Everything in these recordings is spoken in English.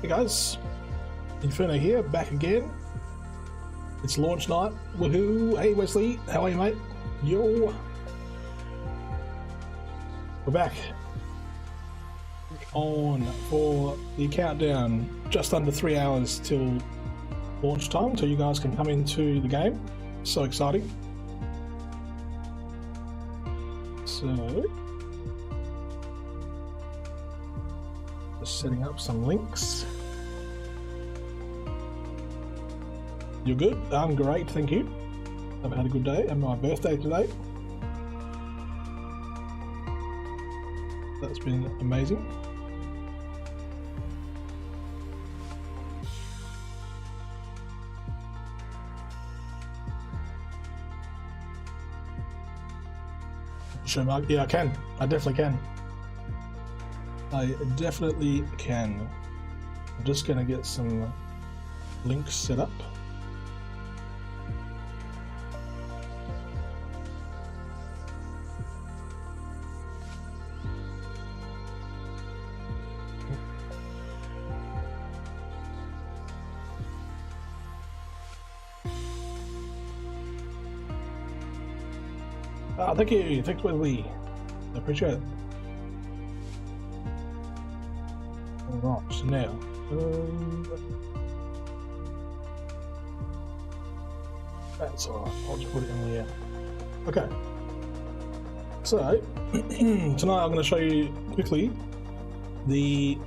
Hey guys, Inferno here, back again. It's launch night. Woohoo! Hey Wesley, how are you, mate? Yo! We're back. On for the countdown. Just under 3 hours till launch time, so you guys can come into the game. So exciting. So, just setting up some links. You're good? I'm great, thank you. I've had a good day, and my birthday today. That's been amazing. Show mark? Yeah, I can. I definitely can. I definitely can. I'm just gonna get some links set up. Oh, thank you. Thanks, Wesley. I appreciate it. Alright, so now. That's alright. I'll just put it in here. Okay. So, tonight I'm going to show you quickly the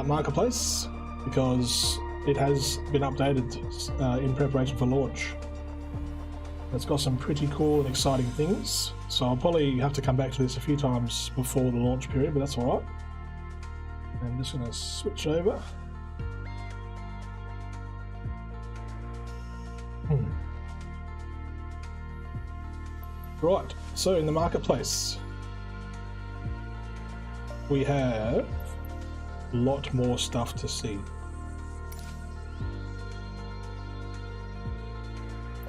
marketplace because it has been updated in preparation for launch. It's got some pretty cool and exciting things, so I'll probably have to come back to this a few times before the launch period, but that's alright. I'm just going to switch over. Right, so in the marketplace, we have a lot more stuff to see.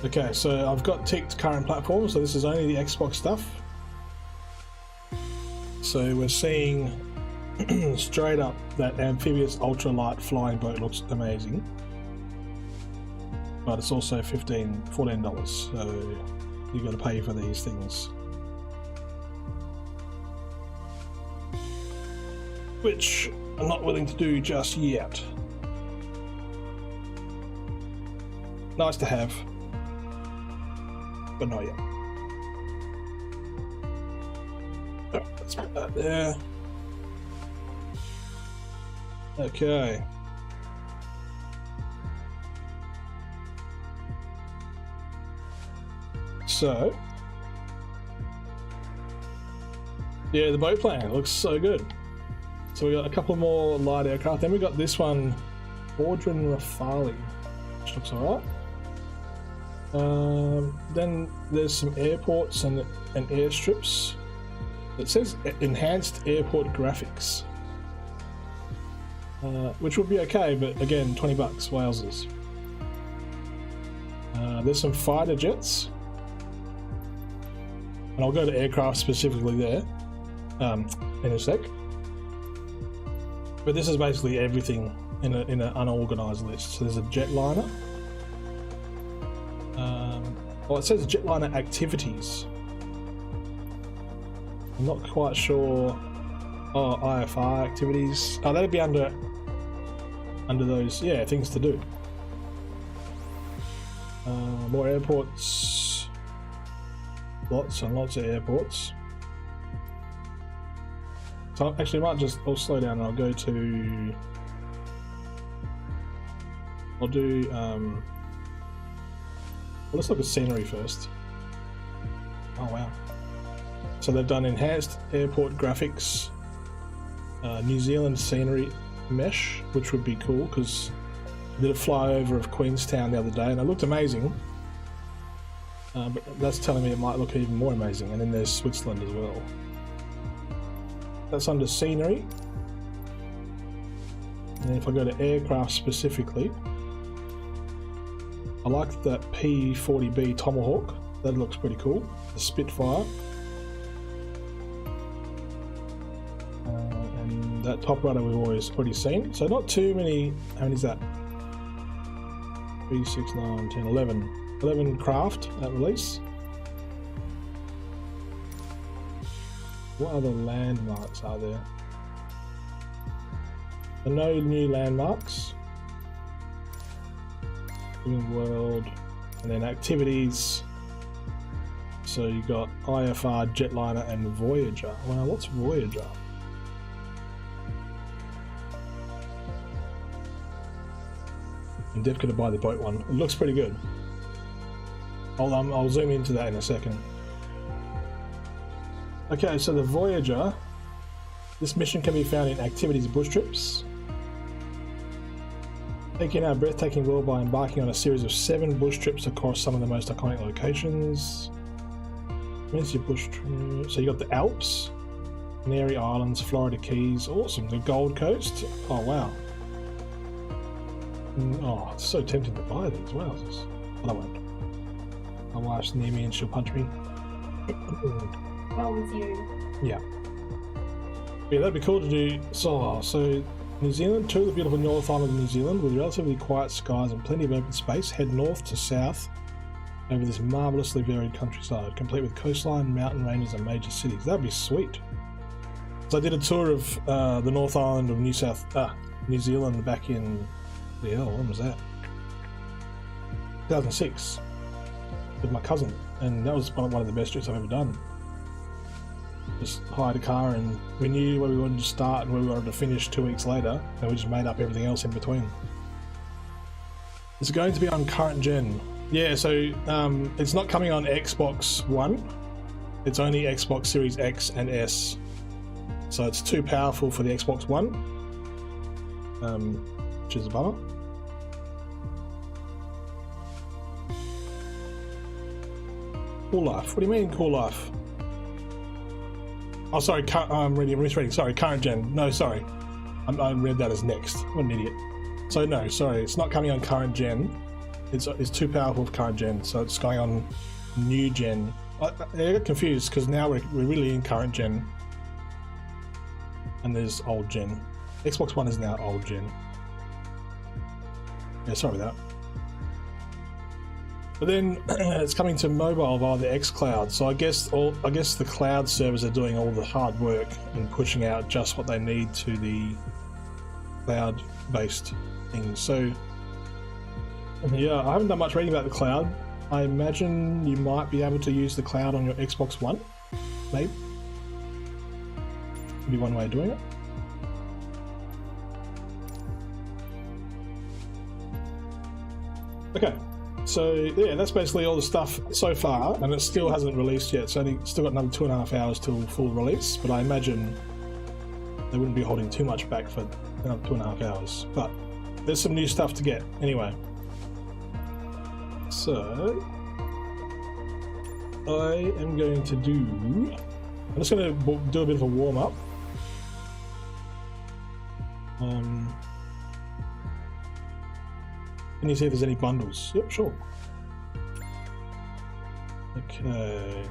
Okay, so I've got ticked current platform, so this is only the Xbox stuff. So we're seeing straight up that amphibious ultralight flying boat looks amazing. But it's also $14, so you've got to pay for these things. Which I'm not willing to do just yet. Nice to have. But not yet. Oh, let's put that there. Okay. So, yeah, the boat plane looks so good. So we got a couple more light aircraft. Then we got this one, Audrin Rafali, which looks alright. Then there's some airports and airstrips. It says enhanced airport graphics, which would be okay, but again, $20 Walesers. There's some fighter jets, and I'll go to aircraft specifically there in a sec. But this is basically everything in an unorganized list. So there's a jetliner. Well, it says jetliner activities. I'm not quite sure. Oh, IFR activities. Oh, that'd be under those, yeah, things to do. More airports. Lots and lots of airports. So actually, I might just, I'll slow down and I'll go to. I'll do. Well, let's look at scenery first. Oh wow. So they've done enhanced airport graphics, New Zealand scenery mesh, which would be cool because I did a flyover of Queenstown the other day and it looked amazing. But that's telling me it might look even more amazing. And then there's Switzerland as well. That's under scenery. And then if I go to aircraft specifically, I like that P-40B Tomahawk. That looks pretty cool. The Spitfire. And that top rudder we've already seen. So not too many. How many is that? 3, 6, 9, 10, 11. 11 craft at release. What other landmarks are there? No new landmarks. World, and then activities. So you got IFR, Jetliner, and Voyager. Well, what's Voyager? I'm definitely gonna buy the boat one. It looks pretty good. I'll zoom into that in a second. Okay, so the Voyager. This mission can be found in activities bush trips. Taking our breathtaking world by embarking on a series of 7 bush trips across some of the most iconic locations. Where's your bush trip? So you got the Alps, Canary Islands, Florida Keys. Awesome. The Gold Coast. Oh wow. Oh, it's so tempting to buy these. Wow. But I won't. My wife's near me and she'll punch me. Well, with you. Yeah. Yeah, that'd be cool to do. So New Zealand, to the beautiful North Island of New Zealand with relatively quiet skies and plenty of open space. Head north to south over this marvellously varied countryside, complete with coastline, mountain ranges, and major cities. That'd be sweet. So I did a tour of the North Island of New Zealand back in when was that? 2006 with my cousin, and that was one of the best trips I've ever done. Just hired a car and we knew where we wanted to start and where we wanted to finish 2 weeks later, and we just made up everything else in between. It's going to be on current gen. Yeah, so it's not coming on Xbox One. It's only Xbox Series X and S. So it's too powerful for the Xbox One, which is a bummer. Cool Life. What do you mean, Cool Life? Oh, sorry, I'm misreading. Sorry, current gen. No, sorry. I read that as next. What an idiot. So, no, sorry, it's not coming on current gen. It's too powerful for current gen, so it's going on new gen. I got confused because now we're really in current gen. And there's old gen. Xbox One is now old gen. Yeah, sorry about that. But then it's coming to mobile via the xCloud, so I guess the cloud servers are doing all the hard work and pushing out just what they need to the cloud-based things. So yeah, I haven't done much reading about the cloud. I imagine you might be able to use the cloud on your Xbox One, maybe. Could be one way of doing it. Okay. So yeah, that's basically all the stuff so far, and it still hasn't released yet. It's only still got another 2.5 hours till full release, but I imagine they wouldn't be holding too much back for another 2.5 hours. But there's some new stuff to get anyway. So I am going to I'm just going to do a bit of a warm up. Can you see if there's any bundles? Yep, sure. Okay.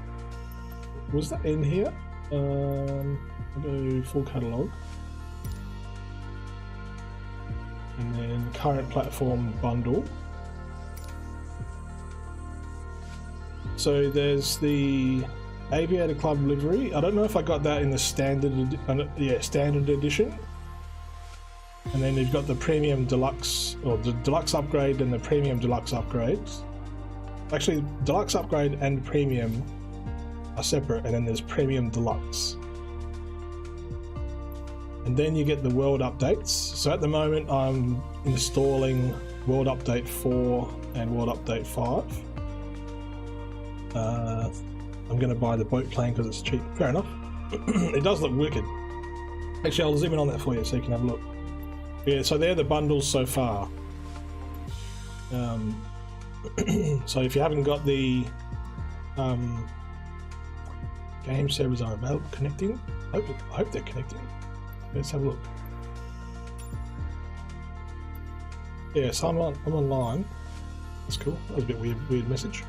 Was that in here? I'll go full catalogue. And then current platform bundle. So there's the Aviator Club livery. I don't know if I got that in the standard edition. And then you've got the Premium Deluxe, or the Deluxe Upgrade and the Premium Deluxe Upgrades. Actually, Deluxe Upgrade and Premium are separate, and then there's Premium Deluxe. And then you get the World Updates. So at the moment I'm installing World Update 4 and World Update 5. I'm going to buy the boat plane because it's cheap. Fair enough. It does look wicked. Actually, I'll zoom in on that for you so you can have a look. Yeah, so they're the bundles so far. So if you haven't got the game servers are available, connecting. I hope they're connecting. Let's have a look. Yeah, so I'm online. That's cool. That was a bit weird message.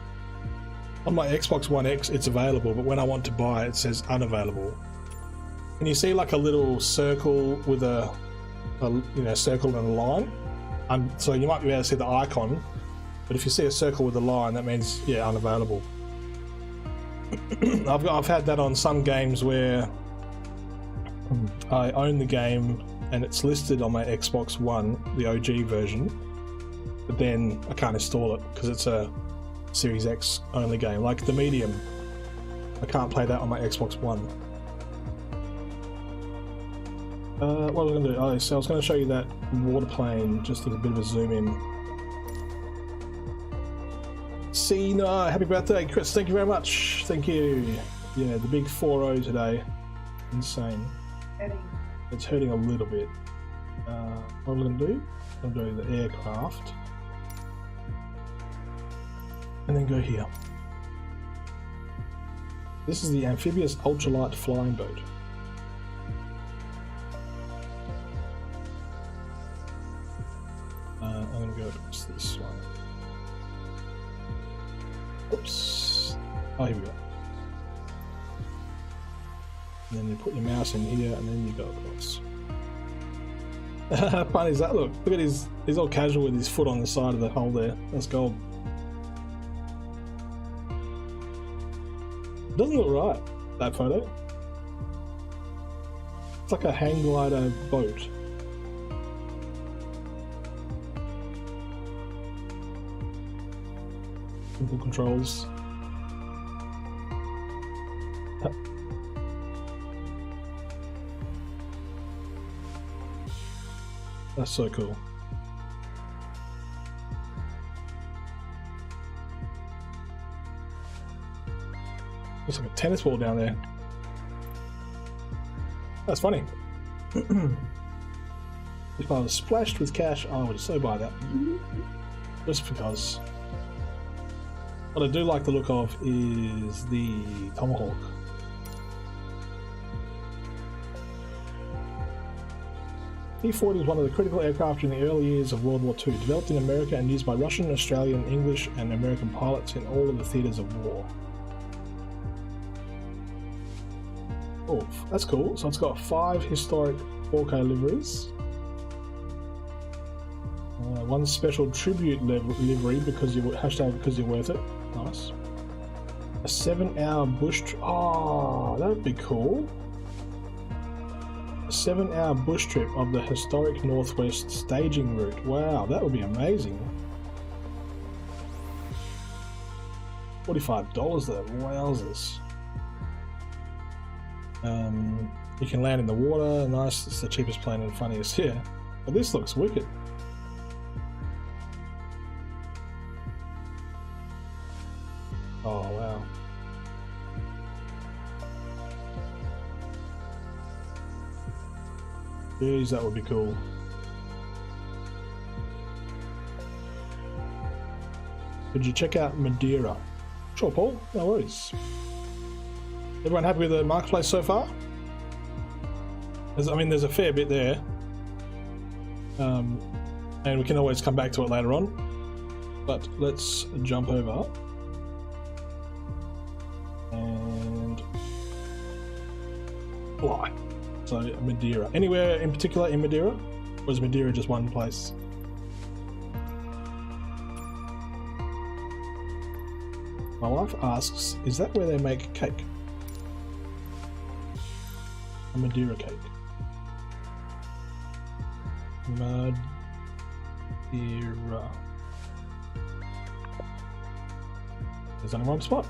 On my Xbox One X, it's available, but when I want to buy it, it says unavailable. and you see like a little circle with a circle and a line. So you might be able to see the icon, but if you see a circle with a line, that means unavailable. I've had that on some games where I own the game and it's listed on my Xbox One, the OG version, but then I can't install it because it's a Series X only game. Like The Medium, I can't play that on my Xbox One. What was I going to do? Oh, so I was going to show you that water plane just as a bit of a zoom in. See, no, happy birthday, Chris. Thank you very much. Thank you. Yeah, the big 4-0 today. Insane. It's hurting a little bit. What am I going to do? I'm going to do the aircraft. And then go here. This is the amphibious ultralight flying boat. I'm going to go across this one. Oops. Oh, here we go. And then you put your mouse in here and then you go across. How funny is that? Look at he's all casual with his foot on the side of the hole there. That's gold. Doesn't look right, that photo. It's like a hang glider boat. Simple controls. That's so cool. Looks like a tennis ball down there. That's funny. If I was splashed with cash, I would so buy that. Just because. What I do like the look of is the Tomahawk. T-40 is one of the critical aircraft in the early years of World War II, developed in America and used by Russian, Australian, English and American pilots in all of the theatres of war. Oh, that's cool. So it's got 5 historic 4K liveries. One special tribute livery because you're worth it. Nice. A 7-hour bush trip. Oh, that'd be cool. A 7-hour bush trip of the historic Northwest staging route. Wow, that would be amazing. $45 though. Wowzers. You can land in the water. Nice. It's the cheapest plane and funniest here. But this looks wicked. Oh wow. Jeez, that would be cool. Could you check out Madeira? Sure, Paul. No worries. Everyone happy with the marketplace so far? There's a fair bit there. And we can always come back to it later on. But let's jump over. And fly. So Madeira. Anywhere in particular in Madeira? Or is Madeira just one place? My wife asks, is that where they make cake? A Madeira cake. Madeira. There's only one spot.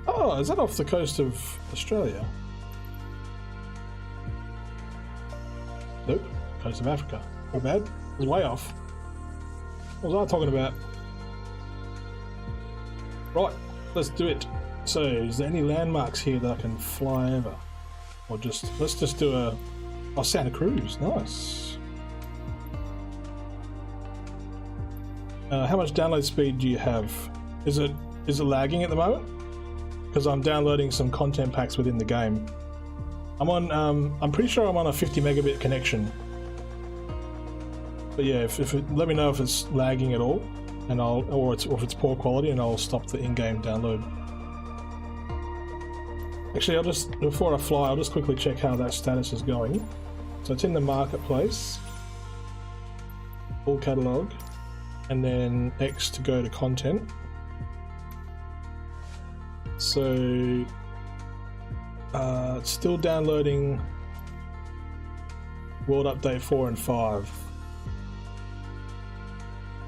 Oh, is that off the coast of Australia? Nope. Coast of Africa. Not bad. It was way off. What was I talking about? Right, let's do it. So, is there any landmarks here that I can fly over? Or let's just do a... Oh, Santa Cruz. Nice. How much download speed do you have? Is it lagging at the moment? Because I'm downloading some content packs within the game. I'm pretty sure I'm on a 50 megabit connection. But yeah, let me know if it's lagging at all, and or if it's poor quality, and I'll stop the in-game download. Actually, I'll just, before I fly, I'll just quickly check how that status is going. So it's in the marketplace, full catalog, and then X to go to content. So it's still downloading World Update 4 and 5.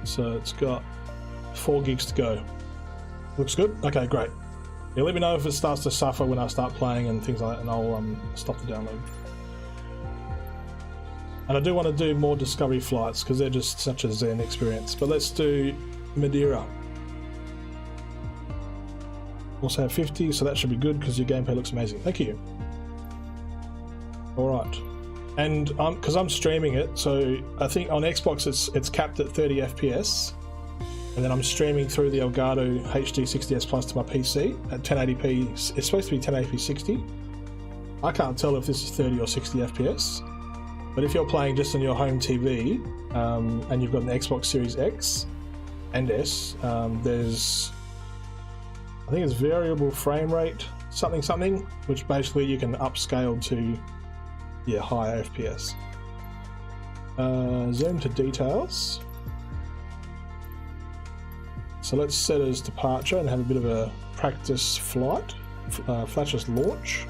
So it's got 4 gigs to go. Looks good? Okay, great. Yeah, let me know if it starts to suffer when I start playing and things like that, and I'll stop the download. And I do want to do more Discovery flights because they're just such a zen experience. But let's do Madeira. Also have 50, so that should be good because your gameplay looks amazing. Thank you. Alright. And because I'm streaming it, so I think on Xbox it's capped at 30 FPS. And then I'm streaming through the Elgato HD 60S Plus to my PC at 1080p. It's supposed to be 1080p 60. I can't tell if this is 30 or 60 FPS. But if you're playing just on your home TV and you've got an Xbox Series X and S, there's, I think it's variable frame rate, something, which basically you can upscale to, yeah, higher FPS. Zoom to details. So let's set as departure and have a bit of a practice flight, flashes launch.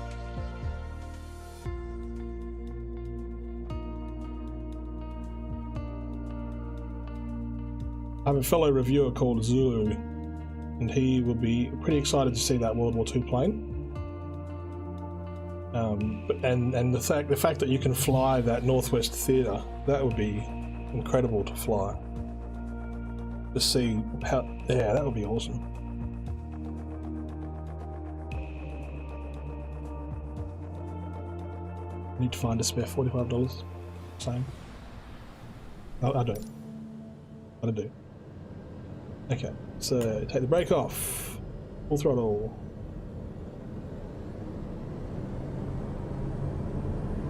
I have a fellow reviewer called Zulu, and he will be pretty excited to see that World War II plane. And the fact that you can fly that Northwest Theatre, that would be incredible to fly. To see how, yeah, that would be awesome. Need to find a spare $45. Same. Oh, I don't. But I do. Okay, so take the brake off. Full throttle.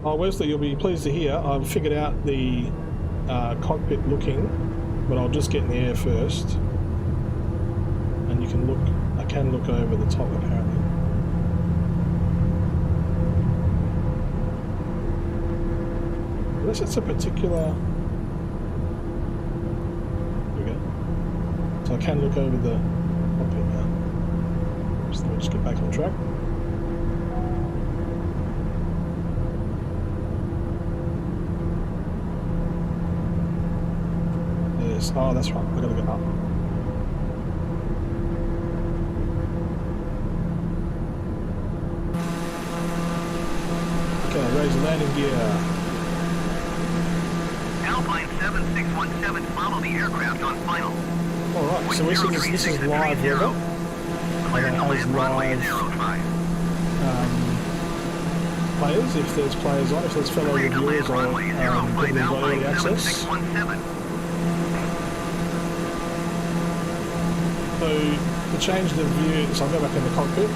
Oh, Wesley, you'll be pleased to hear I've figured out the cockpit looking. But I'll just get in the air first, and you can look. I can look over the top apparently. Unless it's a particular. There we go. So I can look over the cockpit now. So let me just get back on track. Oh, that's right. I gotta go up. Okay, raise the landing gear. Alpine 7617, follow the aircraft on final. Alright, so this is live weather. Clear to land runway 05. Players, if there's players on, if there's fellow reviewers or people who've got early access. So to change the view, so I'll go back in the cockpit.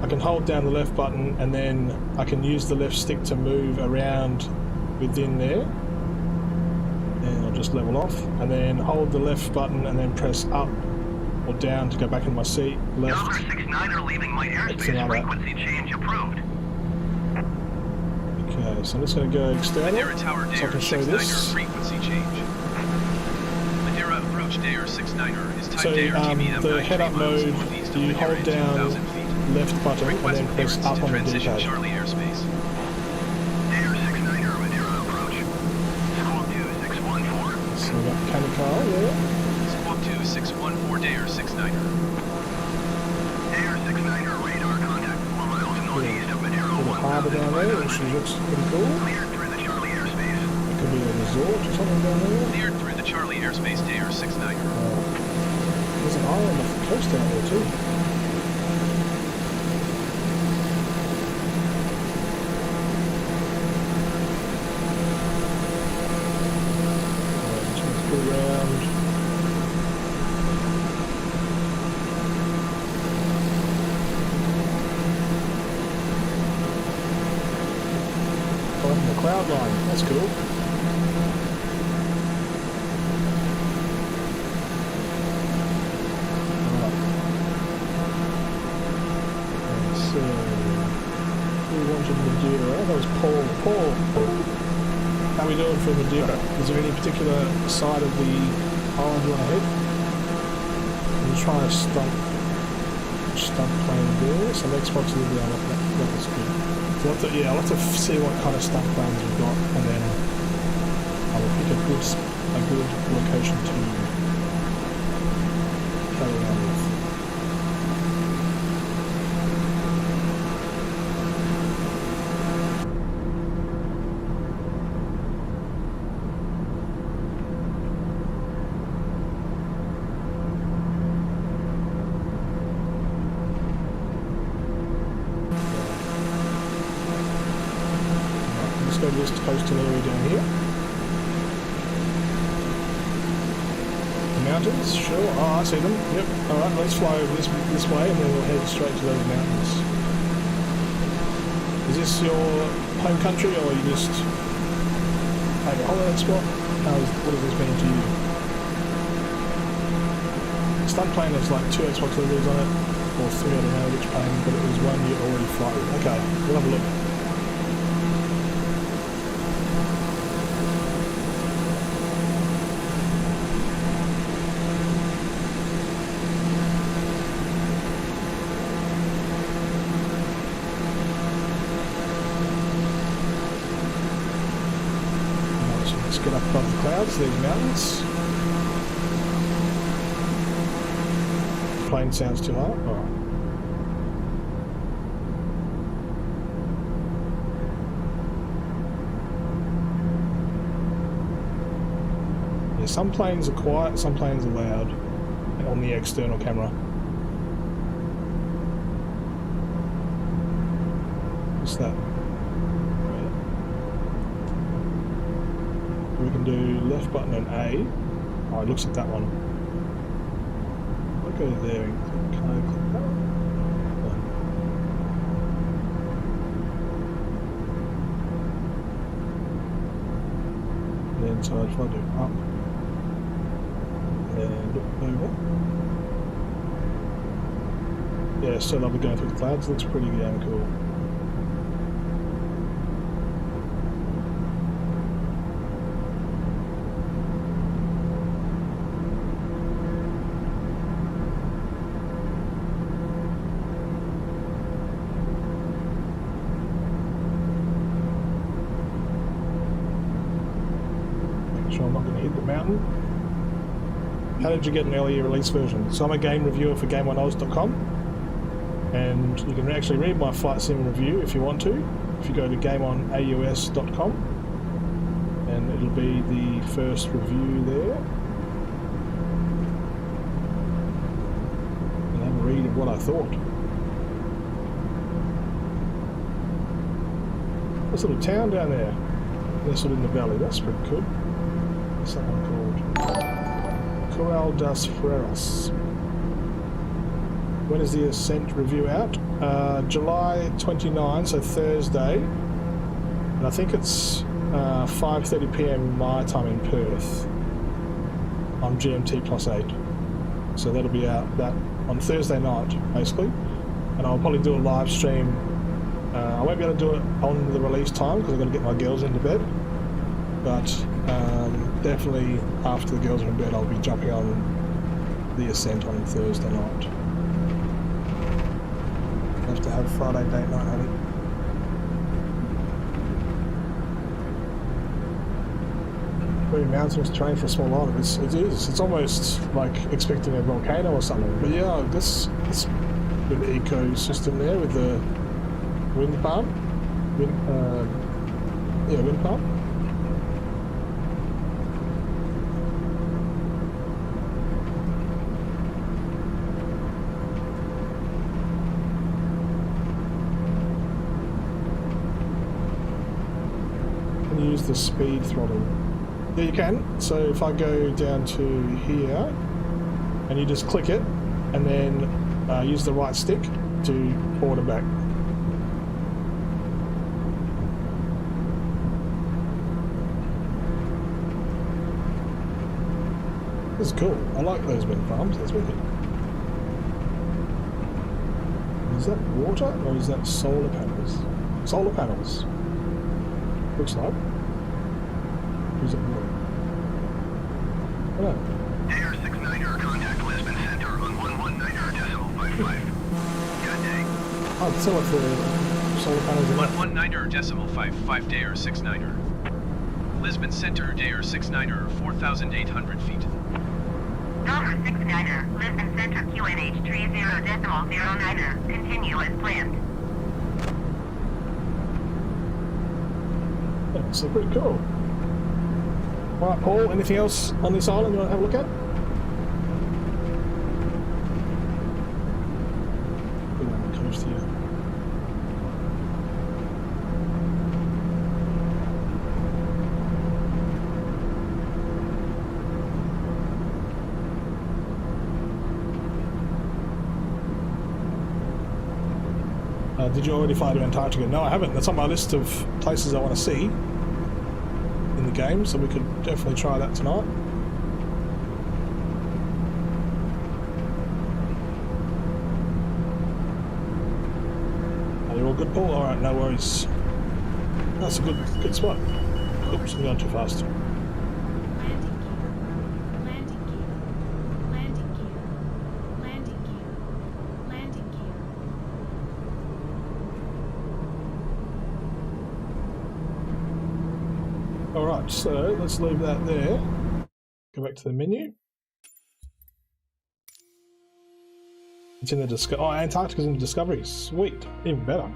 I can hold down the left button and then I can use the left stick to move around within there. And I'll just level off. And then hold the left button and then press up or down to go back in my seat. Left. 69er leaving my airspace, frequency change approved. Okay, so I'm just going to go external so I can show this. Frequency change. Dair 69er is So the head-up mode, you hold down left button and then press up on the D-pad. Charlie airspace. Dair 69er, Madeira approach. Squawk 2614. So we've got Kamikaze there. Squawk 2614 Dair 69er. Dair 69er, radar contact 4 miles northeast of Madeira. Little harbour down there, which looks pretty cool. Cleared through the Charlie airspace. It could be a resort or something down there. Cleared through the Charlie airspace Dair 69er. There's an island off the coast down there too. Alright, let's go around. Oh, the cloud line, that's cool. is Paul. Paul, how are we doing for Madeira? Is there any particular side of the island you want to hit? I'm trying to stunt plane there. Some Xbox delivery on it. That was good. So I'll have to see what kind of stunt planes we've got, and then I will pick a good location to carry on with. Go to this coastal area down here. The mountains, sure. Oh, I see them. Yep. Alright, let's fly over this way and then we'll head straight to those mountains. Is this your home country or you just have a holiday spot? What does this mean to you? Stunt plane has like 2 Xbox deliveries on it, or 3, I don't know which plane, but it was one you already fly with. Okay, we'll have a look. Get up above the clouds, these mountains. Plane sounds too high. Oh. Yeah, some planes are quiet, some planes are loud on the external camera. What's that? We can do left button and A. Oh, it looks like that one. I'll go there and can I click that one? No. And then so if I do up and over. Yeah, so lovely going through the clouds. Looks pretty damn cool. I'm not going to hit the mountain. How did you get an early release version? So I'm a game reviewer for GameOneOz.com, and you can actually read my flight sim review if you want to. If you go to GameOneAUS.com, and it'll be the first review there. And have a read of what I thought. This little town down there, nestled in the valley. That's pretty good. Something called Corral das Ferreiras. When is the Ascent review out? July 29, so Thursday, and I think it's 5:30 PM my time in Perth on GMT +8. So that'll be out that on Thursday night, basically, and I'll probably do a live stream. I won't be able to do it on the release time because I've got to get my girls into bed, but definitely after the girls are in bed I'll be jumping on the Ascent on Thursday night. Have to have Friday date night, honey. Very mountainous terrain for a small island. It is. It's almost like expecting a volcano or something. But yeah, this good ecosystem there with the wind farm. Wind farm. Use the speed throttle. Yeah, you can. So if I go down to here and you just click it and then use the right stick to order back. This is cool. I like those wind farms. That's wicked. Is that water or is that solar panels? Solar panels. Looks like. Who's it? Hello. Air 69er, contact Lisbon Center on 119.55. Good day. Oh, I can tell if the solar panels are left. 119.55 Dair 69er. Lisbon Center, Dair 69er, 4,800 feet. Number 69er, Lisbon Center QNH 30.09er. Continue as planned. Yeah, so pretty cool. Alright, Paul, anything else on this island you want to have a look at? Good on the coast here. Did you already fly to Antarctica? No, I haven't. That's on my list of places I want to see in the game, so we could definitely try that tonight. Are you all good, Paul? Alright, no worries. That's a good spot. Oops, I'm going too fast. Alright, so let's leave that there. Go back to the menu. It's in the Discovery. Oh, Antarctica's in the Discovery. Sweet. Even better.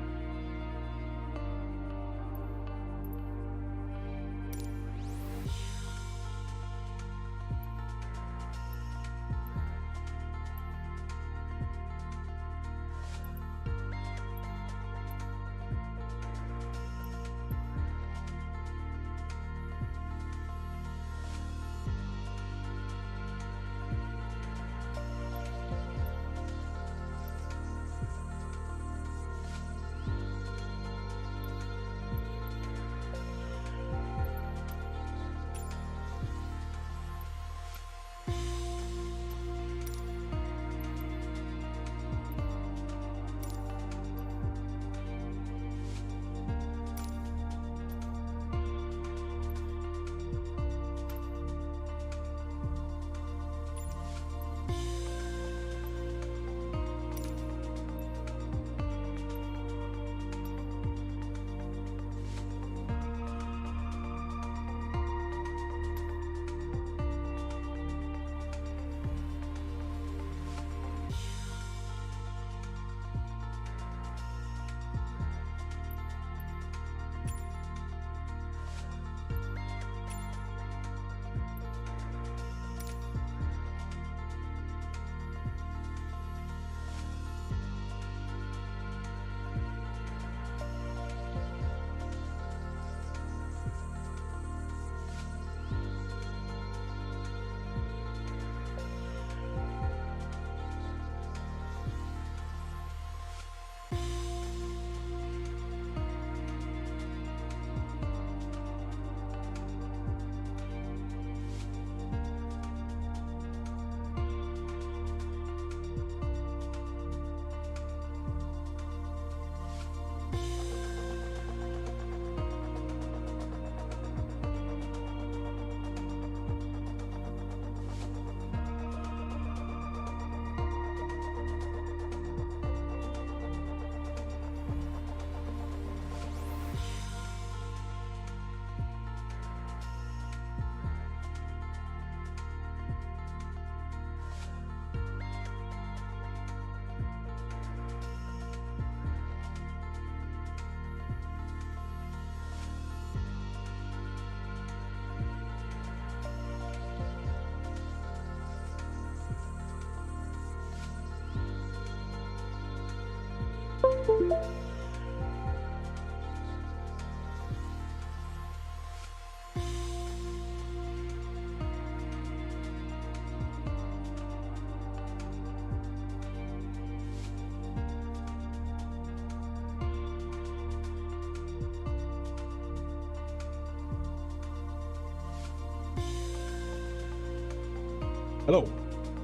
Hello.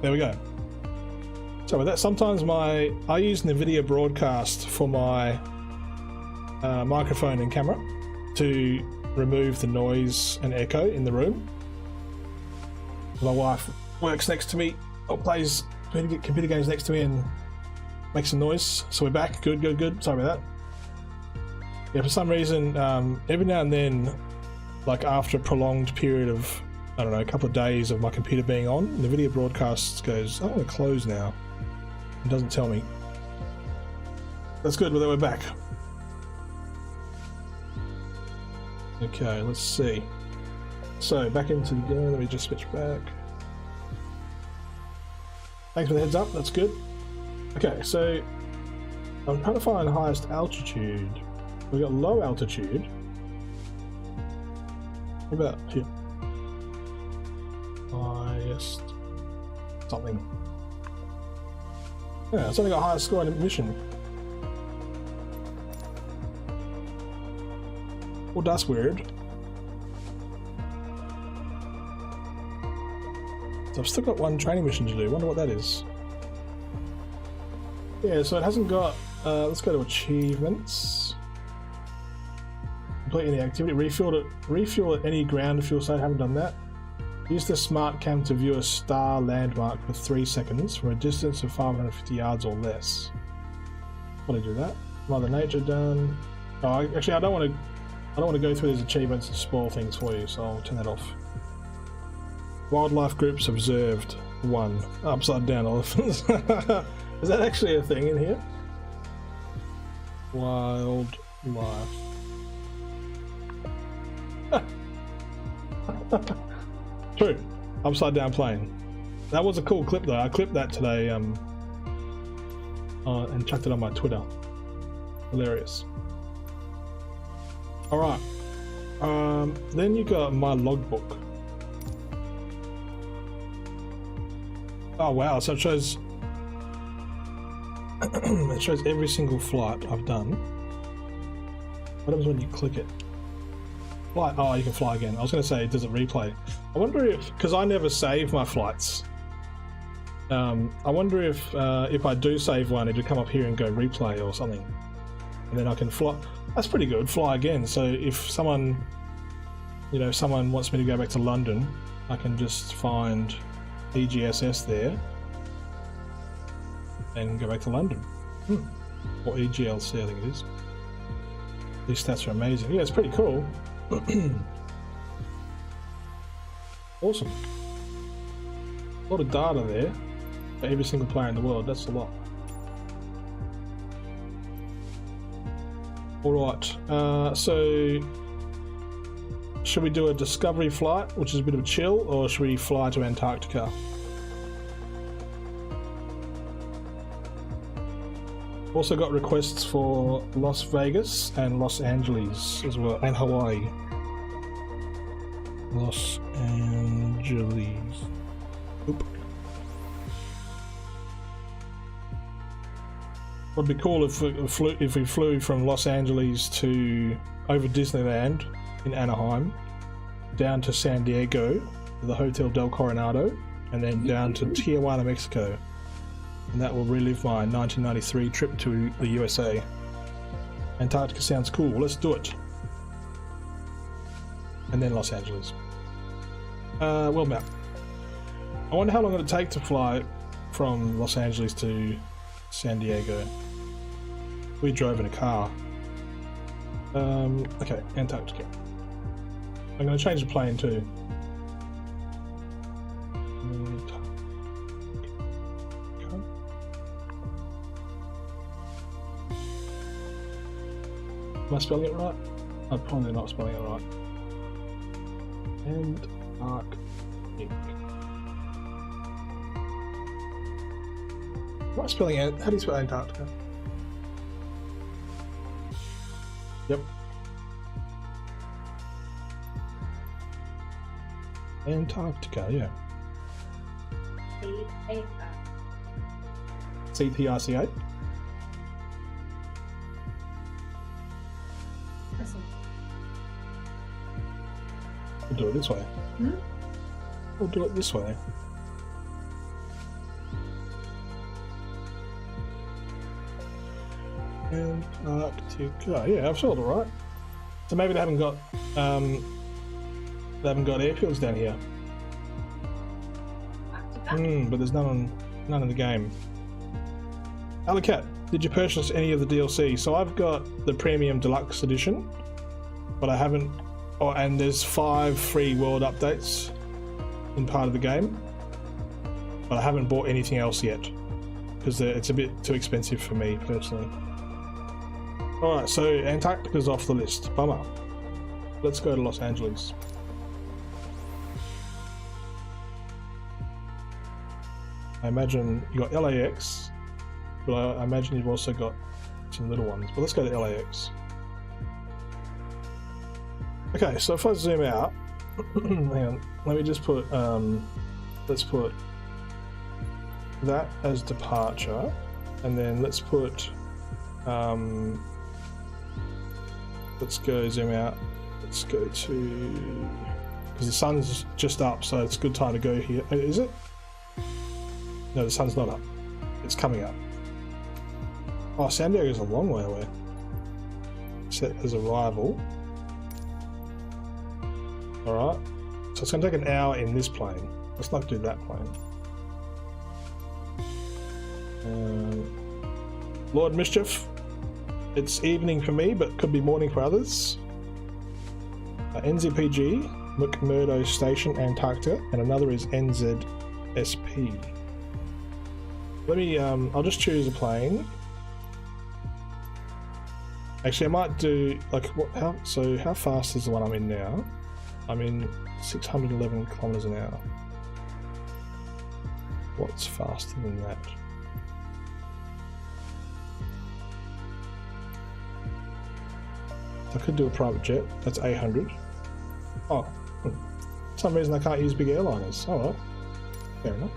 There we go. So with that, sometimes I use NVIDIA Broadcast for my microphone and camera to remove the noise and echo in the room. My wife works next to me, or plays computer games next to me and makes some noise. So we're back. Good. Sorry about that. Yeah, for some reason, every now and then, like after a prolonged period of, I don't know, a couple of days of my computer being on, the video broadcast goes, I want to close now. It doesn't tell me. That's good, but then we're back. Okay, let's see. So, back into the game, let me just switch back. Thanks for the heads up, that's good. Okay, so I'm trying to find highest altitude. We've got low altitude. What about here? Highest something. Yeah, it's only got highest score in mission. Well, that's weird. So I've still got one training mission to do. Wonder what that is. Yeah, so it hasn't got. Let's go to achievements. Complete any activity. Refuel at any ground fuel site. Haven't done that. Use the smart cam to view a star landmark for 3 seconds from a distance of 550 yards or less. Want to do that? Mother Nature done. Oh, actually, I don't want to go through these achievements and spoil things for you, so I'll turn that off. Wildlife groups observed. 1. Upside down elephants. Is that actually a thing in here? Wildlife. True. Upside down plane. That was a cool clip though. I clipped that today and chucked it on my Twitter. Hilarious. Alright. Then you got my logbook. Oh wow, so it shows it shows every single flight I've done. What happens when you click it? Fly. Oh, you can fly again. I was going to say, does it replay? I wonder if, because I never save my flights. I wonder if I do save one, it'll come up here and go replay or something, and then I can fly. That's pretty good. Fly again. So if someone wants me to go back to London, I can just find EGSS there and go back to London. Or EGLC, I think it is. These stats are amazing. Yeah, it's pretty cool. Awesome. A lot of data there for every single player in the world. That's a lot. Alright, so should we do a discovery flight, which is a bit of a chill, or should we fly to Antarctica? Also got requests for Las Vegas and Los Angeles as well, and Hawaii. Los Angeles. Oop. Would be cool if we flew from Los Angeles to over Disneyland in Anaheim, down to San Diego, to the Hotel Del Coronado, and then down to Tijuana, Mexico. And that will relive my 1993 trip to the USA. Antarctica sounds cool. Let's do it. And then Los Angeles. World map. I wonder how long it'll take to fly from Los Angeles to San Diego. We drove in a car. Okay, Antarctica. I'm going to change the plane too. Am I spelling it right? I'm probably not spelling it right. Antarctica. Am I spelling it? How do you spell Antarctica? Yep. Antarctica, yeah. CPRCA? We'll do it this way. We'll do it this way. Antarctica. Yeah, I've spelled it right. So maybe they haven't got They haven't got airfields down here. But there's none in the game. Alicat, did you purchase any of the DLC? So I've got the Premium Deluxe Edition, but I haven't. Oh, and there's 5 free world updates in part of the game, but I haven't bought anything else yet because it's a bit too expensive for me personally. Alright, so Antarctica's off the list. Bummer. Let's go to Los Angeles. I imagine you got LAX, but I imagine you've also got some little ones. But let's go to LAX. Okay, so if I zoom out, hang on, let me just put, let's put that as departure, and then let's put, let's go zoom out, let's go to, because the sun's just up, so it's a good time to go here. Is it? No, the sun's not up. It's coming up. Oh, San Diego's a long way away. Set as arrival. Alright. So it's going to take an hour in this plane. Let's not do that plane. Lord Mischief. It's evening for me, but could be morning for others. NZPG, McMurdo Station, Antarctica, and another is NZSP. Let me, I'll just choose a plane. Actually, I might do, like, how fast is the one I'm in now? I'm in 611 kilometers an hour. What's faster than that? I could do a private jet. That's 800. Oh, for some reason I can't use big airliners. Alright, fair enough.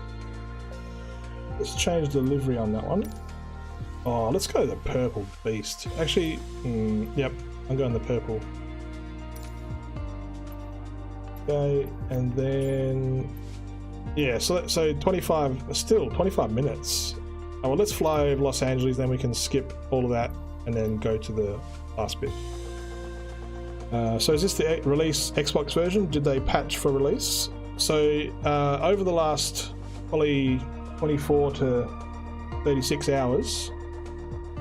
Let's change the livery on that one. Oh, let's go the purple beast. Actually, yep, I'm going the purple. Okay, and then yeah, so 25 minutes. Oh, well, let's fly over Los Angeles, then we can skip all of that and then go to the last bit. So is this the release Xbox version? Did they patch for release? So over the last probably 24 to 36 hours,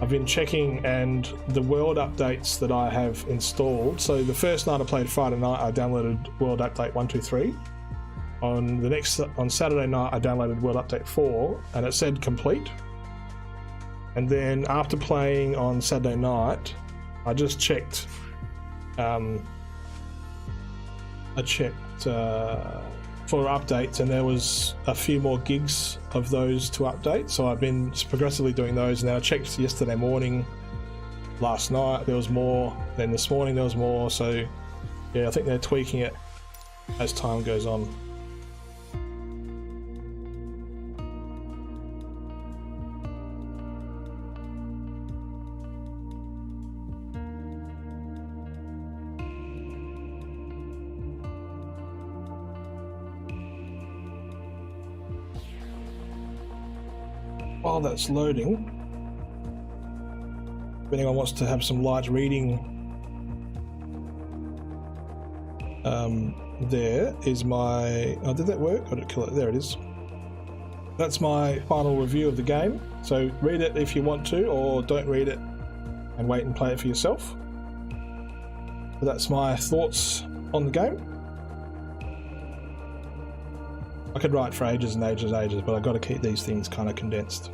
I've been checking, and the world updates that I have installed. So the first night I played, Friday night, I downloaded World Update 123. On Saturday night I downloaded World Update 4, and it said complete. And then after playing on Saturday night, I just checked. I checked for updates, and there was a few more gigs of those to update, so I've been progressively doing those. Now I checked yesterday morning, last night there was more, then this morning there was more, so yeah, I think they're tweaking it as time goes on. While that's loading, if anyone wants to have some light reading, there is my... Oh, did that work? Or did it kill it? There it is. That's my final review of the game. So read it if you want to, or don't read it and wait and play it for yourself. So that's my thoughts on the game. I could write for ages and ages and ages, but I've got to keep these things kind of condensed.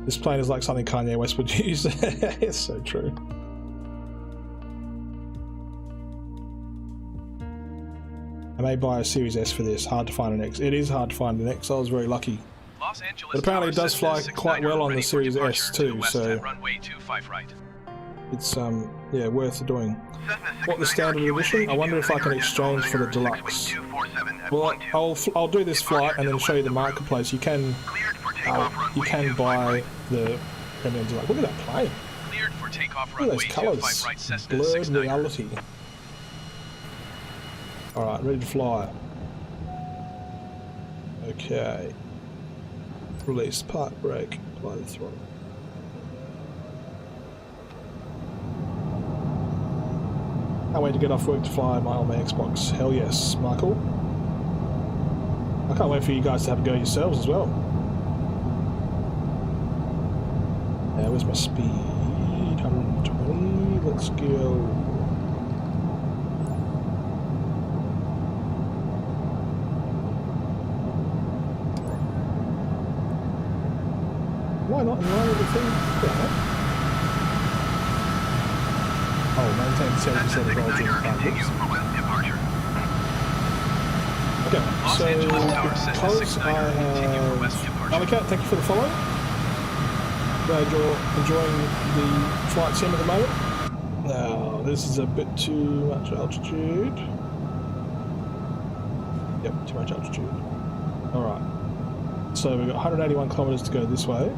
This plane is like something Kanye West would use. It's so true. I may buy a Series S for this. Hard to find an X. It is hard to find an X. I was very lucky. Los Angeles, but apparently it does fly quite well on the Series S too, so it's yeah, worth doing. What the standard edition? I wonder if I can exchange for the deluxe. Well, I'll do this flight and then show you the marketplace. You can buy the premium deluxe. Look at that plane. Look at those colours. Blurred reality. Alright, ready to fly. Okay. Release park brake. Apply the throttle. Can't wait to get off work to fly my on my Xbox. Hell yes, Michael. I can't wait for you guys to have a go yourselves as well. Now, where's my speed? 120. Let's go. Why not in line with the thing? Yeah. Oh, maintain 70% of roll during Continue concourse. for west departure. Okay, Los so Angeles Tower Cessna because 69 I continue for west have... departure. Alicat, thank you for the follow. Glad you're enjoying the flight sim at the moment. Now, this is a bit too much altitude. Yep, too much altitude. Alright. So we've got 181 kilometers to go this way.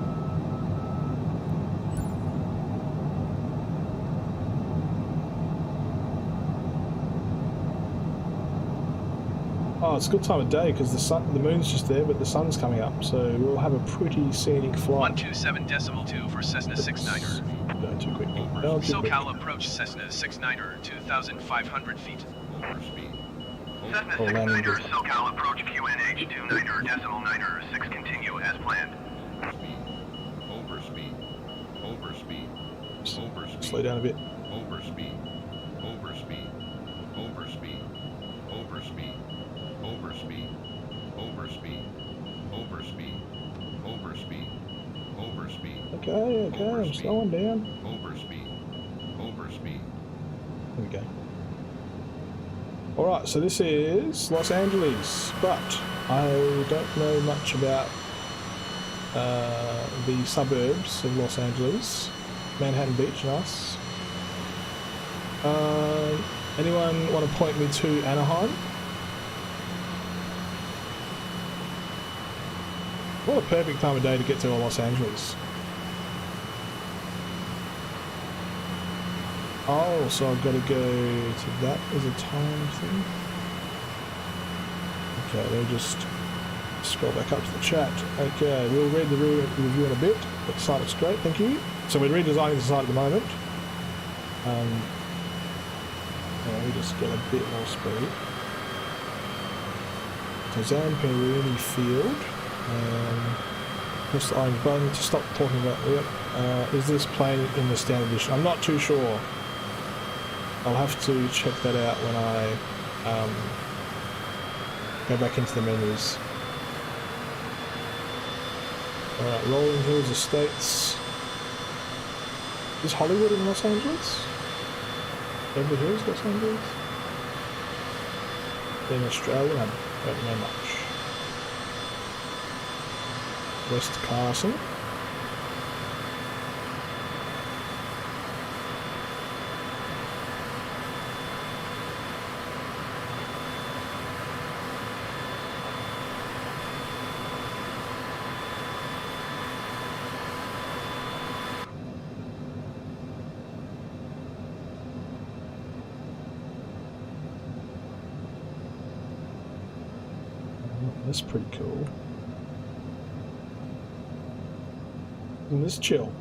Oh, it's a good time of day because the moon's just there, but the sun's coming up, so we'll have a pretty scenic flight. 127.2 for Cessna 69er. Going too quick. No, too quick. SoCal approach Cessna 69er, 2,500 feet. Cessna Oh, landing 69er, gear. SoCal approach QNH 29er, decimal 9er, 6 continue as planned. Overspeed. Overspeed. Overspeed. Slow down a bit. Overspeed. Overspeed. Overspeed. Overspeed. Overspeed. Overspeed. Overspeed. Overspeed. Overspeed. Okay, I'm slowing down. Overspeed. Overspeed. There we go. Alright, so this is Los Angeles, but I don't know much about the suburbs of Los Angeles. Manhattan Beach, nice. Anyone want to point me to Anaheim? What a perfect time of day to get to Los Angeles. Oh, so I've got to go to that as a time thing. Okay, let me just scroll back up to the chat. Okay, we'll read the review in a bit. The site looks great, thank you. So we're redesigning the site at the moment. Let me just get a bit more speed. So Zamperini Field. Press the orange button to stop talking about. Yep. Is this plane in the standard edition? I'm not too sure. I'll have to check that out when I go back into the menus. Alright, Rolling Hills Estates. Is Hollywood in Los Angeles? Beverly Hills, Los Angeles? In Australia, I don't know much. West Carson. That's pretty cool. And this chill.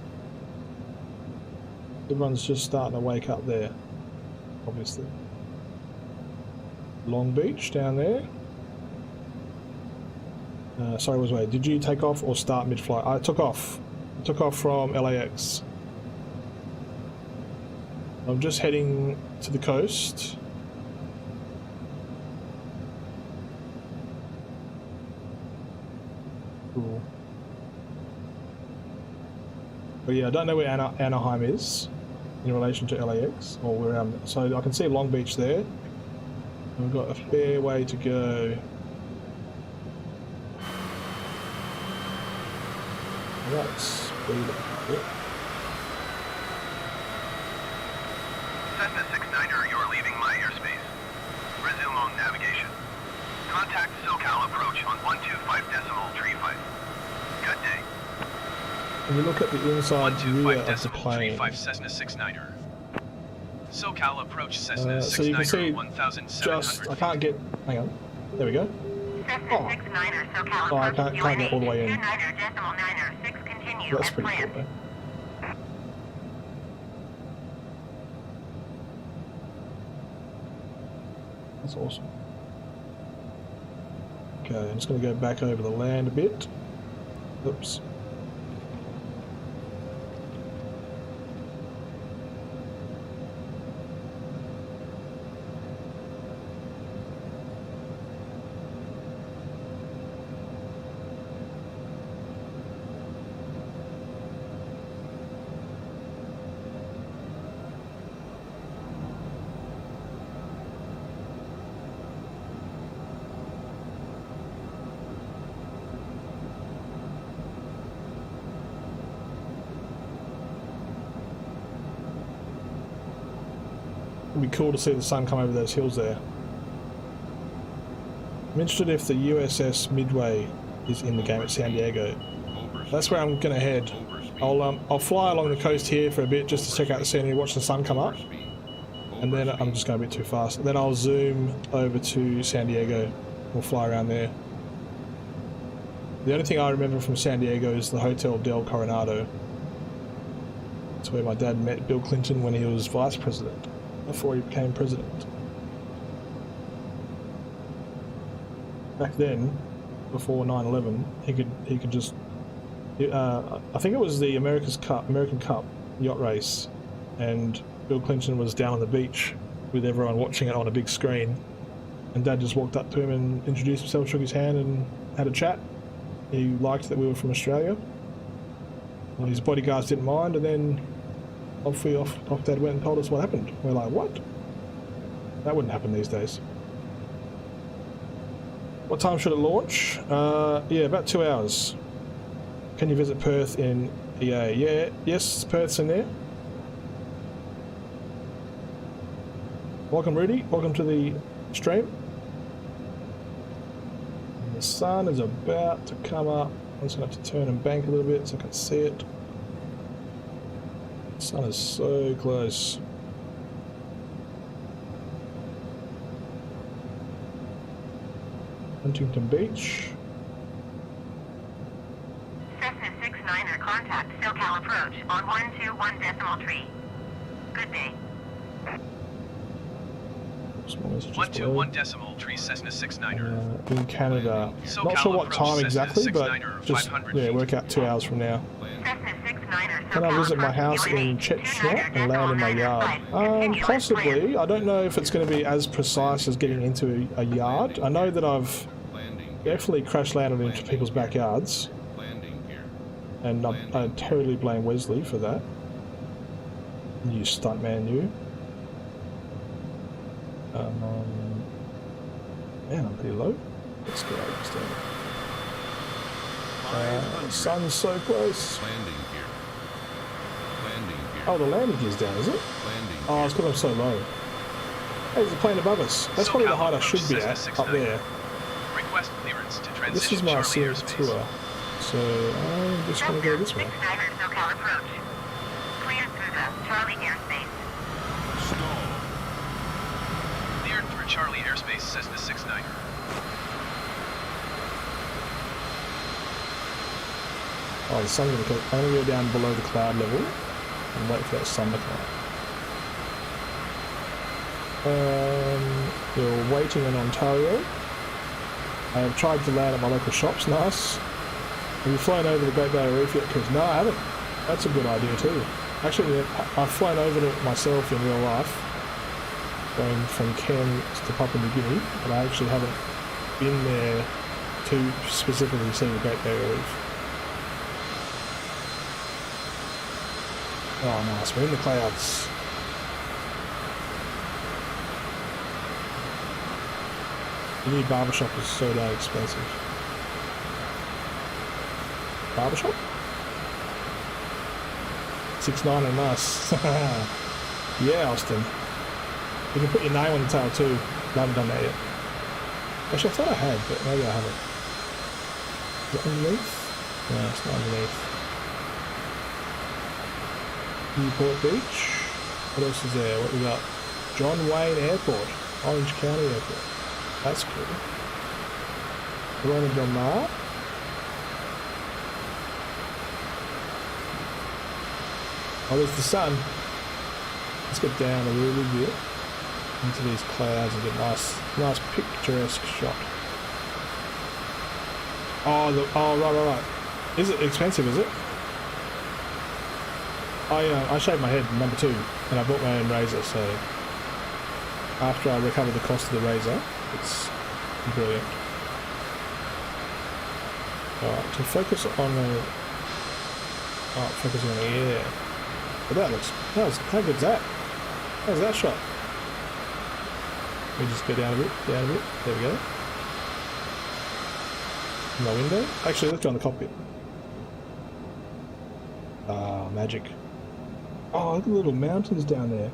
Everyone's just starting to wake up there, obviously. Long Beach down there. Sorry, was wait. Did you take off or start mid-flight? I took off. I took off from LAX. I'm just heading to the coast. Cool. But yeah, I don't know where Anaheim is in relation to LAX or where I'm. So I can see Long Beach there. We've got a fair way to go. Let's speed up a bit. Cessna 69er, you're leaving my airspace. Resume on navigation. Contact SoCal approach on 125.35. Good day. When you look at the inside rear of the plane, 125.35 Cessna 69er. SoCal approach Cessna so you can 69er, see 1,700 just, I feet. can't get, hang on, there we go. Cessna Oh. 69er, SoCal Oh, I approach can't get all the way in. 29er, decimal 9er, 6 continue That's as pretty planned. cool, though. That's awesome. Okay, I'm just going to go back over the land a bit. Oops. It'd be cool to see the sun come over those hills there. I'm interested if the USS Midway is in the game at San Diego. That's where I'm going to head. I'll fly along the coast here for a bit just to check out the scenery, watch the sun come up, and then I'm just going a bit too fast. Then I'll zoom over to San Diego. We'll fly around there. The only thing I remember from San Diego is the Hotel Del Coronado. It's where my dad met Bill Clinton when he was vice president, before he became president. Back then, before 9/11, he could just. I think it was the American Cup yacht race, and Bill Clinton was down on the beach with everyone watching it on a big screen, and Dad just walked up to him and introduced himself, shook his hand, and had a chat. He liked that we were from Australia. Well, his bodyguards didn't mind, and then off Dad went and told us what happened. We're like, what? That wouldn't happen these days. What time should it launch? Yeah, about 2 hours. Can you visit Perth in EA? Yeah, yes, Perth's in there. Welcome, Rudy. Welcome to the stream. And the sun is about to come up. I'm just going to have to turn and bank a little bit so I can see it. The sun is so close. Huntington Beach. Cessna 69er contact SoCal approach on 121.3. Good day. Small messages 121.3 Cessna 69er. in Canada. SoCal Not sure what approach time Cessna exactly, but 69er, just 500 yeah, feet. work out 2 hours from now. Cessna 69er Can I visit my house in Chechnya and land in my yard? Possibly. I don't know if it's going to be as precise as getting into a yard. I know that I've definitely crash landed into people's backyards, and I totally blame Wesley for that. You stuntman, you. Man, I'm pretty low. Let's go over this sun's so close. Oh, the landing gear's down, is it? Oh, it's because I'm so low. Hey, there's a plane above us. That's probably the height I should be at, up there. Request clearance to transition This is my Charlie series airspace. tour, so I'm just going to go this way. 69er SoCal approach. Clear through the Charlie airspace. Cleared through Charlie airspace, Cessna 69er. Oh, the sun's going to come. I'm going to go down below the cloud level and wait for that sun to come up. We're waiting in Ontario. I have tried to land at my local shops. Nice. Have you flown over the Great Barrier Reef yet, Chris? No, I haven't. That's a good idea too. Actually, I've flown over it myself in real life, going from Cairns to Papua New Guinea, but I actually haven't been there to specifically see the Great Barrier Reef. Oh, nice. We're in the clouds. The new barbershop is so damn expensive. Barbershop? 6'9" and nice. Yeah, Austin. You can put your name on the tail too. I haven't done that yet. Actually, I thought I had, but maybe I haven't. Is it underneath? No, it's not underneath. Newport Beach. What else is there? What we got? John Wayne Airport. Orange County Airport. That's cool. Corona Del Mar. Oh, there's the sun. Let's get down a little bit. into these clouds and get a nice picturesque shot. Oh, right. Is it expensive, is it? I shaved my head, number 2, and I bought my own razor, so after I recover the cost of the razor, it's brilliant. Alright, to focus on the... Oh, focusing on the air. But how good's that? How's that shot? Let me just go down a bit, there we go. My window? Actually, let's go on the cockpit. Ah, magic. Oh, look at the little mountains down there.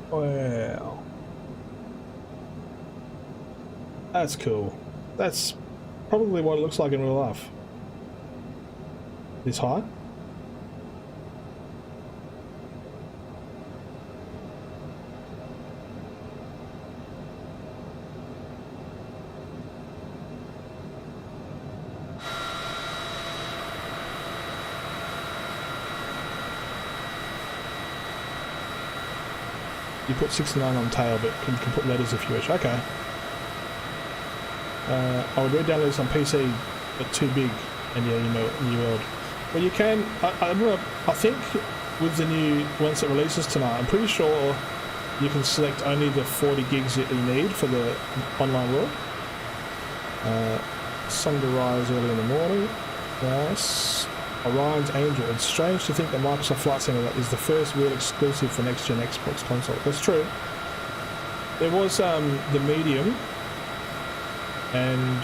Wow. That's cool. That's probably what it looks like in real life. This high. You put 69 on tail, but you can put letters if you wish. Okay. I would read down this on PC, but too big, and yeah, New World. Well, you can. I think with the new, once it releases tonight, I'm pretty sure you can select only the 40 gigs that you need for the online world. Sun to rise early in the morning. Nice. Orion's Angel. It's strange to think that Microsoft Flight Simulator is the first real exclusive for next-gen Xbox console. That's true. There was the Medium, and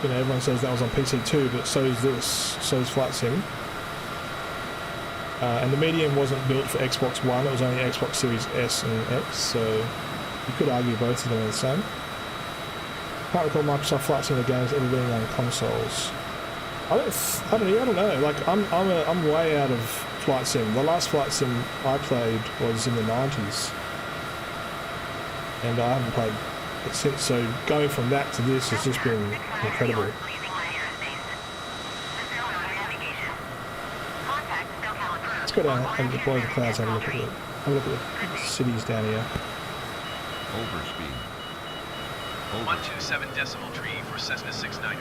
everyone says that was on PC too, but so is this. So is Flight Sim. And the Medium wasn't built for Xbox One. It was only Xbox Series S and X. So you could argue both of them are the same. Can't recall Microsoft Flight Simulator games ever being on consoles. I don't know. Like I'm way out of Flight Sim. The last Flight Sim I played was in the 90s, and I haven't played it since. So going from that to this has just been incredible. Let's go down and deploy the clouds. Have a look at the cities down here. Overspeed. 127.3 for Cessna 69er.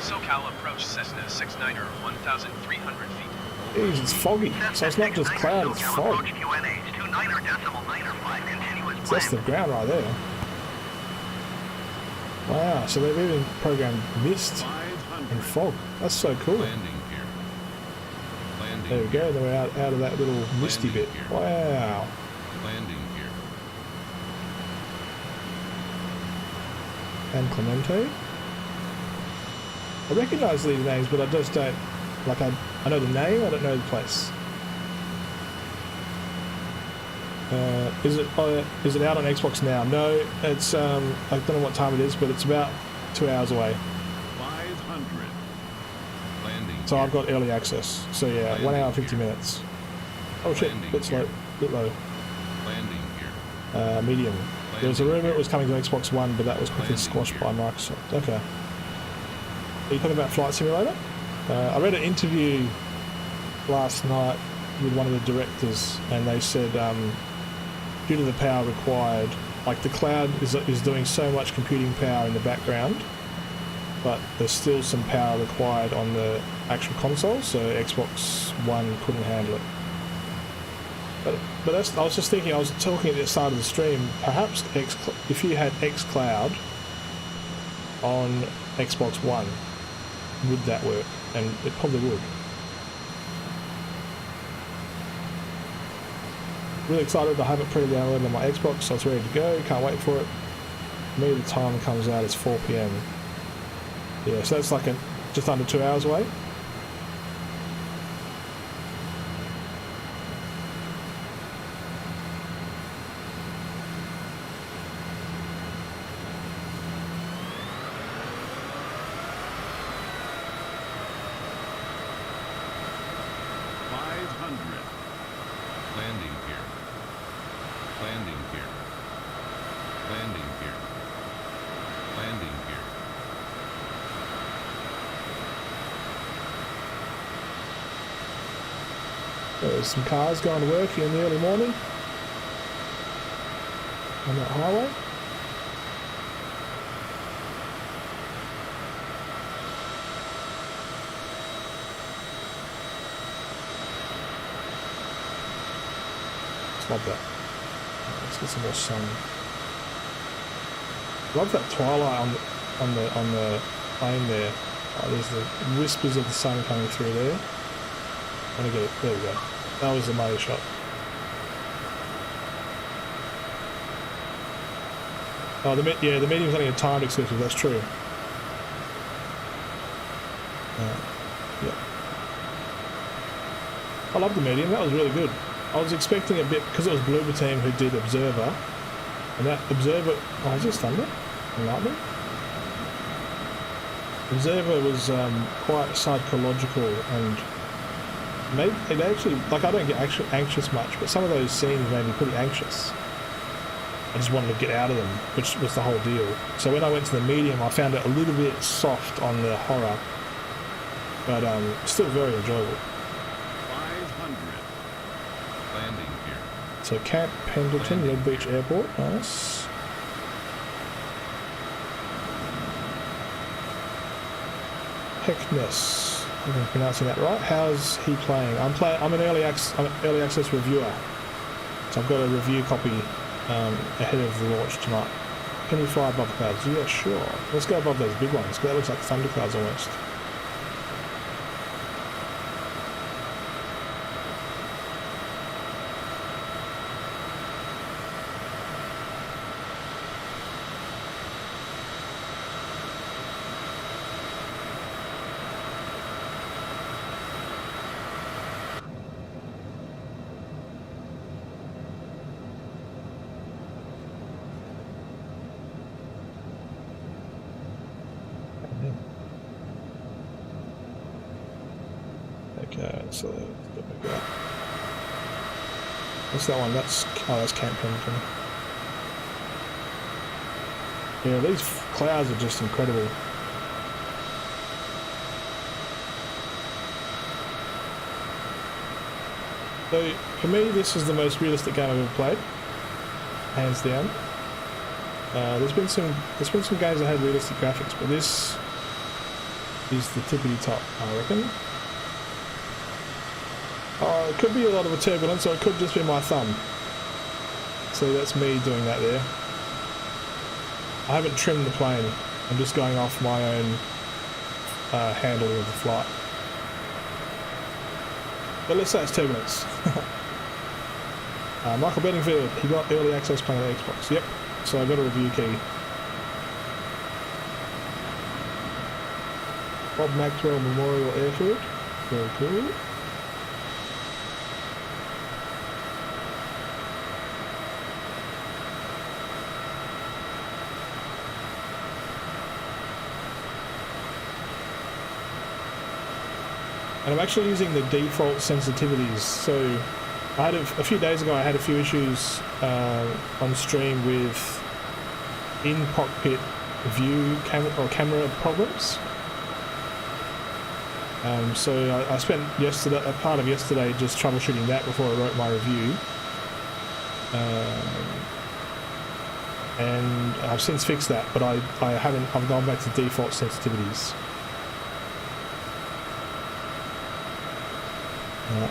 SoCal approach Cessna 69er 1,300 feet. Jeez, it's foggy. So it's not just cloud, it's fog. That's the ground right there. Wow, so they've even programmed mist and fog. That's so cool. There we go, then we're out of that little misty bit. Wow. Landing gear. And Clemente. I recognise these names, but I just don't, like, I know the name, I don't know the place. Is it out on Xbox now? No, it's, I don't know what time it is, but it's about 2 hours away. 500. Landing So gear. I've got early access. So yeah, 1 hour 50 minutes. Oh shit, bit low. Landing gear. Medium. There was a rumour it was coming to Xbox One, but that was quickly squashed by Microsoft. Okay. Are you talking about Flight Simulator? I read an interview last night with one of the directors, and they said due to the power required, like the cloud is doing so much computing power in the background, but there's still some power required on the actual console, so Xbox One couldn't handle it. But that's, I was just thinking, I was talking at the start of the stream, perhaps if you had xCloud on Xbox One, would that work? And it probably would. Really excited. I have it pre-downloaded on my Xbox, so it's ready to go. Can't wait for it. For me, the time comes out is 4 PM. Yeah, so that's like just under 2 hours away. Landing gear. Landing gear. Landing gear. Landing gear. There's some cars going to work in the early morning. on that highway. Just love that. Let's get some more sun. Love that twilight on the plane there. Oh, there's the whispers of the sun coming through there. I want to get it. There we go. That was the money shot. Oh, the medium's only a timed exclusive. That's true. Yeah. I love the medium. That was really good. I was expecting a bit because it was Bloober Team who did Observer, and that Observer. Oh, is this thunder and lightning? Observer was quite psychological and made it actually, like, I don't get anxious much, but some of those scenes made me pretty anxious. I just wanted to get out of them, which was the whole deal. So when I went to the medium, I found it a little bit soft on the horror, but still very enjoyable. 500. Landing here. So Camp Pendleton, Red Beach Airport, nice. Heckness, I think I'm pronouncing that right. How's he playing? I'm an early access reviewer, so I've got a review copy ahead of the launch tonight. Can you fly above clouds? Yeah, sure. Let's go above those big ones. That looks like thunderclouds almost. Okay, so there we go. What's that one? That's Camp Pendleton. Yeah, these clouds are just incredible. So for me, this is the most realistic game I've ever played, hands down. There's been some games that had realistic graphics, but this is the tippity top, I reckon. It could be a lot of a turbulence, or it could just be my thumb. So that's me doing that there. I haven't trimmed the plane. I'm just going off my own handling of the flight. But let's say it's turbulence. Michael Bedingfield, he got early access playing on Xbox. Yep. So I got a review key. Bob Maxwell Memorial Airfield. Very cool. And I'm actually using the default sensitivities. So I had a few days ago, I had a few issues on stream with in-cockpit view camera problems. So I spent a part of yesterday just troubleshooting that before I wrote my review. And I've since fixed that, but I've gone back to default sensitivities.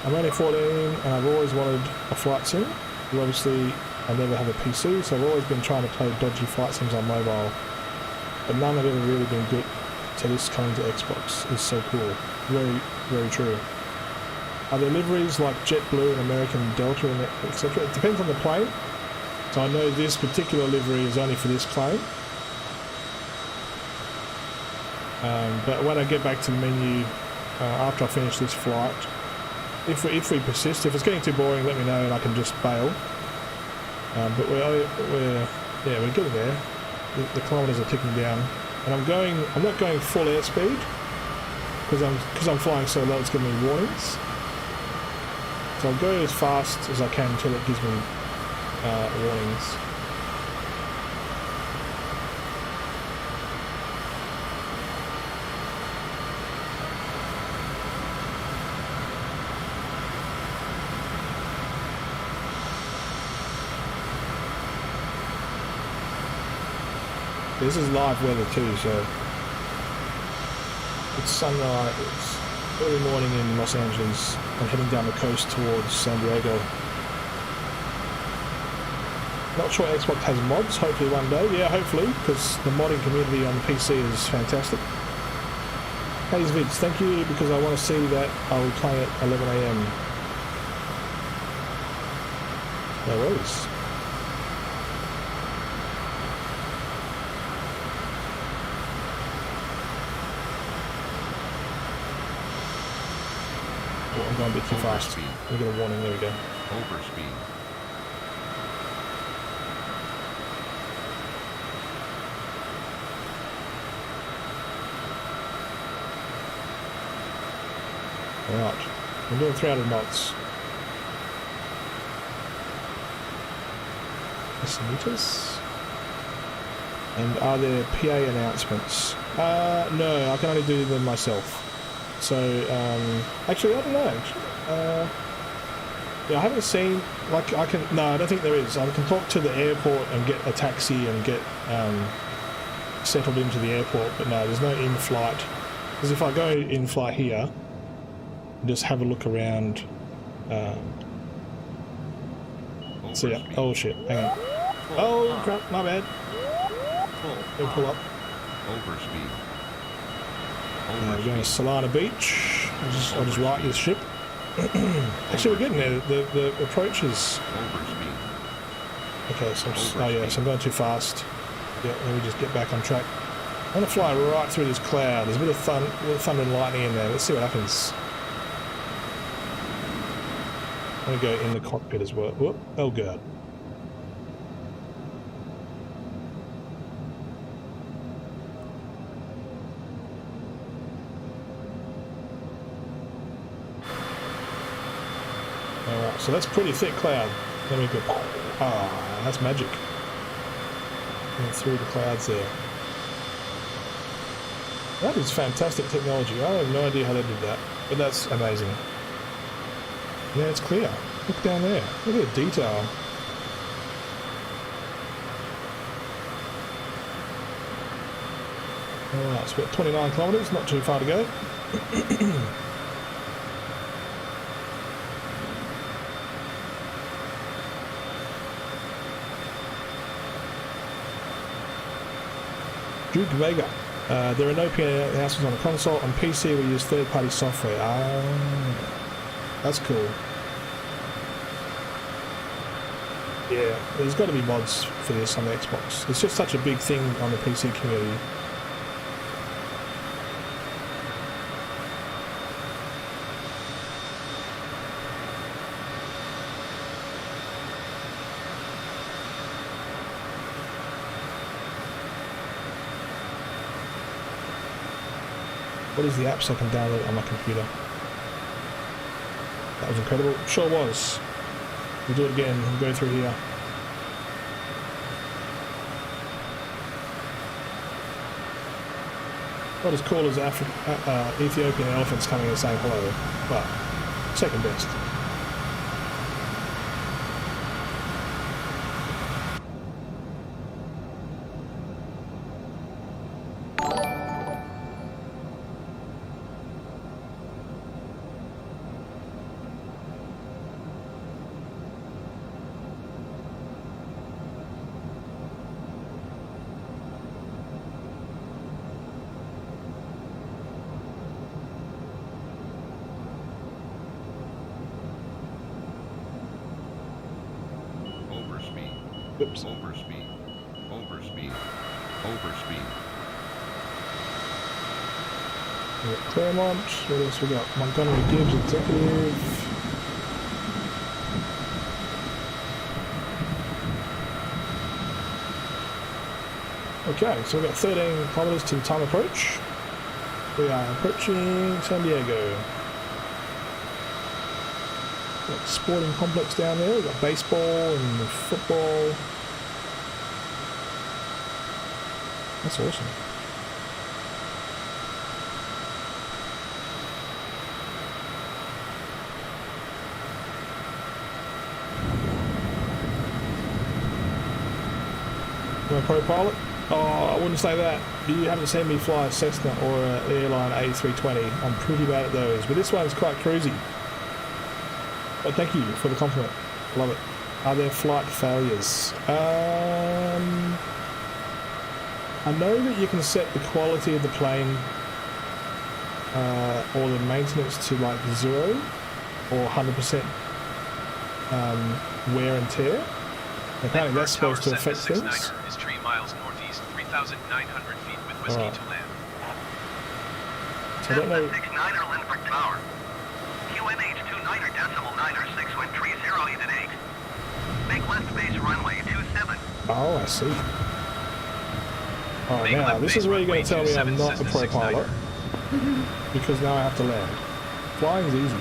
I'm only 14 and I've always wanted a flight sim. Well, obviously I never have a PC, so I've always been trying to play dodgy flight sims on mobile, but none have ever really been good. So this coming to Xbox is so cool. Very, very true. Are there liveries like JetBlue and American Delta and etc.? It depends on the plane. So I know this particular livery is only for this plane. But when I get back to the menu after I finish this flight, if we persist, if it's getting too boring, let me know and I can just bail. But we're getting there. The kilometers are ticking down, and I'm not going full airspeed because I'm flying so low. It's giving me warnings. So I'll go as fast as I can until it gives me warnings. This is live weather too, so it's sunrise. It's early morning in Los Angeles. I'm heading down the coast towards San Diego. Not sure Xbox has mods, hopefully one day. Yeah, hopefully, because the modding community on the PC is fantastic. Hayes Vids, thank you, because I want to see that I will play at 11 AM. No worries. Oh, I'm going a bit too fast. We get a warning, there we go. Overspeed. Alright, I'm doing 300 knots. Meters. And are there PA announcements? No, I can only do them myself. So, actually, I don't know. Yeah, I haven't seen, like, no, I don't think there is. I can talk to the airport and get a taxi and get settled into the airport, but no, there's no in-flight. Because if I go in-flight here, just have a look around. See ya. Oh shit, hang on. Oh crap, my bad. Go pull up. Overspeed. We're going to Solana Beach. I'll just right this ship. Actually, we're getting there. The approach is... Overspeed. Okay, so oh yeah, so I'm going too fast. Yeah, let me just get back on track. I'm going to fly right through this cloud. There's a bit of thunder and lightning in there. Let's see what happens. I'm going to go in the cockpit as well. Whoop. Oh god. Alright, so that's pretty thick cloud. Let me go. Ah, that's magic. Going through the clouds there. That is fantastic technology. I have no idea how they did that, but that's amazing. Yeah, it's clear. Look down there. Look at the detail. Alright, so we're at 29 kilometres, not too far to go. Duke Vega. There are no PA announcements on the console. On PC we use third-party software. That's cool. Yeah, there's got to be mods for this on the Xbox. It's just such a big thing on the PC community. What is the app so I can download it on my computer? That was incredible. Sure was. We'll do it again. We'll go through here. Not as cool as Ethiopian elephants coming and saying hello, but second best. Oops. Overspeed. Overspeed. Overspeed. We got Claremont. What else we got? Montgomery Gibbs, Executive. Okay, so we've got 13 kilometers to time approach. We are approaching San Diego. Got the sporting complex down there. We've got baseball and football. That's awesome. My pro pilot. Oh, I wouldn't say that. You haven't seen me fly a Cessna or an airline A320. I'm pretty bad at those, but this one's quite cruisy. But thank you for the compliment. Love it. Are there flight failures? I know that you can set the quality of the plane or the maintenance to like 0 or 100% wear and tear. Apparently that's supposed to affect things. Is 3 miles northeast, 3,900 feet with whiskey to land. So I don't know. 69er Lindbergh Tower. QNH 29er decimal 9er 6 wind 308 at 8. Make left base runway 27. Oh, I see. Oh, now this is where you're going to tell me I'm not a pro pilot. Because now I have to land. Flying's easy.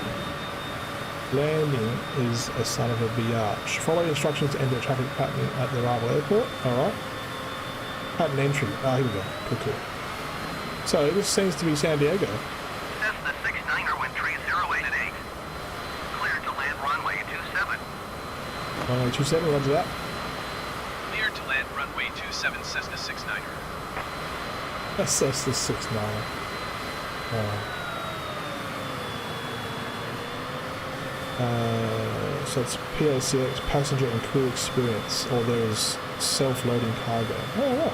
Landing is a son of a biatch. Follow instructions to enter a traffic pattern at the arrival airport. Alright. Pattern entry. Ah, here we go. Cool, cool. So, this seems to be San Diego. Cessna 69er wind 308 at 8. Cleared to land runway 27. Runway 27, roger that. Cleared to land runway 27, Cessna 69er. That's the 69. So it's PACX, passenger and crew experience, or there is self-loading cargo. Oh, wow.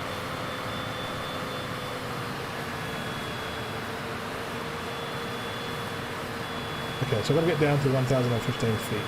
Okay, so I've got to get down to 1,015 feet.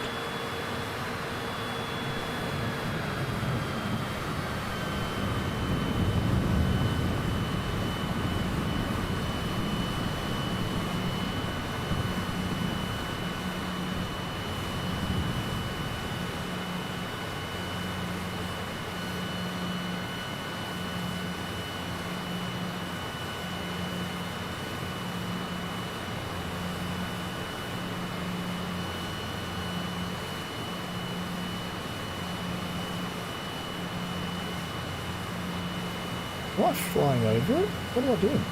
Am I flying over it? What am I doing?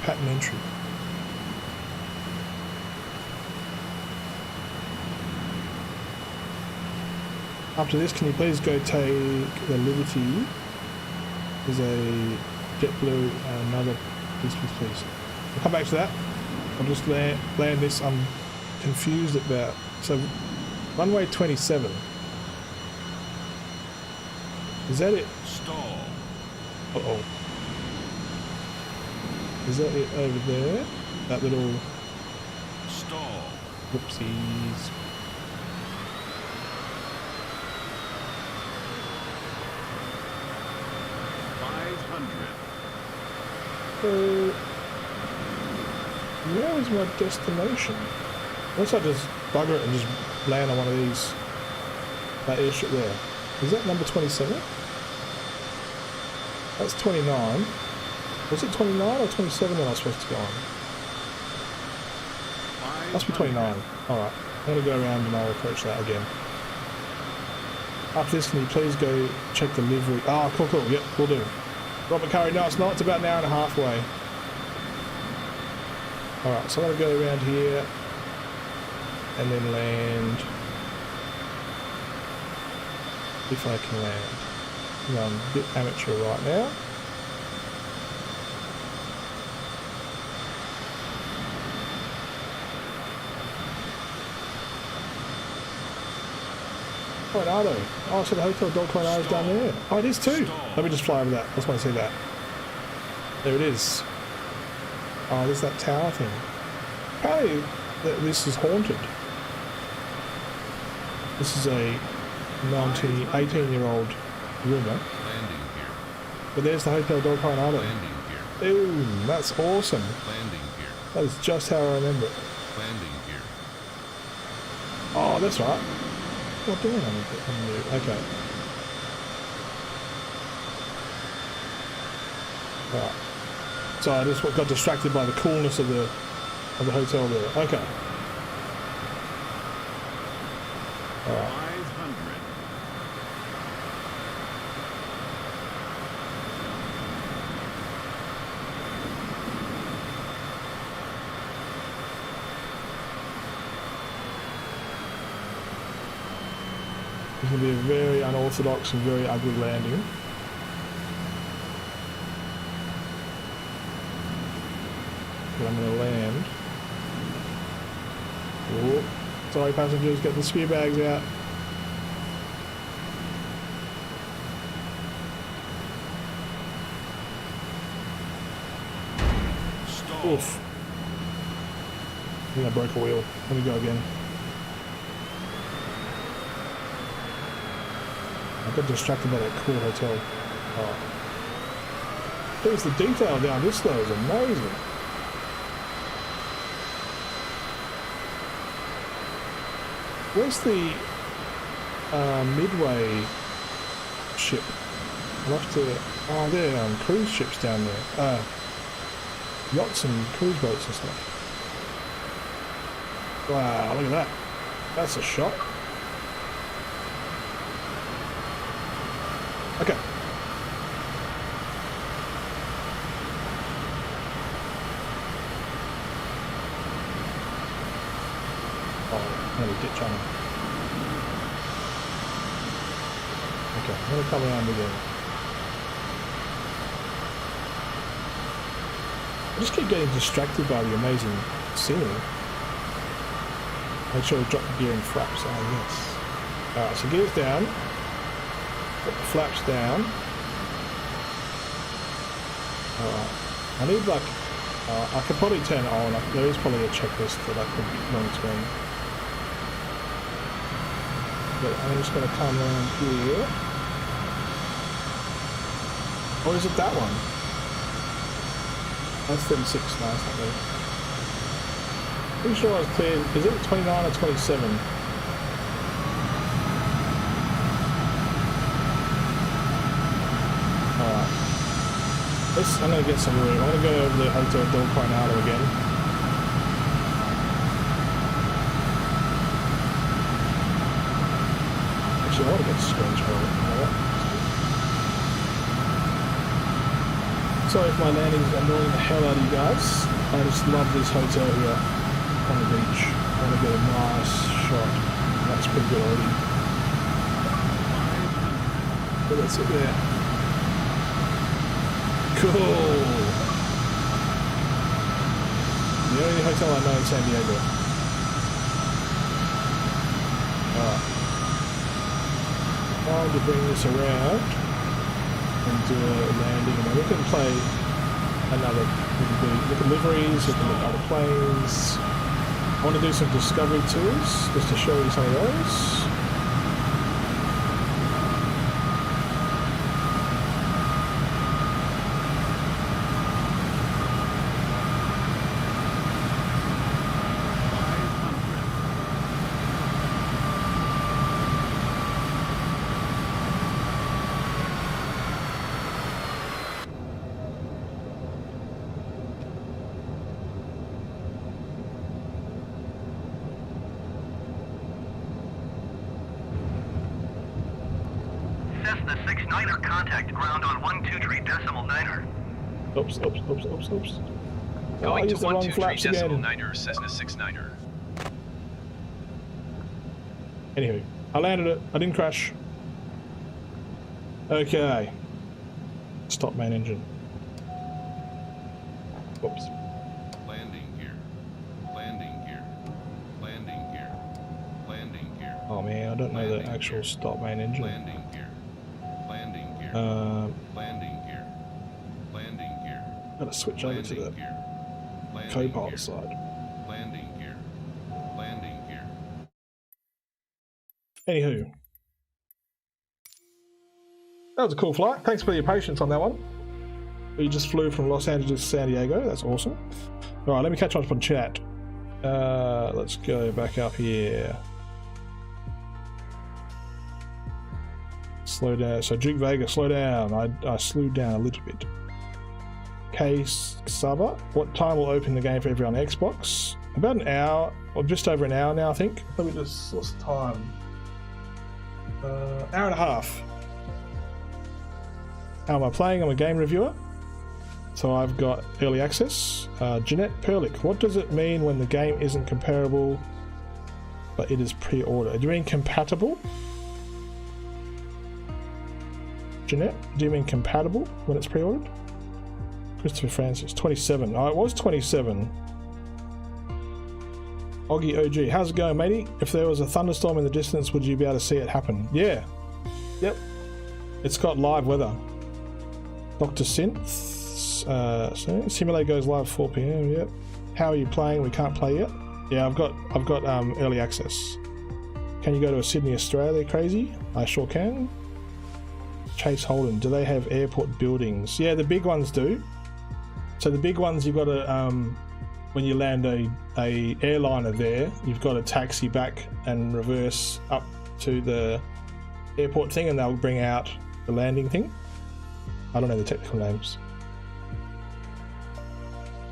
Pattern entry. After this, can you please go take the Liberty? There's a JetBlue and another. Please. I'll come back to that. I'll just land this. I'm confused about. So, runway 27. Is that it? Stall. Uh-oh. Is that it over there? That little... Stall. Whoopsies. Where is my destination? Unless I just bugger it and just land on one of these... That airstrip there. Is that number 27? That's 29. Was it 29 or 27 that I was supposed to go on? Must be 29. Alright. I'm going to go around and I'll approach that again. After this, can you please go check the livery? Ah, cool. Yep, we'll do. Robert Curry, no it's not. It's about an hour and a half away. Alright, so I'm going to go around here and then land. If I can land. I'm a bit amateur right now. Point are they? Oh, so the Hotel Del Coronado is down there. Oh, it is too. Let me just fly over that. I just want to see that. There it is. Oh, there's that tower thing. Apparently, this is haunted. This is a 18-year-old rumour. Landing gear. But there's the Hotel Del Coronado. Landing gear. Ooh, that's awesome. Landing gear. That is just how I remember it. Landing gear. Oh, that's right. What do I do? Okay. Right. So I just got distracted by the coolness of the hotel there. Okay. All right. 500. It's going to be a very unorthodox and very ugly landing. but I'm going to land. Oh, sorry passengers, get the spear bags out. Stall. Oof. I think I broke a wheel. Let me go again. I got distracted by that cool hotel. Oh. There's the detail down this though is amazing. Where's the Midway ship? I'll have to... Oh, there are cruise ships down there. Yachts and cruise boats and stuff. Wow, look at that. That's a shot. Okay. Oh, nearly ditch on him. Okay, I'm gonna come around again. I just keep getting distracted by the amazing scenery. Make sure to drop the gear and flaps. Oh yes. Alright, so gears down. Put the flaps down. Alright. I need like... I could probably turn it on. There is probably a checklist that I could be on screen. But I'm just going to come around here. Or is it that one? That's 36. No, it's not really. Pretty sure I was clear. Is it 29 or 27? Alright. I'm going to get some room. I'm going to go over the Hotel del Coronado again. Actually, I want to get screens for it. You know what? Sorry if my landing's annoying the hell out of you guys. I just love this hotel here on the beach. I want to get a nice shot. That's pretty good already. But that's it there. Cool. The only hotel I know in San Diego. Alright. Time to bring this around and do a landing, and then we can play another, we can do look at liveries, we can look at other planes. I want to do some discovery tours, just to show you some of those. Cessna 69er contact ground on 123.9er. Oops. Oh, I Going to used the wrong flaps again. 123.9er, Cessna 69er. Anywho, I landed it. I didn't crash. Okay. Stop main engine. Whoops. Landing gear. Landing gear. Landing gear. Landing gear. Oh man, I don't know the actual stop main engine. Landing gear. Landing gear. Landing gear. Landing gear. Gotta switch over to the co-pilot side. Landing gear. Landing gear. Anywho. That was a cool flight. Thanks for your patience on that one. We just flew from Los Angeles to San Diego. That's awesome. Alright, let me catch up on chat. Let's go back up here. Slow down. So Duke Vega, slow down. I slowed down a little bit. Case Saba, what time will open the game for everyone on Xbox? About an hour, or just over an hour now, I think. Let me just, what's the time? Hour and a half. How am I playing? I'm a game reviewer. So I've got early access. Jeanette Perlick, what does it mean when the game isn't comparable but it is pre-ordered? Do you mean compatible? Jeanette, do you mean compatible when it's pre-ordered? Christopher Francis, 27. Oh, it was 27. Oggy OG, how's it going, matey? If there was a thunderstorm in the distance, would you be able to see it happen? Yeah. Yep. It's got live weather. Dr. Synth. Simulate goes live 4 p.m. Yep. How are you playing? We can't play yet. Yeah, I've got early access. Can you go to a Sydney, Australia? Crazy? I sure can. Chase Holden. Do they have airport buildings? Yeah, the big ones do. So the big ones, you've got to when you land a airliner there, you've got to taxi back and reverse up to the airport thing, and they'll bring out the landing thing. I don't know the technical names.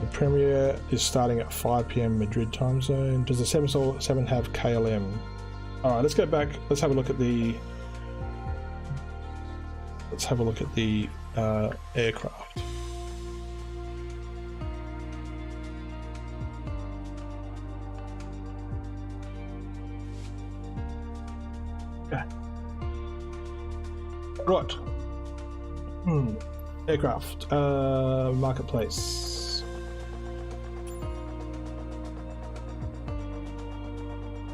The premiere is starting at 5 p.m. Madrid time zone. Does the 747 have KLM? All right, let's go back. Let's have a look at the. Let's have a look at the aircraft. Okay. Right. Aircraft. Marketplace.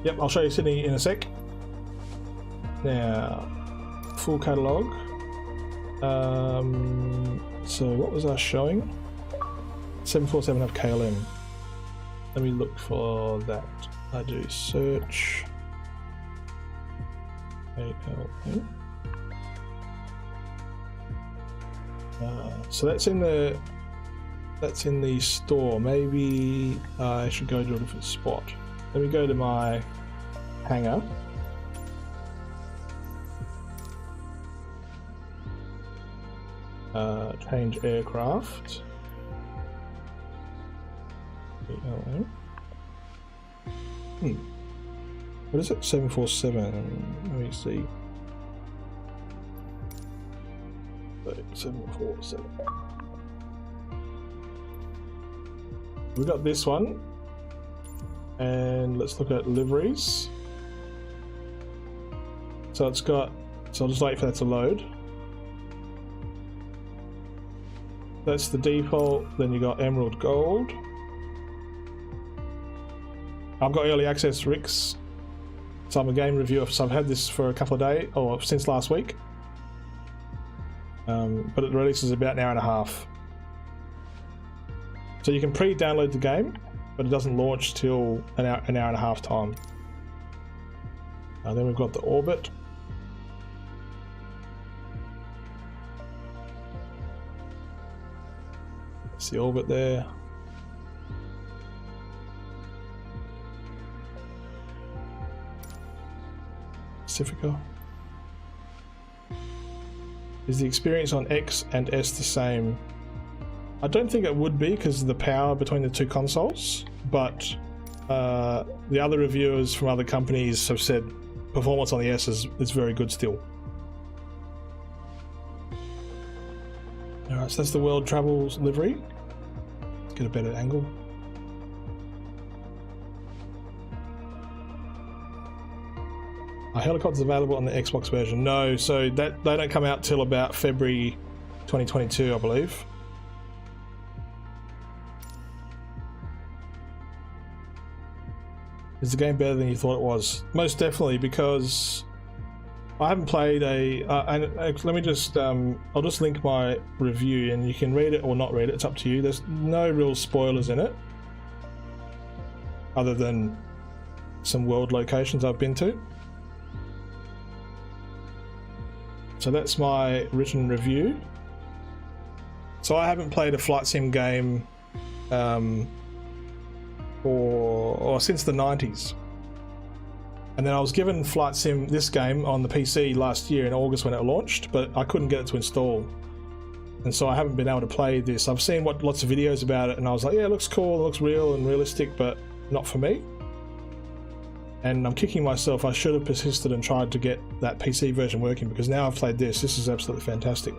Yep, I'll show you Sydney in a sec. Now, full catalogue. So what was I showing? 747 have KLM. Let me look for that. I do search. KLM. So that's in the store. Maybe I should go to a different spot. Let me go to my hangar. Change aircraft. What is it? 747. Let me see. 747. We got this one, and let's look at liveries. So it's got. So I'll just wait for that to load. That's the default. Then you got Emerald Gold. I've got early access Ricks. So I'm a game reviewer, so I've had this for a couple of days, or since last week. But it releases about an hour and a half. So you can pre-download the game, but it doesn't launch till an hour and a half time. Then we've got the Orbit. That's the Orbit there. Pacifica. Is the experience on X and S the same? I don't think it would be because of the power between the two consoles, but the other reviewers from other companies have said performance on the S is very good still. Alright, so that's the World Travels livery. Let's get a better angle. Are helicopters available on the Xbox version? No, so that they don't come out till about February 2022, I believe. Is the game better than you thought it was? Most definitely, because I haven't played let me just I'll just link my review and you can read it or not read it, it's up to you. There's no real spoilers in it other than some world locations I've been to. So that's my written review. So I haven't played a flight sim game since the 90s. And then I was given flight sim, this game, on the PC last year in August when it launched, but I couldn't get it to install. And so I haven't been able to play this. I've seen lots of videos about it and I was like, yeah, it looks cool, it looks real and realistic, but not for me. And I'm kicking myself. I should have persisted and tried to get that PC version working, because now I've played this is absolutely fantastic.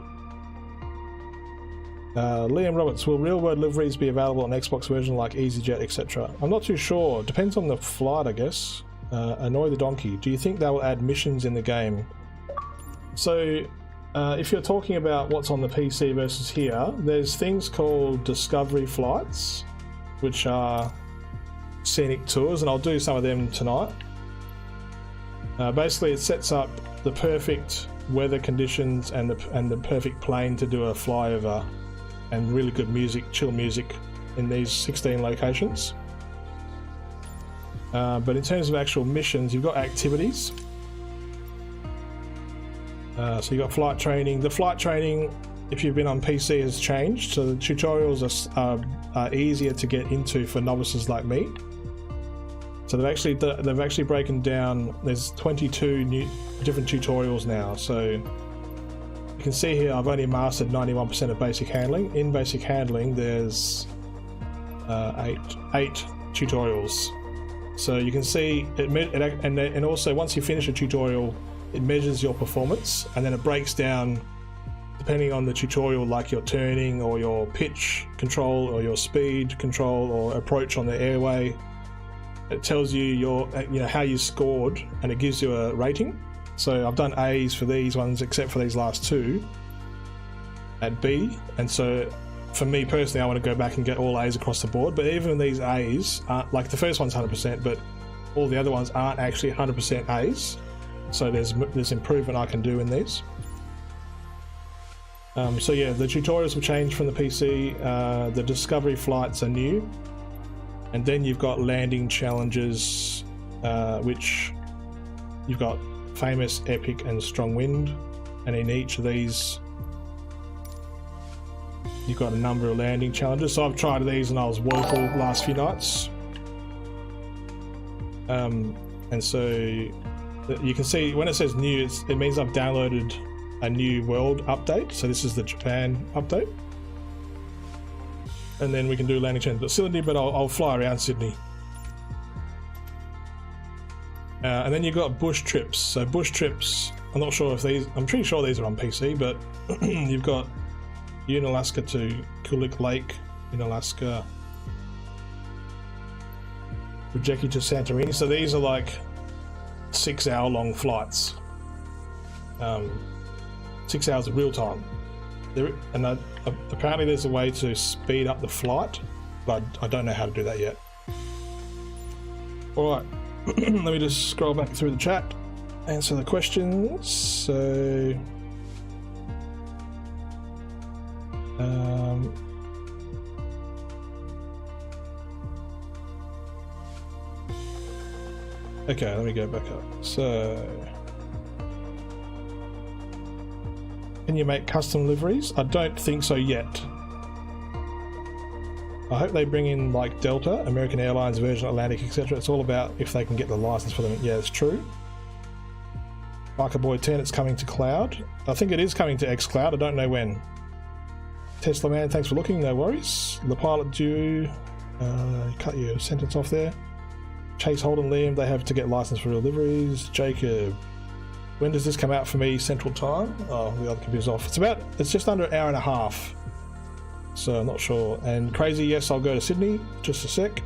Liam Roberts, will real world liveries be available on Xbox version like EasyJet, etc.? I'm not too sure. Depends on the flight, I guess. Annoy the Donkey, do you think they will add missions in the game? So If you're talking about what's on the PC versus here, there's things called discovery flights, which are scenic tours, and I'll do some of them tonight. Basically, it sets up the perfect weather conditions and the perfect plane to do a flyover, and really good music, chill music, in these 16 locations. But in terms of actual missions, you've got activities. So you've got flight training. The flight training, if you've been on PC, has changed, so the tutorials are easier to get into for novices like me. So they've actually broken down. There's 22 new different tutorials now. So you can see here I've only mastered 91% of basic handling. In basic handling, there's eight tutorials. So you can see and also once you finish a tutorial, it measures your performance, and then it breaks down depending on the tutorial, like your turning or your pitch control or your speed control or approach on the airway. It tells you how you scored, and it gives you a rating. So I've done A's for these ones, except for these last two at B. And so for me personally, I want to go back and get all A's across the board. But even these A's aren't, like the first one's 100%, but all the other ones aren't actually 100% A's. So there's improvement I can do in these. So yeah, the tutorials have changed from the PC. The discovery flights are new, and then you've got landing challenges, which you've got famous, epic, and strong wind. And in each of these, you've got a number of landing challenges. So I've tried these, and I was woeful last few nights. And so you can see when it says new, it means I've downloaded a new world update. So this is the Japan update, and then we can do landing challenges. But Sydney, but I'll fly around Sydney. And then you've got bush trips. So bush trips, I'm not sure if these, I'm pretty sure these are on PC, but you've got Unalaska to Kulik Lake in Alaska, Rijeka to Santorini. So these are like 6-hour-long flights. 6 hours of real time. Apparently there's a way to speed up the flight, but I don't know how to do that yet. Alright, let me just scroll back through the chat, answer the questions. So okay, let me go back up. So can you make custom liveries? I don't think so yet. I hope they bring in like Delta, American Airlines, Virgin Atlantic, etc. It's all about if they can get the license for them. Yeah, it's true. Biker Boy 10, it's coming to cloud. I think it is coming to xCloud. I don't know when. Tesla Man, thanks for looking. No worries. The Pilot Duo, cut your sentence off there. Chase, Holden, Liam, they have to get license for real liveries. Jacob, when does this come out for me Central Time? Oh, the other computer's off. It's just under an hour and a half. So I'm not sure. And Crazy, yes, I'll go to Sydney. Just a sec.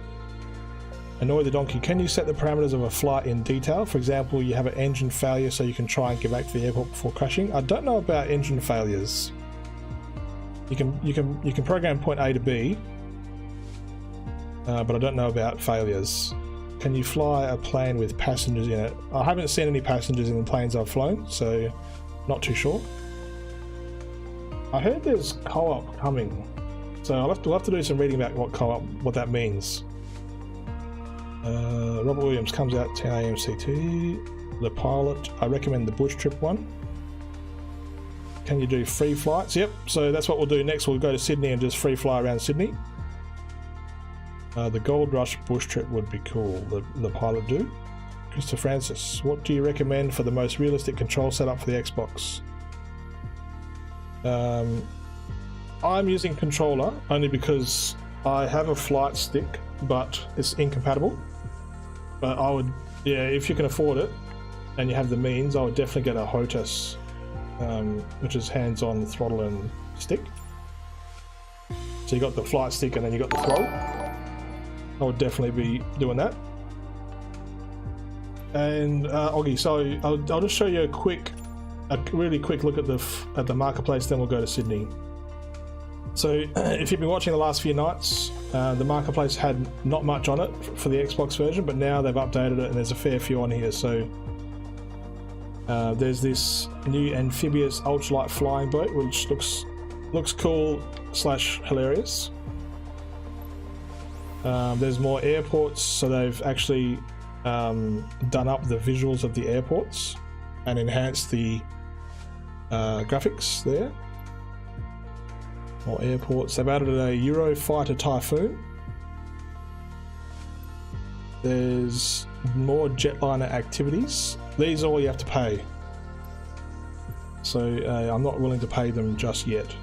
Annoy the Donkey, can you set the parameters of a flight in detail? For example, you have an engine failure so you can try and get back to the airport before crashing. I don't know about engine failures. You can program point A to B, but I don't know about failures. Can you fly a plane with passengers in it? I haven't seen any passengers in the planes I've flown, so not too sure. I heard there's co-op coming, so we'll have to do some reading about what that means. Robert Williams comes out 10 AM CT. The Pilot, I recommend the bush trip one. Can you do free flights? Yep, so that's what we'll do next. We'll go to Sydney and just free fly around Sydney. The Gold Rush bush trip would be cool. The Pilot do. Christopher Francis, what do you recommend for the most realistic control setup for the Xbox? I'm using controller only because I have a flight stick, but it's incompatible. But I would, yeah, if you can afford it and you have the means, I would definitely get a HOTAS, which is hands-on throttle and stick. So you got the flight stick and then you got the throttle. I would definitely be doing that. And Oggy, so I'll just show you a quick a really quick look at the marketplace, then we'll go to Sydney. So if you've been watching the last few nights, the marketplace had not much on it for the Xbox version, but now they've updated it and there's a fair few on here. So there's this new amphibious ultralight flying boat, which looks cool / hilarious. There's more airports, so they've actually done up the visuals of the airports and enhanced the graphics there. More airports. They've added a Eurofighter Typhoon. There's more jetliner activities. These are all you have to pay. So I'm not willing to pay them just yet.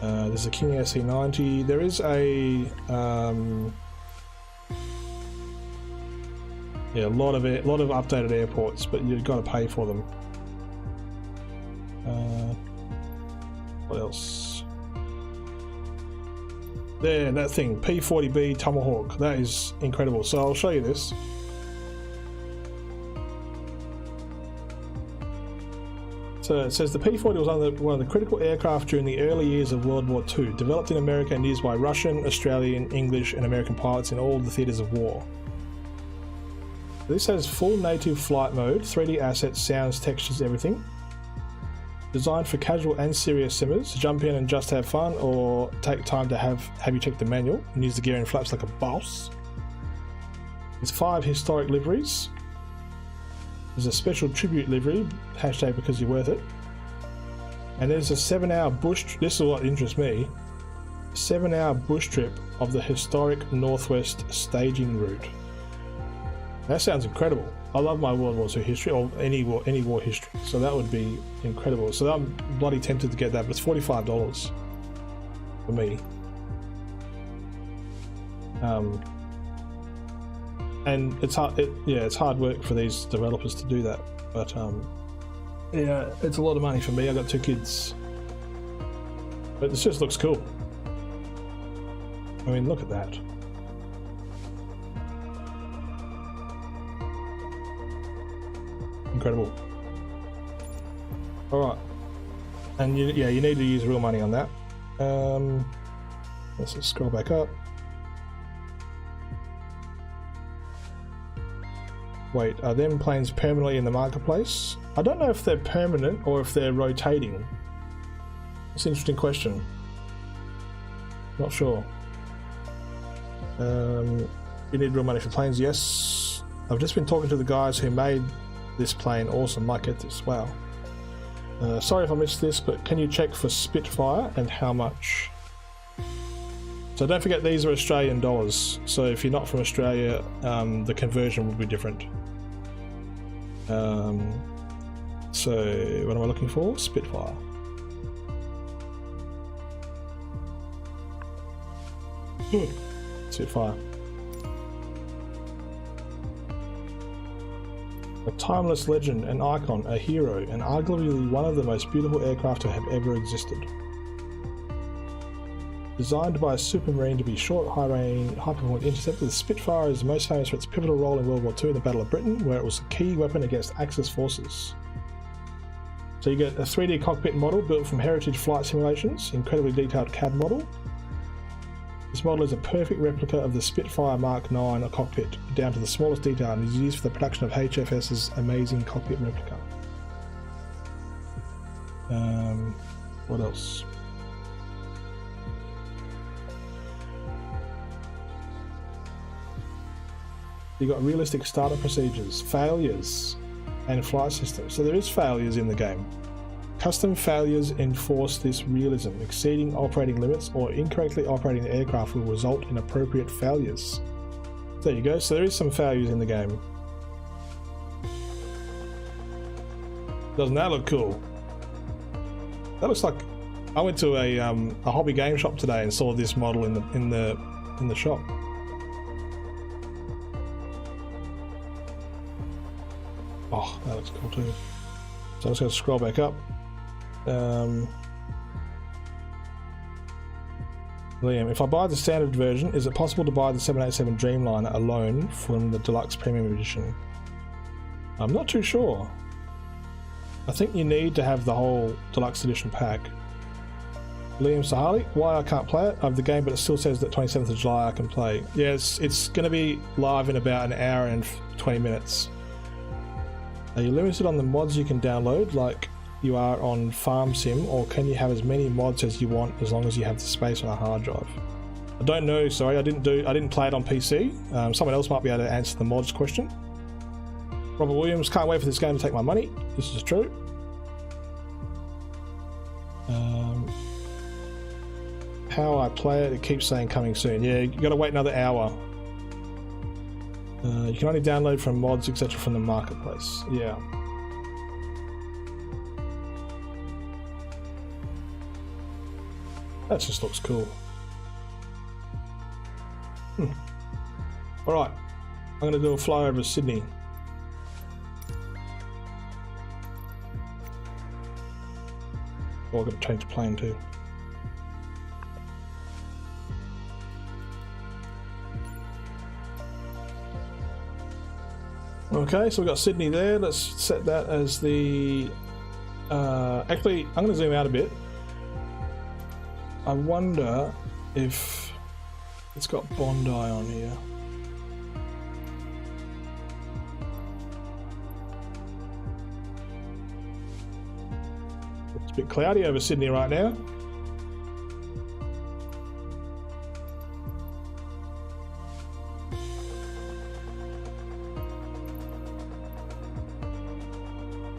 There's a King SE90. There is a a lot of updated airports, but you've got to pay for them. What else? There, that thing, P-40B Tomahawk. That is incredible. So I'll show you this. So it says the P-40 was one of the critical aircraft during the early years of World War II, developed in America and used by Russian, Australian, English and American pilots in all the theatres of war. This has full native flight mode, 3D assets, sounds, textures, everything. Designed for casual and serious simmers to jump in and just have fun, or take time to have you check the manual and use the gear and flaps like a boss. There's 5 historic liveries. There's a special tribute livery, hashtag because you're worth it. And there's a 7-hour bush, this is what interests me, 7-hour bush trip of the historic Northwest staging route. That sounds incredible. I love my World War II history, or any war history, so that would be incredible. So I'm bloody tempted to get that, but it's $45 for me. And it's hard. It's hard work for these developers to do that, but yeah, it's a lot of money for me. I've got 2 kids, but this just looks cool. I mean, look at that. Incredible. All right, and you need to use real money on that. Let's just scroll back up. Wait, are them planes permanently in the marketplace? I don't know if they're permanent or if they're rotating. It's an interesting question. Not sure. You need real money for planes? Yes. I've just been talking to the guys who made this plane. Awesome, might get this. Wow. Sorry if I missed this, but can you check for Spitfire and how much? So don't forget these are Australian dollars. So if you're not from Australia, the conversion will be different. So what am I looking for? Spitfire. Spitfire. A timeless legend, an icon, a hero, and arguably one of the most beautiful aircraft to have ever existed. Designed by a supermarine to be short, high-range, high-performance interceptor, the Spitfire is most famous for its pivotal role in World War II in the Battle of Britain, where it was a key weapon against Axis forces. So you get a 3D cockpit model built from heritage flight simulations, incredibly detailed CAD model. This model is a perfect replica of the Spitfire Mark 9 cockpit, down to the smallest detail, and is used for the production of HFS's amazing cockpit replica. What else? You got realistic startup procedures, failures, and flight systems. So there is failures in the game. Custom failures enforce this realism. Exceeding operating limits or incorrectly operating the aircraft will result in appropriate failures. There you go. So there is some failures in the game. Doesn't that look cool? That looks like I went to a hobby game shop today and saw this model in the shop. Oh, that looks cool too. So I'm just going to scroll back up. Liam, if I buy the standard version, is it possible to buy the 787 Dreamliner alone from the Deluxe Premium Edition? I'm not too sure. I think you need to have the whole deluxe edition pack. Liam Sahali, why I can't play it? I have the game, but it still says that 27th of July I can play. Yeah, it's going to be live in about an hour and 20 minutes. Are you limited on the mods you can download, like you are on Farm Sim, or can you have as many mods as you want as long as you have the space on a hard drive? I don't know. Sorry, I didn't play it on PC. Someone else might be able to answer the mods question. Robert Williams, can't wait for this game to take my money. This is true. How I play it, it keeps saying coming soon. Yeah, you gotta wait another hour. You can only download from mods, etc. from the marketplace. Yeah. That just looks cool. Alright, I'm gonna do a fly over Sydney. Oh, I've got to change the plane too. Okay, so we've got Sydney there. Let's set that as the... actually, I'm going to zoom out a bit. I wonder if it's got Bondi on here. It's a bit cloudy over Sydney right now.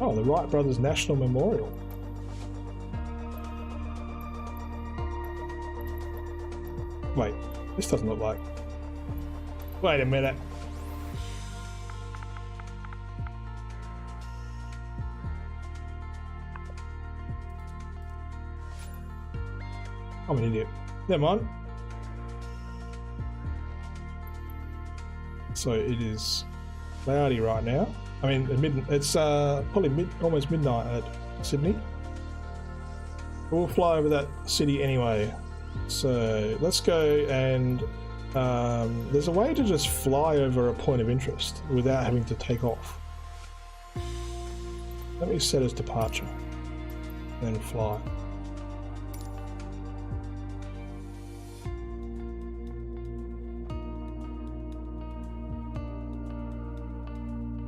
Oh, the Wright Brothers National Memorial. Wait, this doesn't look like... Wait a minute. I'm an idiot. Never mind. So it is cloudy right now. I mean, it's probably almost midnight at Sydney. We'll fly over that city anyway. So let's go and there's a way to just fly over a point of interest without having to take off. Let me set as departure, then fly.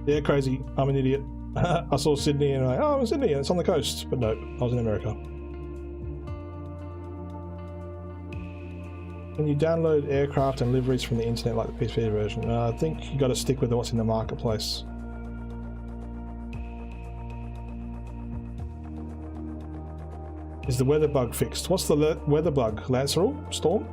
Yeah, crazy. I'm an idiot. I saw Sydney and I'm like, oh, I'm in Sydney and it's on the coast. But no, I was in America. Can you download aircraft and liveries from the internet like the PSP version? I think you got to stick with what's in the marketplace. Is the weather bug fixed? What's the weather bug? Lancerel? Storm?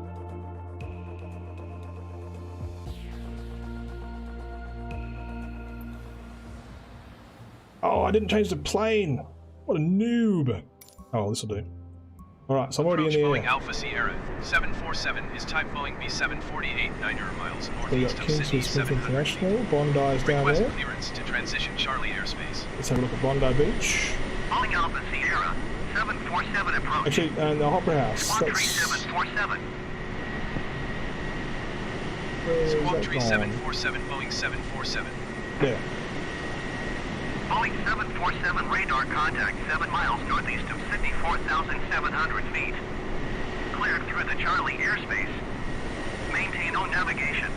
Oh, I didn't change the plane. What a noob. Oh, this will do. Alright, so I'm already in the air. Boeing Alpha Sierra 747 is type Boeing B748 900 miles We got northeast of Kings Sydney Smith 700. International. Bondi's down Request there. clearance to transition Charlie airspace. Let's have a look at Bondi Beach. Boeing Alpha Sierra 747 approach. Actually, and the Opera House. Squawk That's... 3747. Where's Squawk that gone? 3747 Boeing 747. Yeah. Boeing 747 radar contact 7 miles northeast of Sydney 4,700 feet. Cleared through the Charlie airspace. Maintain on navigation.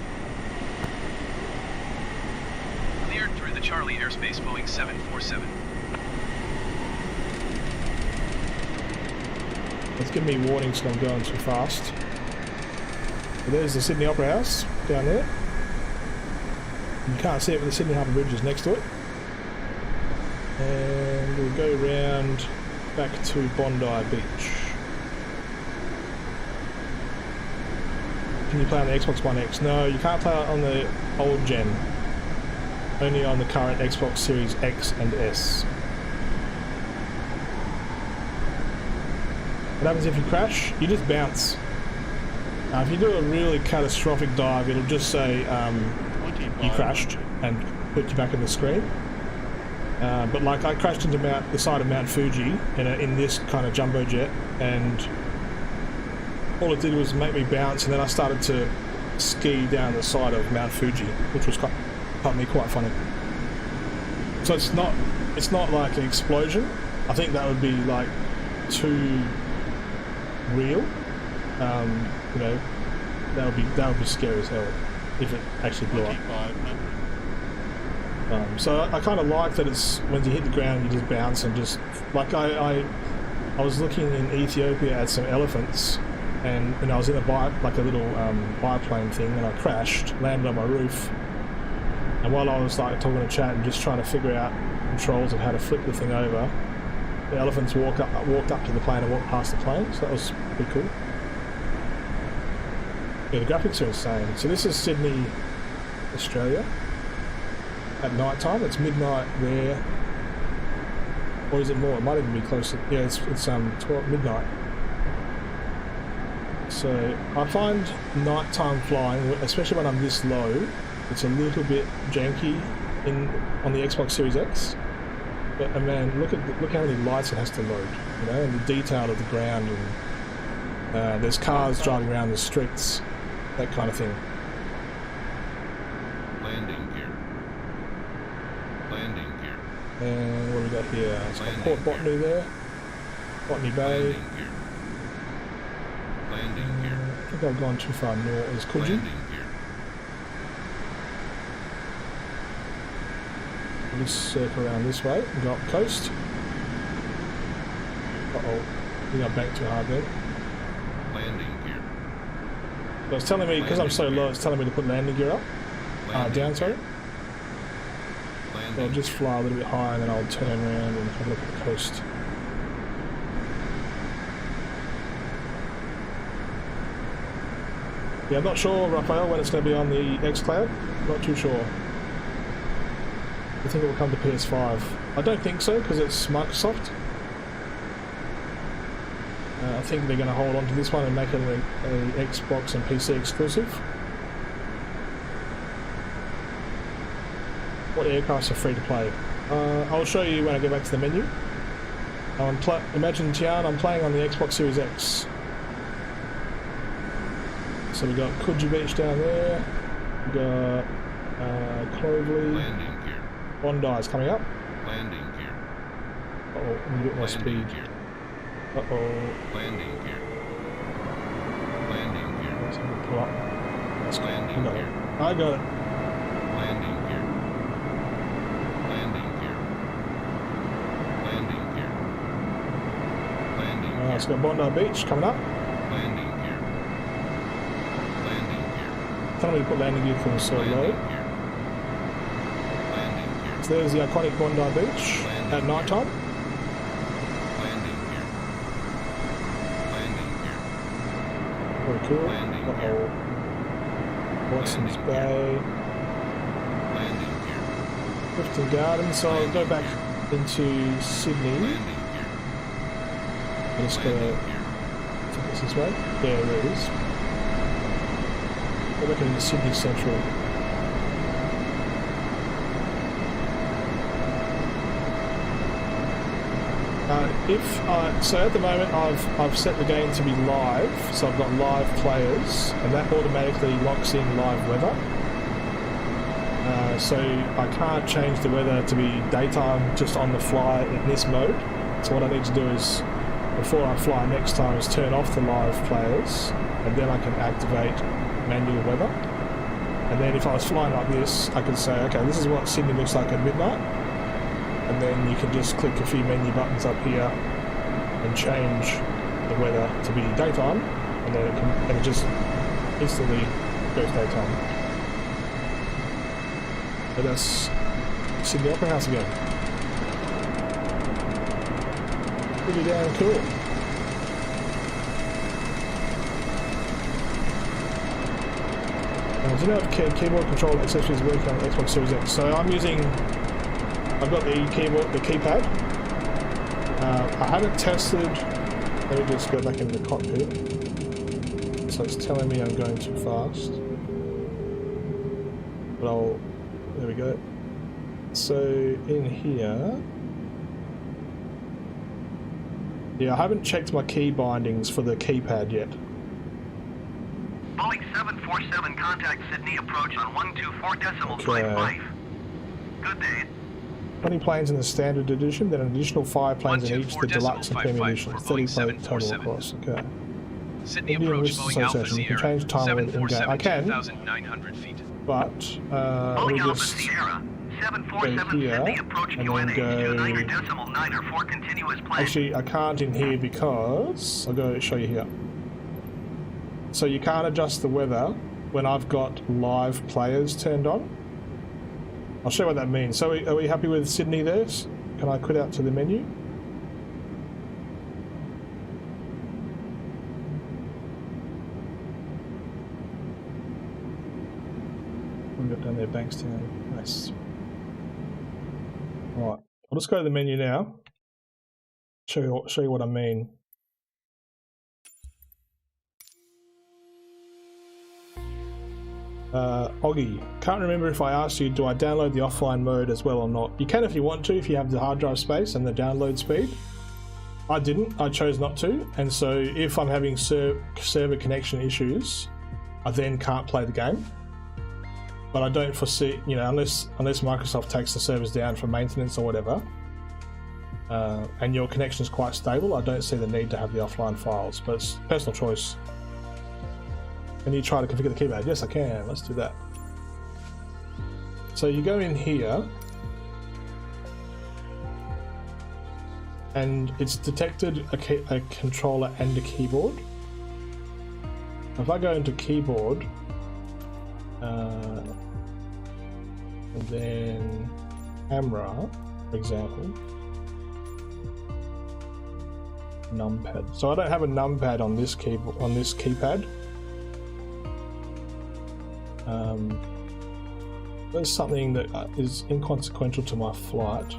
Cleared through the Charlie airspace Boeing 747. It's giving me warnings that I'm going too fast. But there's the Sydney Opera House down there. You can't see it, but the Sydney Harbour Bridge is next to it. And we'll go round back to Bondi Beach. Can you play on the Xbox One X? No, you can't play it on the old gen. Only on the current Xbox Series X and S. What happens if you crash? You just bounce. If you do a really catastrophic dive, it'll just say you crashed and put you back on the screen. But like I crashed into the side of Mount Fuji in this kind of jumbo jet, and all it did was make me bounce, and then I started to ski down the side of Mount Fuji, which was quite funny. So it's not like an explosion. I think that would be like too real. You know, that would be scary as hell if it actually blew up. So I kind of like that it's when you hit the ground you just bounce and just like I was looking in Ethiopia at some elephants and I was in a little biplane thing and I crashed, landed on my roof, and while I was like talking to chat and just trying to figure out controls of how to flip the thing over, the elephants walked up to the plane and walked past the plane, so that was pretty cool. Yeah, the graphics are insane. So this is Sydney, Australia. At night time, it's midnight there, or is it more? It might even be closer. Yeah, it's 12 midnight. So I find nighttime flying, especially when I'm this low, it's a little bit janky on the Xbox Series X. But man, look how many lights it has to load, you know, and the detail of the ground, and there's cars driving around the streets, that kind of thing. Landing gear. Landing gear. And what do we got here? It's got Port Botany there. Botany Bay. Landing gear. Landing gear. I think I've gone too far north. Is Coogee? Landing gear. We'll just circle around this way and go up the coast. Uh-oh. I think I banked too hard there. Landing gear. But it's telling me, because I'm so low, it's telling me to put landing gear up. Down, sorry. So I'll just fly a little bit higher and then I'll turn around and have a look at the coast. Yeah, I'm not sure, Raphael, when it's going to be on the xCloud. Not too sure. I think it will come to PS5. I don't think so, because it's Microsoft. I think they're going to hold on to this one and make it an Xbox and PC exclusive. What aircrafts are free to play? I'll show you when I get back to the menu. Imagine Tian, I'm playing on the Xbox Series X. So we got Coogee Beach down there. We got Clovelly. Landing gear. Bondi's coming up. Landing gear. Uh-oh, a bit more speed. Gear. Uh-oh. Landing gear. Landing gear. So we'll pull up. That's good. Landing gear. I got it. Landing gear. Landing gear. Landing gear. Landing gear. Alright, so we've got Bondi Beach coming up. Landing gear. Landing gear. Tell me to put landing gear because so low. Landing gear. Landing gear. So there's the iconic Bondi Beach at night time. Landing gear. Landing gear. Very cool. Landing Uh-oh. Watson's Landing Bay. Landing gear. Clifton Gardens. So I'll go back into Sydney. Landing gear. I'm just going to take this this way. Yeah, there it is. Go back into Sydney Central. So at the moment I've set the game to be live, so I've got live players, and that automatically locks in live weather. So I can't change the weather to be daytime just on the fly in this mode. So what I need to do is, before I fly next time, is turn off the live players, and then I can activate manual weather. And then if I was flying like this, I could say, okay, this is what Sydney looks like at midnight. And then you can just click a few menu buttons up here and change the weather to be daytime, and then it just instantly goes daytime. But that's Sydney Opera House again. Pretty damn cool. Do you know if keyboard control accessories work on Xbox Series X? So I've got the keyboard, the keypad. I haven't tested. Let me just go back into the cockpit. So it's telling me I'm going too fast. But there we go. So in here, yeah, I haven't checked my key bindings for the keypad yet. Boeing 747, contact Sydney, approach on 124.55. Good day. 20 planes in the standard edition, then an additional 5 planes in each, the deluxe and premium 124.55 edition. for Boeing 30 plane total 747. across. Okay. Sydney Indian approach Business Boeing Alpha Association. You can Sierra, change time limit in game. I 747, can, 2,900 feet. but let Boeing me Alpha just Sierra, go 747 here Sydney approaching and you then at go. 29.9 for continuous plan. Actually, I can't in here because I'll go show you here. So you can't adjust the weather when I've got live players turned on. I'll show you what that means. So are we happy with Sydney there? Can I quit out to the menu? We've got down there Bankstown. Nice. Alright, I'll just go to the menu now. Show you what I mean. Oggy, can't remember if I asked you, do I download the offline mode as well or not? You can if you want to, if you have the hard drive space and the download speed. I didn't, I chose not to, and so if I'm having server connection issues, I then can't play the game. But I don't foresee, you know, unless Microsoft takes the servers down for maintenance or whatever, and your connection is quite stable, I don't see the need to have the offline files, but it's personal choice. Can you try to configure the keypad? Yes, I can. Let's do that. So you go in here, and it's detected a controller and a keyboard. If I go into keyboard, and then camera, for example, numpad. So I don't have a numpad on this keyboard, on this keypad. There's something that is inconsequential to my flight.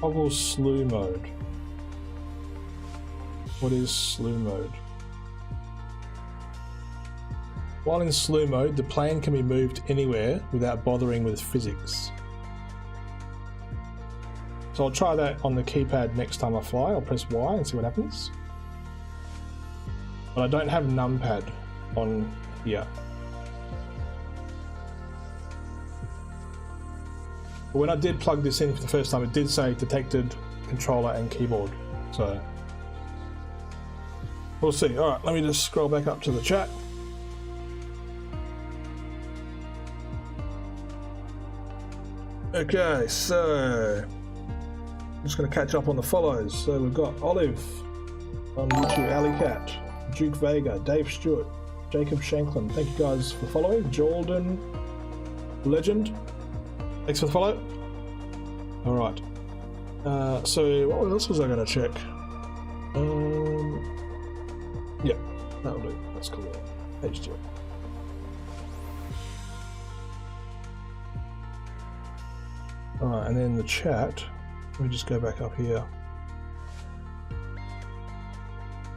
Toggle slew mode. What is slew mode? While in slew mode, the plane can be moved anywhere without bothering with physics. So I'll try that on the keypad next time I fly. I'll press Y and see what happens. But I don't have numpad on here. But when I did plug this in for the first time, it did say detected controller and keyboard. So we'll see. Alright, let me just scroll back up to the chat. Okay, so I'm just going to catch up on the follows. So we've got Olive on YouTube, Alley Cat, Duke Vega, Dave Stewart, Jacob Shanklin. Thank you guys for following. Jordan Legend, thanks for the follow. Alright. So what else was I going to check? Yeah, that'll do. That's cool. Page 2. Alright, and then the chat. Let me just go back up here.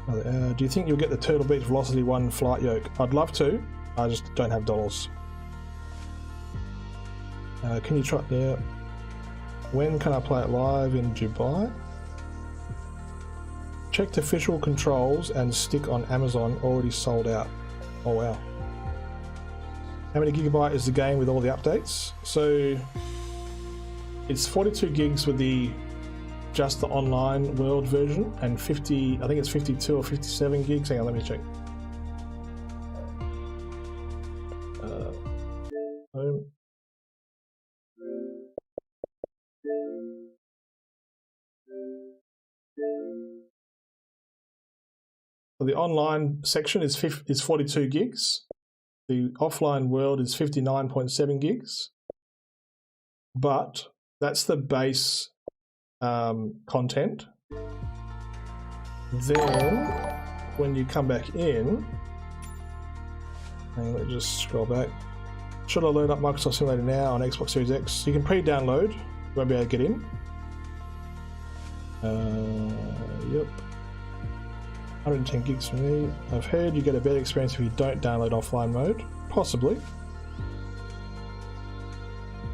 Do you think you'll get the Turtle Beach Velocity 1 flight yoke? I'd love to. I just don't have dollars. Can you try? Yeah. When can I play it live in Dubai? Checked official controls and stick on Amazon, already sold out. Oh wow. How many gigabyte is the game with all the updates? So it's 42 gigs with just the online world version, and 50, I think it's 52 or 57 gigs. Hang on, let me check. Home. So the online section is 42 gigs. The offline world is 59.7 gigs. But that's the base content. Then when you come back in, let me just scroll back. Should I load up Microsoft Simulator now on Xbox Series X? You can pre-download, you won't be able to get in. Yep. 110 gigs for me. I've heard you get a better experience if you don't download offline mode. Possibly.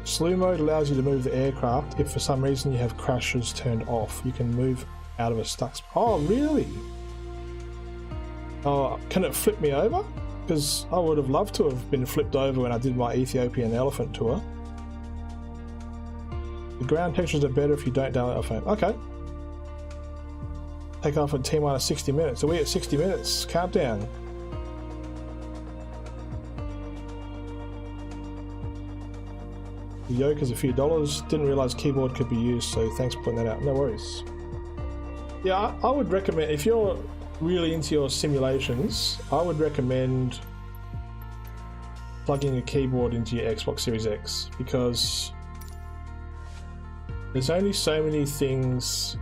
Slew mode allows you to move the aircraft if for some reason you have crashes turned off. You can move out of a stuck spot. Oh, really? Oh, can it flip me over? because I would have loved to have been flipped over when I did my Ethiopian elephant tour. The ground textures are better if you don't download elephant. Okay. Take off at T-minus 60 minutes. Are we at 60 minutes? Countdown. The yoke is a few dollars. Didn't realise keyboard could be used, so thanks for pointing that out. No worries. Yeah, I would recommend, if you're really into your simulations, I would recommend plugging a keyboard into your Xbox Series X, because there's only so many things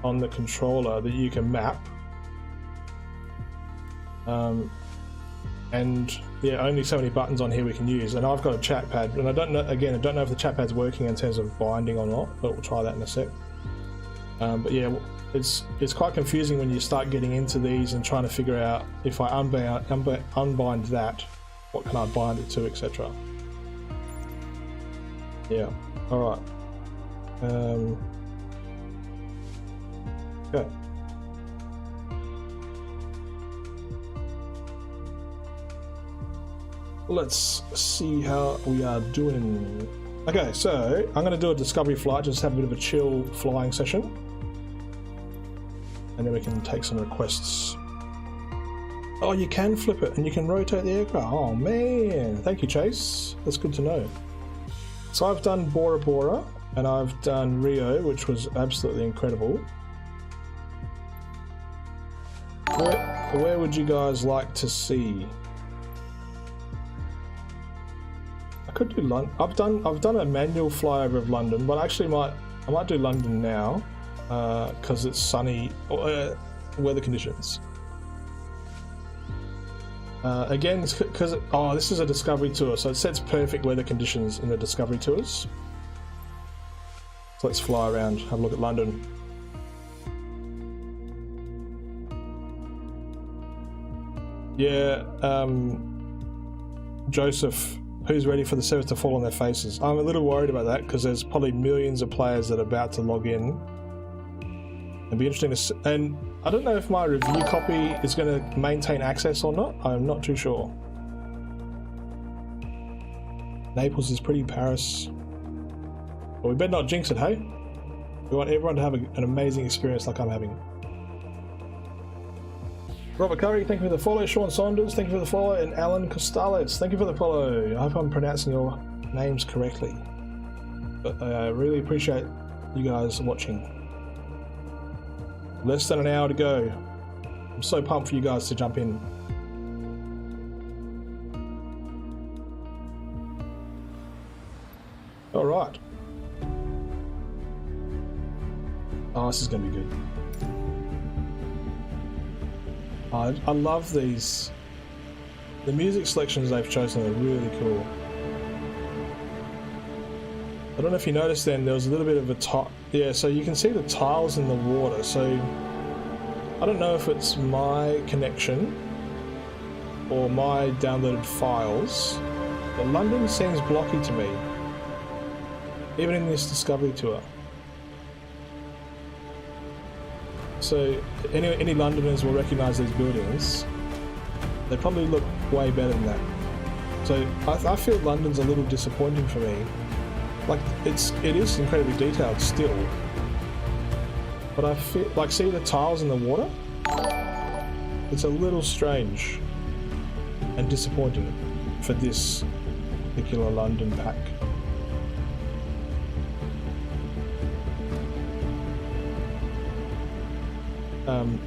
on the controller that you can map, and yeah, only so many buttons on here we can use. And I've got a chat pad, and I don't know if the chat pad's working in terms of binding or not, but we'll try that in a sec. But yeah, it's quite confusing when you start getting into these and trying to figure out, if I unbind that, what can I bind it to, etc. Yeah, alright. Okay. Let's see how we are doing. Okay, so I'm going to do a discovery flight, just have a bit of a chill flying session, and then we can take some requests. Oh, you can flip it and you can rotate the aircraft. Oh man, thank you, Chase. That's good to know. So I've done Bora Bora and I've done Rio, which was absolutely incredible. Where would you guys like to see? I could do London. I've done a manual flyover of London, but actually I might do London now because it's sunny weather conditions. Again, because this is a discovery tour, so it sets perfect weather conditions in the discovery tours. So let's fly around, have a look at London. Yeah, Joseph, who's ready for the servers to fall on their faces? I'm a little worried about that because there's probably millions of players that are about to log in. It'd be interesting to see, and I don't know if my review copy is going to maintain access or not. I'm not too sure. Naples is pretty, Paris. Well, we better not jinx it, hey? We want everyone to have an amazing experience like I'm having. Robert Curry, thank you for the follow. Sean Saunders, thank you for the follow. And Alan Costales, thank you for the follow. I hope I'm pronouncing your names correctly. But I really appreciate you guys watching. Less than an hour to go. I'm so pumped for you guys to jump in. All right. Oh, this is going to be good. I love these. The music selections they've chosen are really cool. I don't know if you noticed then, there was a little bit of a tile. Yeah, so you can see the tiles in the water. So I don't know if it's my connection or my downloaded files, but London seems blocky to me, even in this discovery tour. So any Londoners will recognise these buildings. They probably look way better than that. So I feel London's a little disappointing for me. Like it is incredibly detailed still, but I feel like, see the tiles in the water? It's a little strange and disappointing for this particular London pack.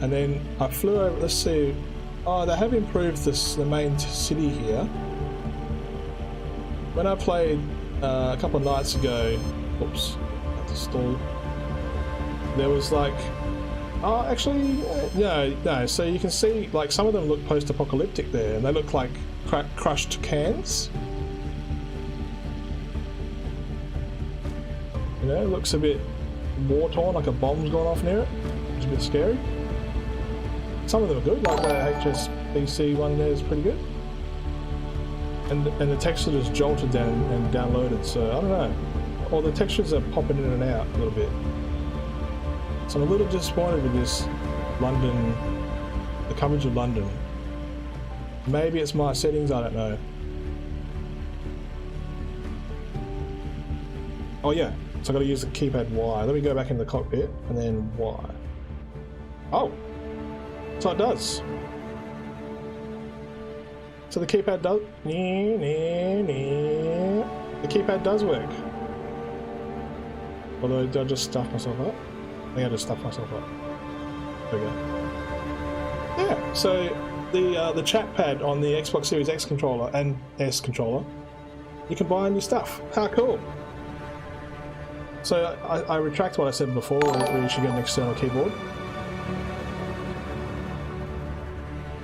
And then I flew over, let's see, oh, they have improved the main city here. When I played a couple of nights ago, oops, had to stall, there was like, oh, actually, no, so you can see, like, some of them look post-apocalyptic there, and they look like crushed cans. You know, it looks a bit war-torn, like a bomb's gone off near it. It's a bit scary. Some of them are good, like the HSBC one there is pretty good. And the texture is jolted down and downloaded, so I don't know. Or the textures are popping in and out a little bit. So I'm a little disappointed with this London, the coverage of London. Maybe it's my settings, I don't know. Oh yeah, so I gotta use the keypad Y. Let me go back in the cockpit and then Y. Oh! So it does. So the keypad does... The keypad does work. Although, did I just stuff myself up? I think I just stuffed myself up. There we go. Yeah, so the chat pad on the Xbox Series X controller and S controller, you can buy new stuff. How cool! So I retract what I said before, where you should get an external keyboard.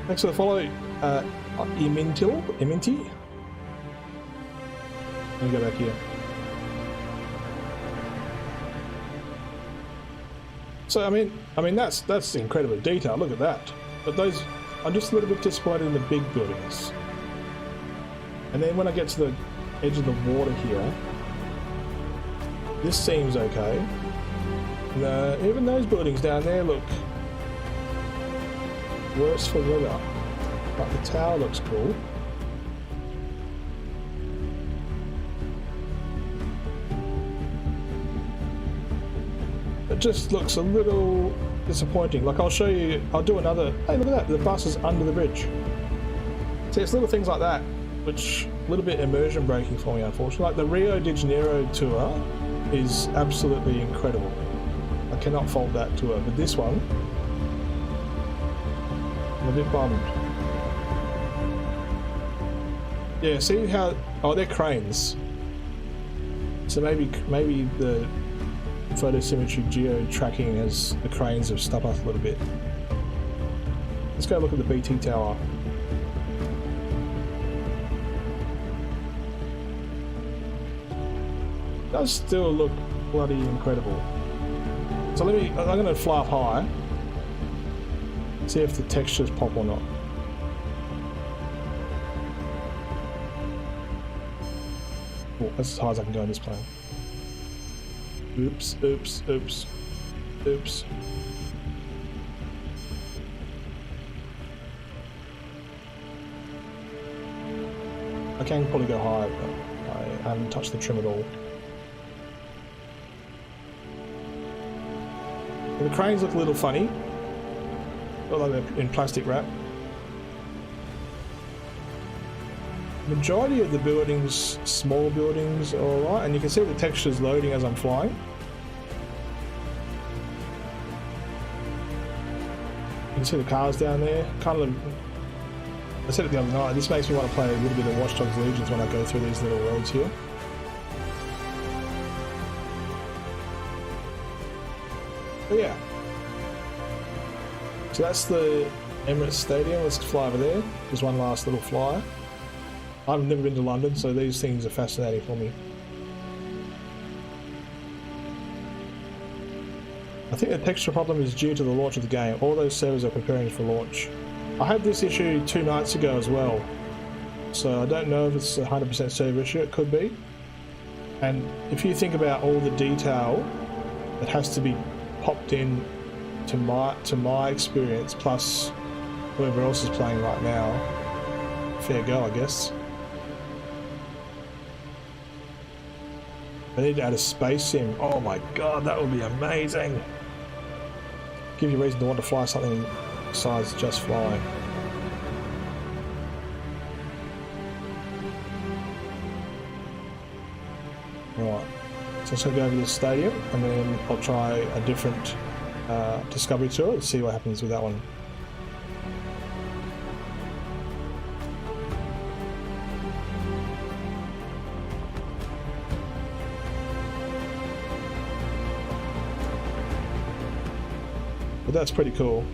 Thanks for the follow, Iminti. Let me go back here. So I mean that's incredibly detailed. Look at that. But those, I'm just a little bit disappointed in the big buildings. And then when I get to the edge of the water here, this seems okay. Even those buildings down there look worse for weather. But the tower looks cool. It just looks a little disappointing. Like I'll show you, I'll do another, hey look at that, the bus is under the bridge. See, it's little things like that, which a little bit immersion breaking for me unfortunately. Like the Rio de Janeiro tour is absolutely incredible. I cannot fault that tour, but this one, I'm a bit bummed. Yeah, see how, oh they're cranes. So maybe the photosymmetry geo tracking as the cranes have stuck us a little bit. Let's go look at the BT tower. It does still look bloody incredible. So I'm going to fly up high, see if the textures pop or not. Oh, that's as high as I can go in this plane. Oops, oops, oops, oops. I can probably go higher, but I haven't touched the trim at all. And the cranes look a little funny. Look like they're in plastic wrap. Majority of the buildings, small buildings, are alright, and you can see the textures loading as I'm flying. You can see the cars down there. Kind of, I said it the other night, this makes me want to play a little bit of Watch Dogs Legions when I go through these little roads here. But yeah. So that's the Emirates Stadium. Let's fly over there. Just one last little flyer. I've never been to London, so these things are fascinating for me. I think the texture problem is due to the launch of the game. All those servers are preparing for launch. I had this issue 2 nights ago as well, so I don't know if it's a 100% server issue. It could be. And if you think about all the detail that has to be popped in to my experience, plus whoever else is playing right now, fair go, I guess. I need to add a space sim. Oh my god, that would be amazing. Give you a reason to want to fly something besides just flying. Right, so I'm just going to go over to the stadium and then I'll try a different discovery tour and see what happens with that one. But that's pretty cool.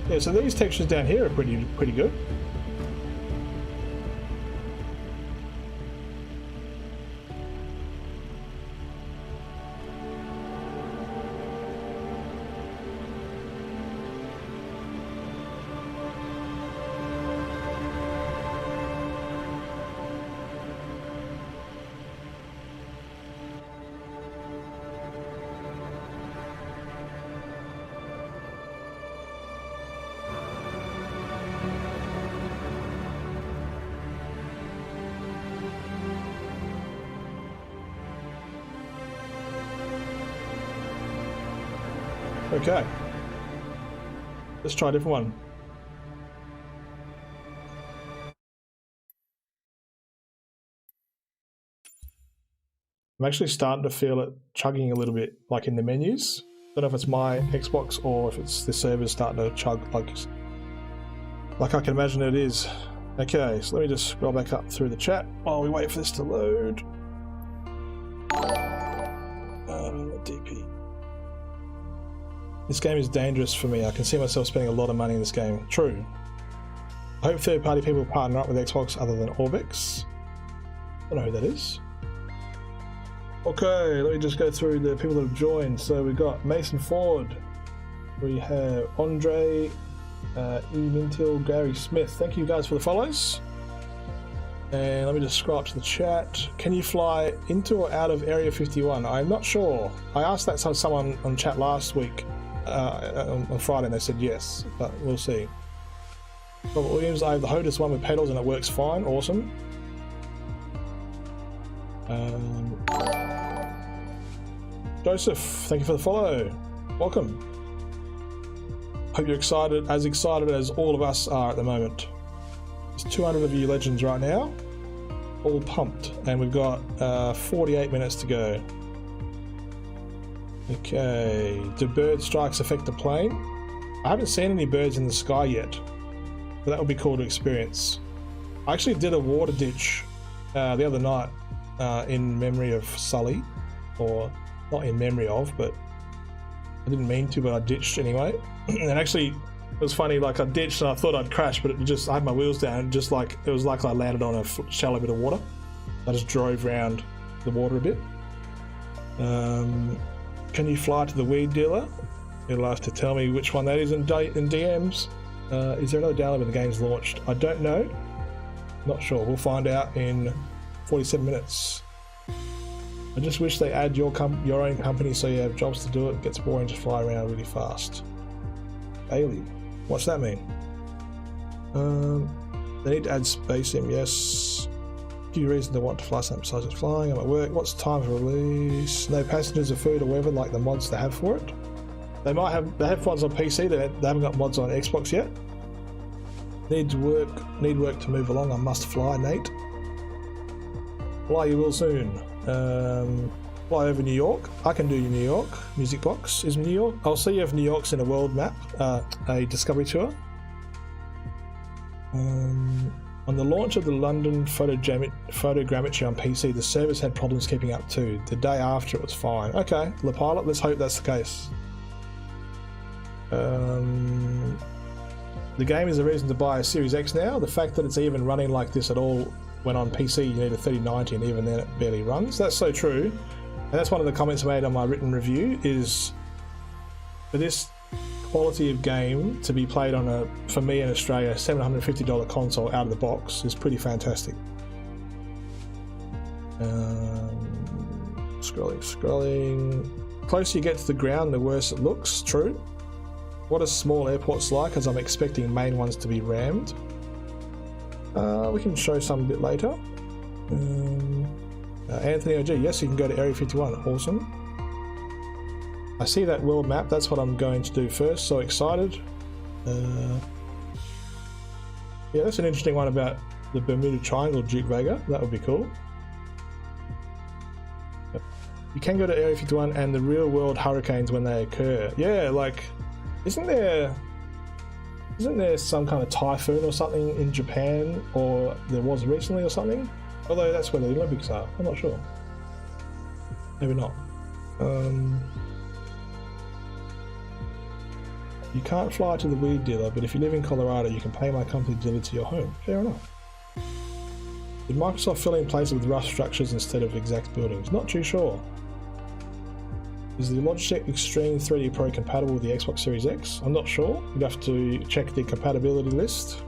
Yeah, so these textures down here are pretty good. Okay. Let's try a different one. I'm actually starting to feel it chugging a little bit, like in the menus. Don't know if it's my Xbox or if it's the server's starting to chug like I can imagine it is. Okay, so let me just scroll back up through the chat while we wait for this to load. DP. This game is dangerous for me. I can see myself spending a lot of money in this game. True. I hope third-party people partner up with Xbox other than Orbex. I don't know who that is. Okay, let me just go through the people that have joined. So we've got Mason Ford. We have Andre, E. Mintil, Gary Smith. Thank you guys for the follows. And let me just scroll up to the chat. Can you fly into or out of Area 51? I'm not sure. I asked that to someone on chat last week, on Friday, and they said yes, but we'll see. Robert Williams, I have the HOTAS one with pedals and it works fine. Awesome. Joseph, thank you for the follow. Welcome. Hope you're excited as all of us are at the moment. There's 200 of you legends right now, all pumped, and we've got 48 minutes to go. Okay, do bird strikes affect the plane? I haven't seen any birds in the sky yet, but that would be cool to experience. I actually did a water ditch the other night in memory of Sully, or not in memory of, but I didn't mean to, but I ditched anyway. And actually, it was funny, like I ditched and I thought I'd crash, but I had my wheels down, just like, it was like I landed on a shallow bit of water. I just drove around the water a bit. Can you fly to the weed dealer? It'll have to tell me which one that is in DMs. Is there another download when the game's launched? I don't know. Not sure. We'll find out in 47 minutes. I just wish they add your own company so you have jobs to do it. It gets boring to fly around really fast. Bailey. What's that mean? They need to add space in, yes. Give you a reason to want to fly something besides just flying. I'm at work. What's the time for release? No passengers or food or whatever like the mods they have for it. They have mods on PC, they haven't got mods on Xbox yet. Need work to move along. I must fly, Nate. Fly you will soon. Fly over New York. I can do New York. Music Box is New York. I'll see if New York's in a world map, a discovery tour. On the launch of the London photogrammetry on PC, the servers had problems keeping up too. The day after it was fine. Okay, Le Pilot, let's hope that's the case. The game is a reason to buy a Series X now. The fact that it's even running like this at all, when on PC you need a 3090 and even then it barely runs. That's so true. And that's one of the comments I made on my written review, is for this quality of game to be played on a, for me in Australia, $750 console out of the box is pretty fantastic. Scrolling. The closer you get to the ground, the worse it looks. True. What are small airports like, as I'm expecting main ones to be rammed? We can show some a bit later. Anthony OG, yes, you can go to Area 51. Awesome. I see that world map. That's what I'm going to do first. So excited. Yeah, that's an interesting one about the Bermuda Triangle, Duke Vega. That would be cool. You can go to Area 51 and the real world hurricanes when they occur. Yeah, like, isn't there some kind of typhoon or something in Japan, or there was recently or something? Although that's where the Olympics are. I'm not sure. Maybe not. You can't fly to the weed dealer, but if you live in Colorado, you can pay my company to deliver to your home. Fair enough. Did Microsoft fill in places with rough structures instead of exact buildings? Not too sure. Is the Logitech Extreme 3D Pro compatible with the Xbox Series X? I'm not sure. You'd have to check the compatibility list.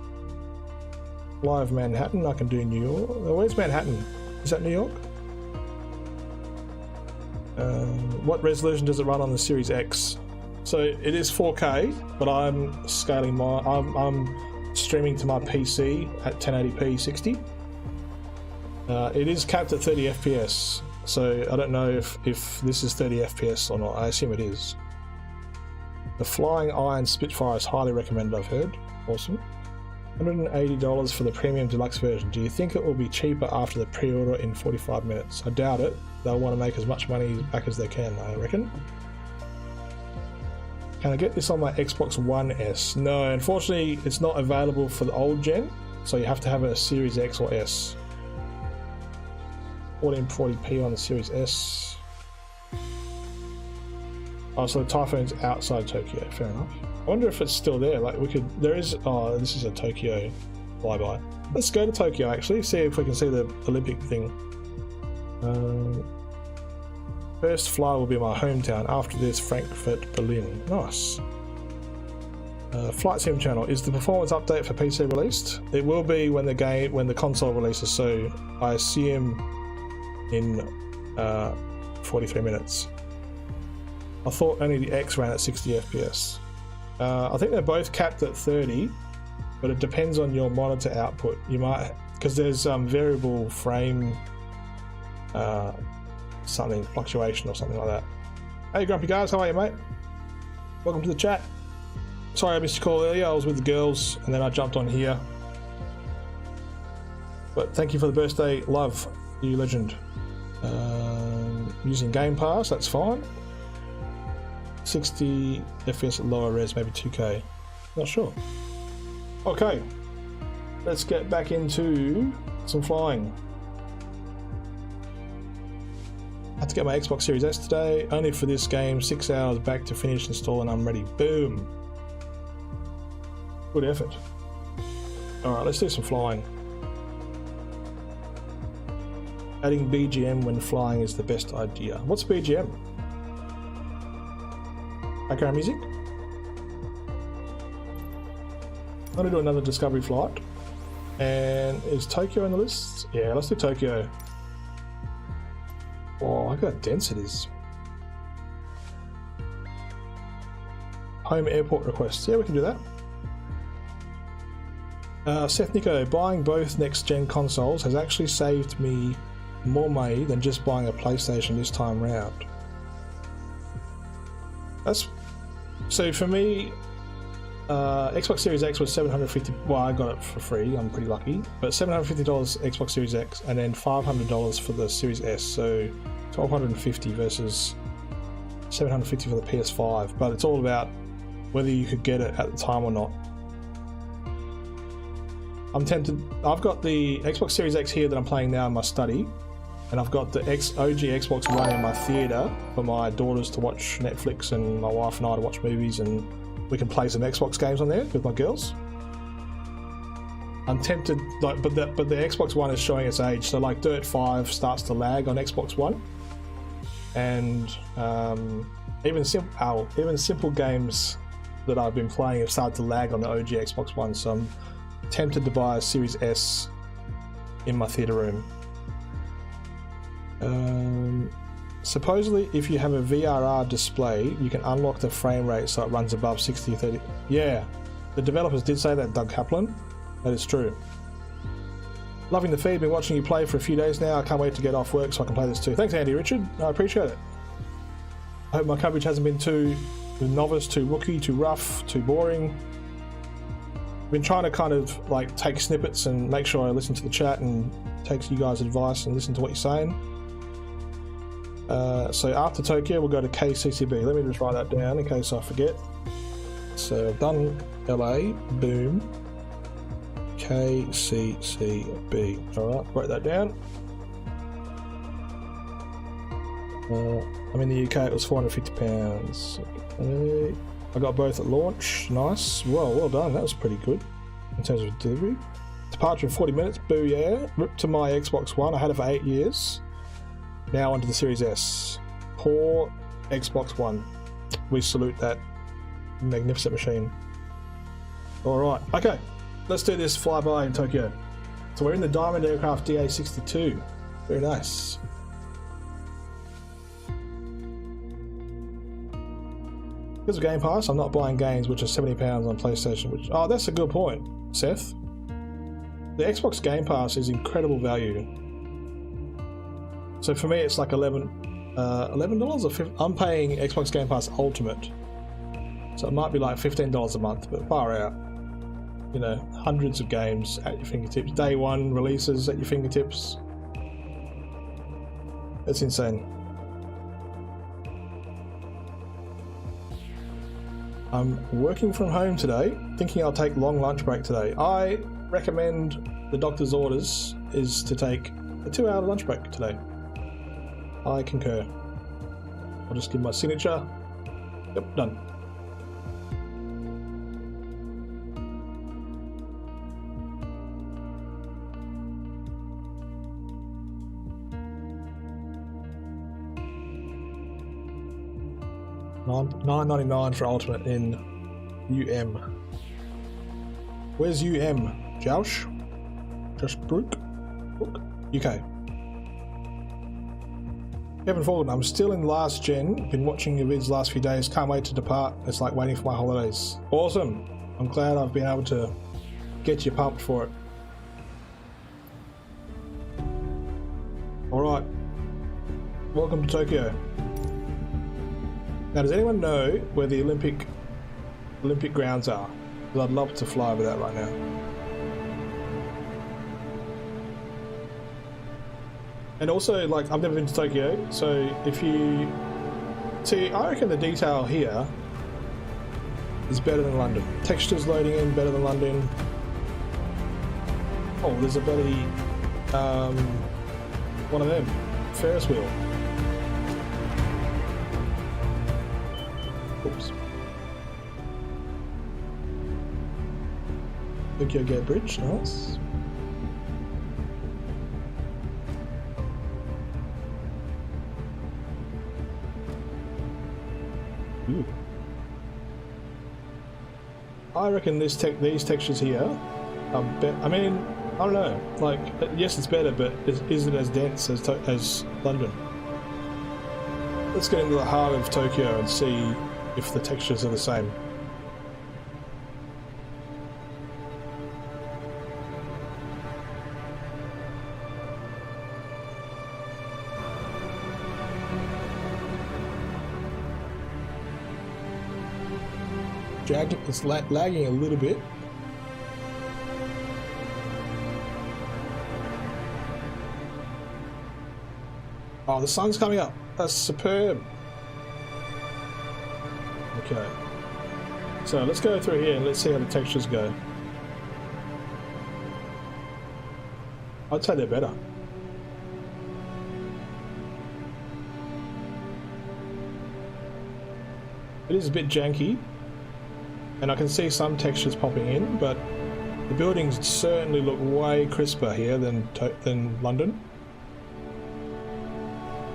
Live Manhattan, I can do New York. Where's Manhattan? Is that New York? What resolution does it run on the Series X? So it is 4K, but I'm scaling I'm streaming to my PC at 1080p 60. It is capped at 30 FPS, so I don't know if this is 30 FPS or not. I assume it is. The Flying Iron Spitfire is highly recommended, I've heard. Awesome. $180 for the premium deluxe version. Do you think it will be cheaper after the pre-order in 45 minutes? I doubt it. They'll want to make as much money back as they can, I reckon. Can I get this on my Xbox One S? No, unfortunately it's not available for the old gen, so you have to have a Series X or S. 1440p on the Series S. Oh, so the Typhoon's outside Tokyo, fair enough. I wonder if it's still there, like we could, there is, oh, this is a Tokyo flyby. Let's go to Tokyo actually, see if we can see the Olympic thing. First fly will be my hometown, after this Frankfurt, Berlin. Nice. Flight Sim channel, is the performance update for PC released? It will be when the console releases, so I assume in 43 minutes. I thought only the X ran at 60 FPS. I think they're both capped at 30, but it depends on your monitor output. You might, because there's variable frame something, fluctuation or something like that. Hey Grumpy guys, how are you, mate? Welcome to the chat. Sorry I missed your call earlier, I was with the girls and then I jumped on here. But thank you for the birthday love, you legend. Using Game Pass, that's fine. 60 FPS at lower res, maybe 2K. Not sure. Okay, let's get back into some flying. Had to get my Xbox Series S today, only for this game. 6 hours back to finish, install, and I'm ready. Boom. Good effort. Alright, let's do some flying. Adding BGM when flying is the best idea. What's BGM? Background music? I'm going to do another Discovery flight. And is Tokyo on the list? Yeah, let's do Tokyo. Oh, look how dense it is. Home airport requests. Yeah, we can do that. Seth Nico, buying both next-gen consoles has actually saved me more money than just buying a PlayStation this time round. That's so for me. Xbox Series X was $750. Well, I got it for free. I'm pretty lucky. But $750 Xbox Series X, and then $500 for the Series S. So $1,250 versus $750 for the PS5. But it's all about whether you could get it at the time or not. I'm tempted. I've got the Xbox Series X here that I'm playing now in my study, and I've got the OG Xbox One in my theatre for my daughters to watch Netflix and my wife and I to watch movies, and we can play some Xbox games on there with my girls. I'm tempted, like, but the Xbox One is showing its age, so like Dirt 5 starts to lag on Xbox One, and even simple games that I've been playing have started to lag on the OG Xbox One. So I'm tempted to buy a Series S in my theatre room. Supposedly, if you have a VRR display, you can unlock the frame rate so it runs above 60-30. Yeah, the developers did say that, Doug Kaplan. That is true. Loving the feed, been watching you play for a few days now. I can't wait to get off work so I can play this too. Thanks, Andy Richard. I appreciate it. I hope my coverage hasn't been too novice, too rookie, too rough, too boring. I've been trying to kind of like take snippets and make sure I listen to the chat and take you guys' advice and listen to what you're saying. So after Tokyo, we'll go to KCCB. Let me just write that down in case I forget. So I've done LA, boom, KCCB. Alright, write that down. I'm in the UK, it was £450. Okay. I got both at launch. Nice. Well done. That was pretty good in terms of delivery. Departure in 40 minutes. Booyah. Ripped to my Xbox One. I had it for 8 years. Now onto the Series S. Poor Xbox One. We salute that magnificent machine. Alright, okay. Let's do this flyby in Tokyo. So we're in the Diamond Aircraft DA62. Very nice. Because of Game Pass, I'm not buying games which are £70 on PlayStation. Which, oh, that's a good point, Seth. The Xbox Game Pass is incredible value. So for me, it's like $11 or $50. I'm paying Xbox Game Pass Ultimate, So it might be like $15 a month, but far out. You know, hundreds of games at your fingertips. Day one releases at your fingertips. It's insane. I'm working from home today, thinking I'll take long lunch break today. I recommend the doctor's orders is to take a 2-hour lunch break today. I concur. I'll just give my signature. Yep, done. $9.99 for Ultimate in UM. Where's UM? Joush? Just Brook? UK. Kevin Ford, I'm still in last gen. Been watching your vids last few days. Can't wait to depart. It's like waiting for my holidays. Awesome. I'm glad I've been able to get you pumped for it. Alright. Welcome to Tokyo. Now, does anyone know where the Olympic grounds are? Because I'd love to fly over that right now. And also, like, I've never been to Tokyo, so if you... See, I reckon the detail here is better than London. Textures loading in better than London. Oh, there's a bloody... one of them. Ferris wheel. Oops. Tokyo Gate Bridge, nice. Ooh. I reckon these textures here are better. I mean, I don't know. Like, yes, it's better, but is it as dense as London? Let's get into the heart of Tokyo and see if the textures are the same. It's lagging a little bit. Oh, the sun's coming up. That's superb. Okay. So let's go through here and let's see how the textures go. I'd say they're better. It is a bit janky, and I can see some textures popping in, but the buildings certainly look way crisper here than London.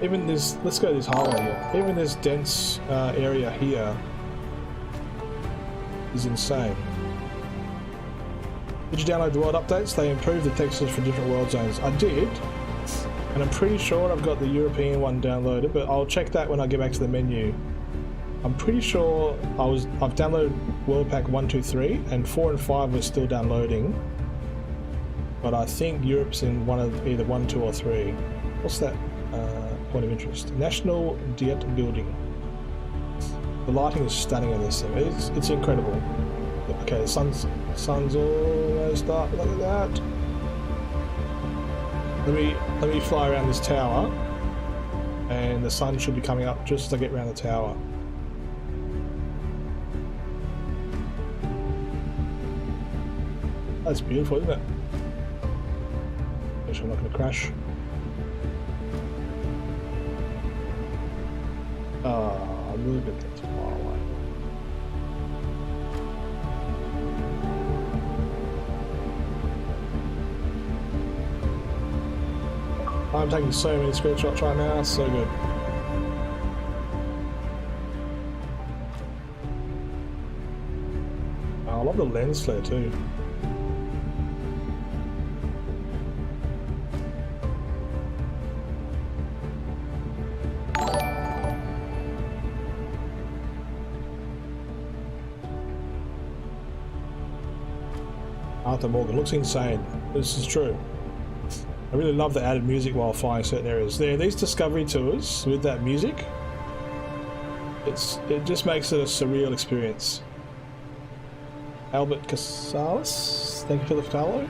Even this, let's go this highway here. Even this dense area here is insane. Did you download the world updates? They improved the textures for different world zones. I did, and I'm pretty sure I've got the European one downloaded, but I'll check that when I get back to the menu. I'm pretty sure I've downloaded World Pack 1, 2, 3, and 4 and 5 are still downloading. But I think Europe's in one of either 1, 2, or 3. What's that point of interest? National Diet Building. The lighting is stunning on this thing. It's incredible. Okay, the sun's almost up. Look at that. Let me fly around this tower, and the sun should be coming up just as I get around the tower. That's beautiful, isn't it? Make sure I'm not going to crash. Ah, look at that far away. I'm taking so many screenshots right now, it's so good. Oh, I love the lens flare too. Arthur Morgan looks insane. This is true. I really love the added music while flying certain areas. These Discovery tours with that music, it just makes it a surreal experience. Albert Casales, thank you for the follow.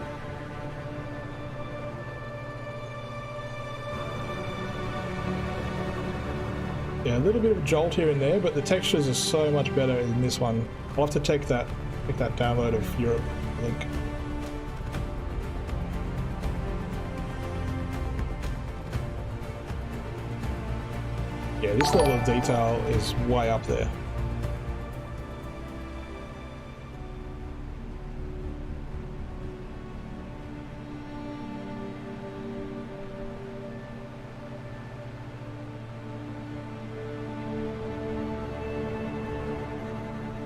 Yeah, a little bit of jolt here and there, but the textures are so much better in this one. I'll have to take that download of Europe, I think. Yeah, this level of detail is way up there.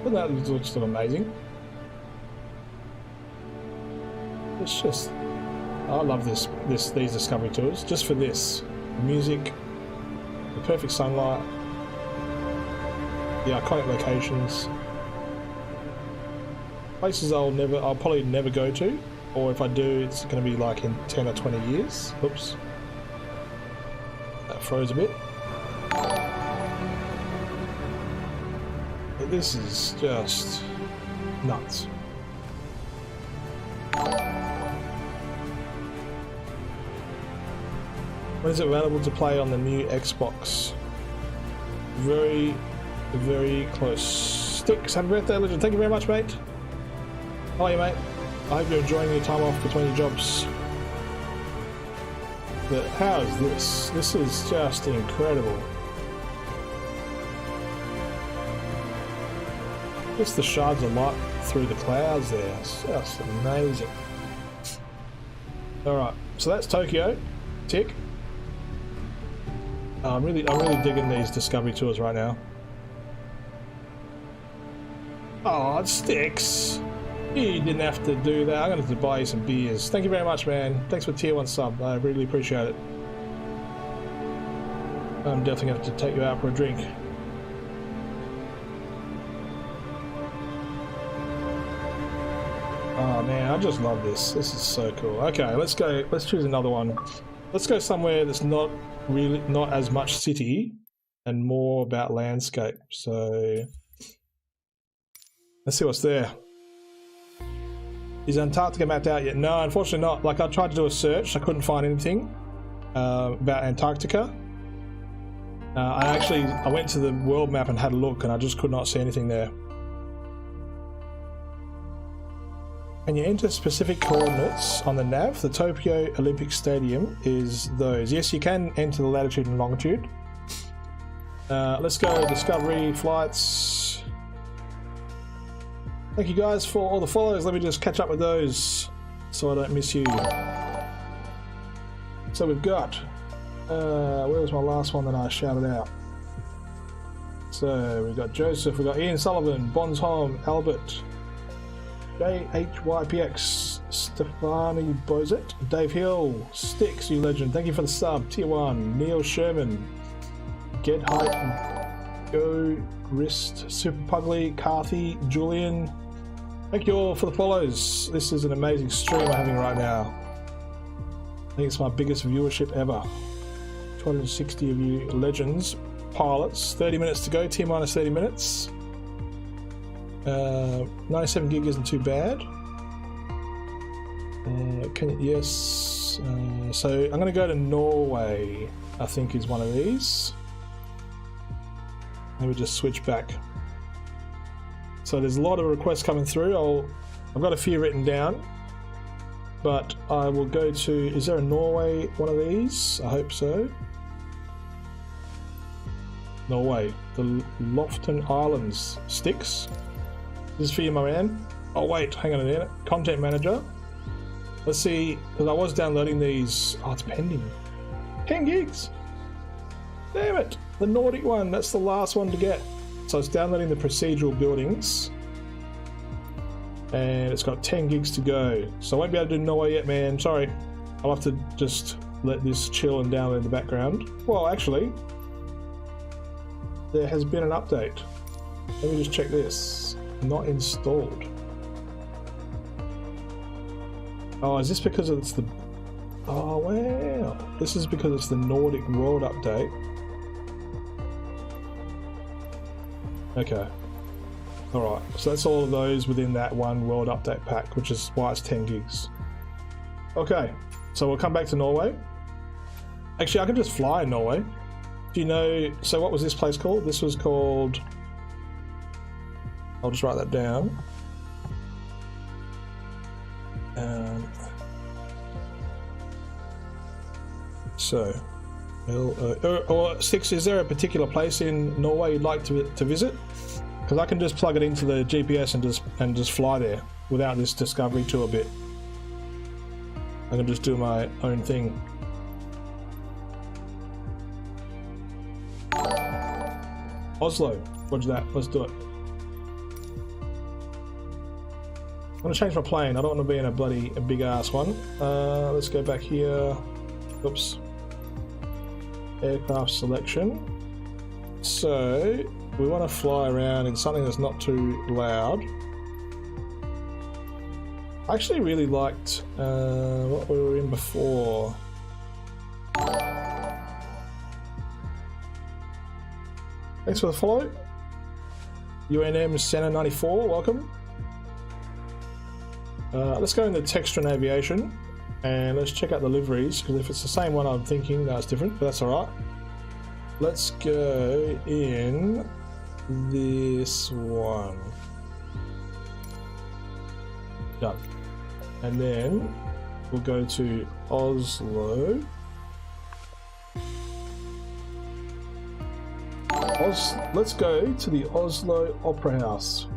But that looks still amazing. It's just, I love these discovery tours just for this music. The perfect sunlight, the iconic locations, places I'll probably never go to, or if I do, it's going to be like in 10 or 20 years. Oops, that froze a bit. But this is just nuts. When is it available to play on the new Xbox? Very, very close. Sticks, happy birthday, Legend. Thank you very much, mate. How are you, mate? I hope you're enjoying your time off between your jobs. But how is this? This is just incredible. Just the shards of light through the clouds there. It's just amazing. Alright, so that's Tokyo. Tick. I'm really digging these discovery tours right now. Oh, it sticks. You didn't have to do that. I'm going to have to buy you some beers. Thank you very much, man. Thanks for tier 1 sub. I really appreciate it. I'm definitely going to have to take you out for a drink. Oh man, I just love this. This is so cool. Okay, let's go. Let's choose another one. Let's go somewhere that's not as much city and more about landscape. So let's see what's there. Is Antarctica mapped out yet? No, unfortunately not. Like, I tried to do a search, I couldn't find anything about Antarctica. I went to the world map and had a look, and I just could not see anything there. Can you enter specific coordinates on the nav? The Tokyo Olympic Stadium is those. Yes, you can enter the latitude and longitude. Let's go Discovery Flights. Thank you guys for all the follows. Let me just catch up with those so I don't miss you. So we've got... where was my last one that I shouted out? So we've got Joseph, we've got Ian Sullivan, Bonsholm, Albert... JHYPX, Stefani Bozet, Dave Hill, Sticks, you legend, thank you for the sub, tier 1, Neil Sherman, Get Height, Go Grist, Super Pugly, Carthy, Julian, thank you all for the follows. This is an amazing stream I'm having right now. I think it's my biggest viewership ever. 260 of you legends, pilots, 30 minutes to go, T minus 30 minutes. 97 gig isn't too bad. Yes. So I'm going to go to Norway, I think is one of these. Maybe just switch back. So there's a lot of requests coming through. I've got a few written down, but I will go to, is there a Norway one of these? I hope so. Norway, the Lofton Islands. Sticks. This is for you, my man. Oh wait, hang on a minute. Content manager. Let's see, because I was downloading these. Oh, it's pending. 10 gigs. Damn it. The Nordic one. That's the last one to get. So it's downloading the procedural buildings. And it's got 10 gigs to go. So I won't be able to do Norway yet, man. Sorry. I'll have to just let this chill and download in the background. Well, actually, there has been an update. Let me just check this. Not installed. Oh, is this because it's the... Oh, wow. This is because it's the Nordic World update. Okay. Alright, so that's all of those within that one world update pack, which is why it's 10 gigs. Okay, so we'll come back to Norway. Actually, I can just fly in Norway. Do you know, so what was this place called? This was called, I'll just write that down. So, or Six, is there a particular place in Norway you'd like to visit? Because I can just plug it into the GPS and just fly there without this discovery tour bit. I can just do my own thing. Oslo, roger that, let's do it. I'm gonna change my plane, I don't want to be in a big ass one. Let's go back here. Oops. Aircraft selection. So, we want to fly around in something that's not too loud. I actually really liked what we were in before. Thanks for the follow. UNM Senna 94, welcome. Let's go into texture and aviation and let's check out the liveries, because if it's the same one I'm thinking, no, it's different, but that's alright. Let's go in this one. Done. And then we'll go to Oslo. Let's go to the Oslo Opera House.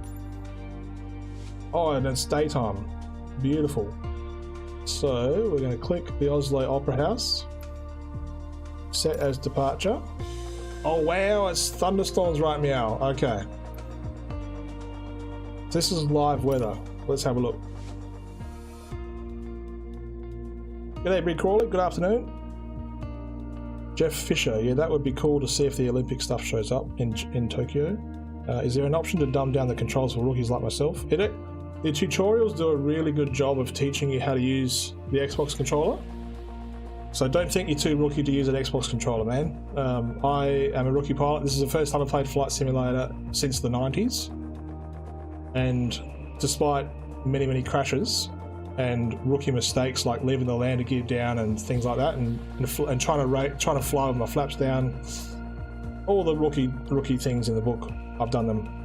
Oh, and it's daytime. Beautiful. So we're going to click the Oslo Opera House. Set as departure. Oh wow, it's thunderstorms right meow. Okay. This is live weather. Let's have a look. G'day Big Crawley, good afternoon. Jeff Fisher, yeah, that would be cool to see if the Olympic stuff shows up in Tokyo. Is there an option to dumb down the controls for rookies like myself? The tutorials do a really good job of teaching you how to use the Xbox controller. So don't think you're too rookie to use an Xbox controller, man. I am a rookie pilot. This is the first time I've played Flight Simulator since the 90s. And despite many crashes and rookie mistakes like leaving the landing gear down and things like that, and trying to fly with my flaps down, all the rookie things in the book, I've done them.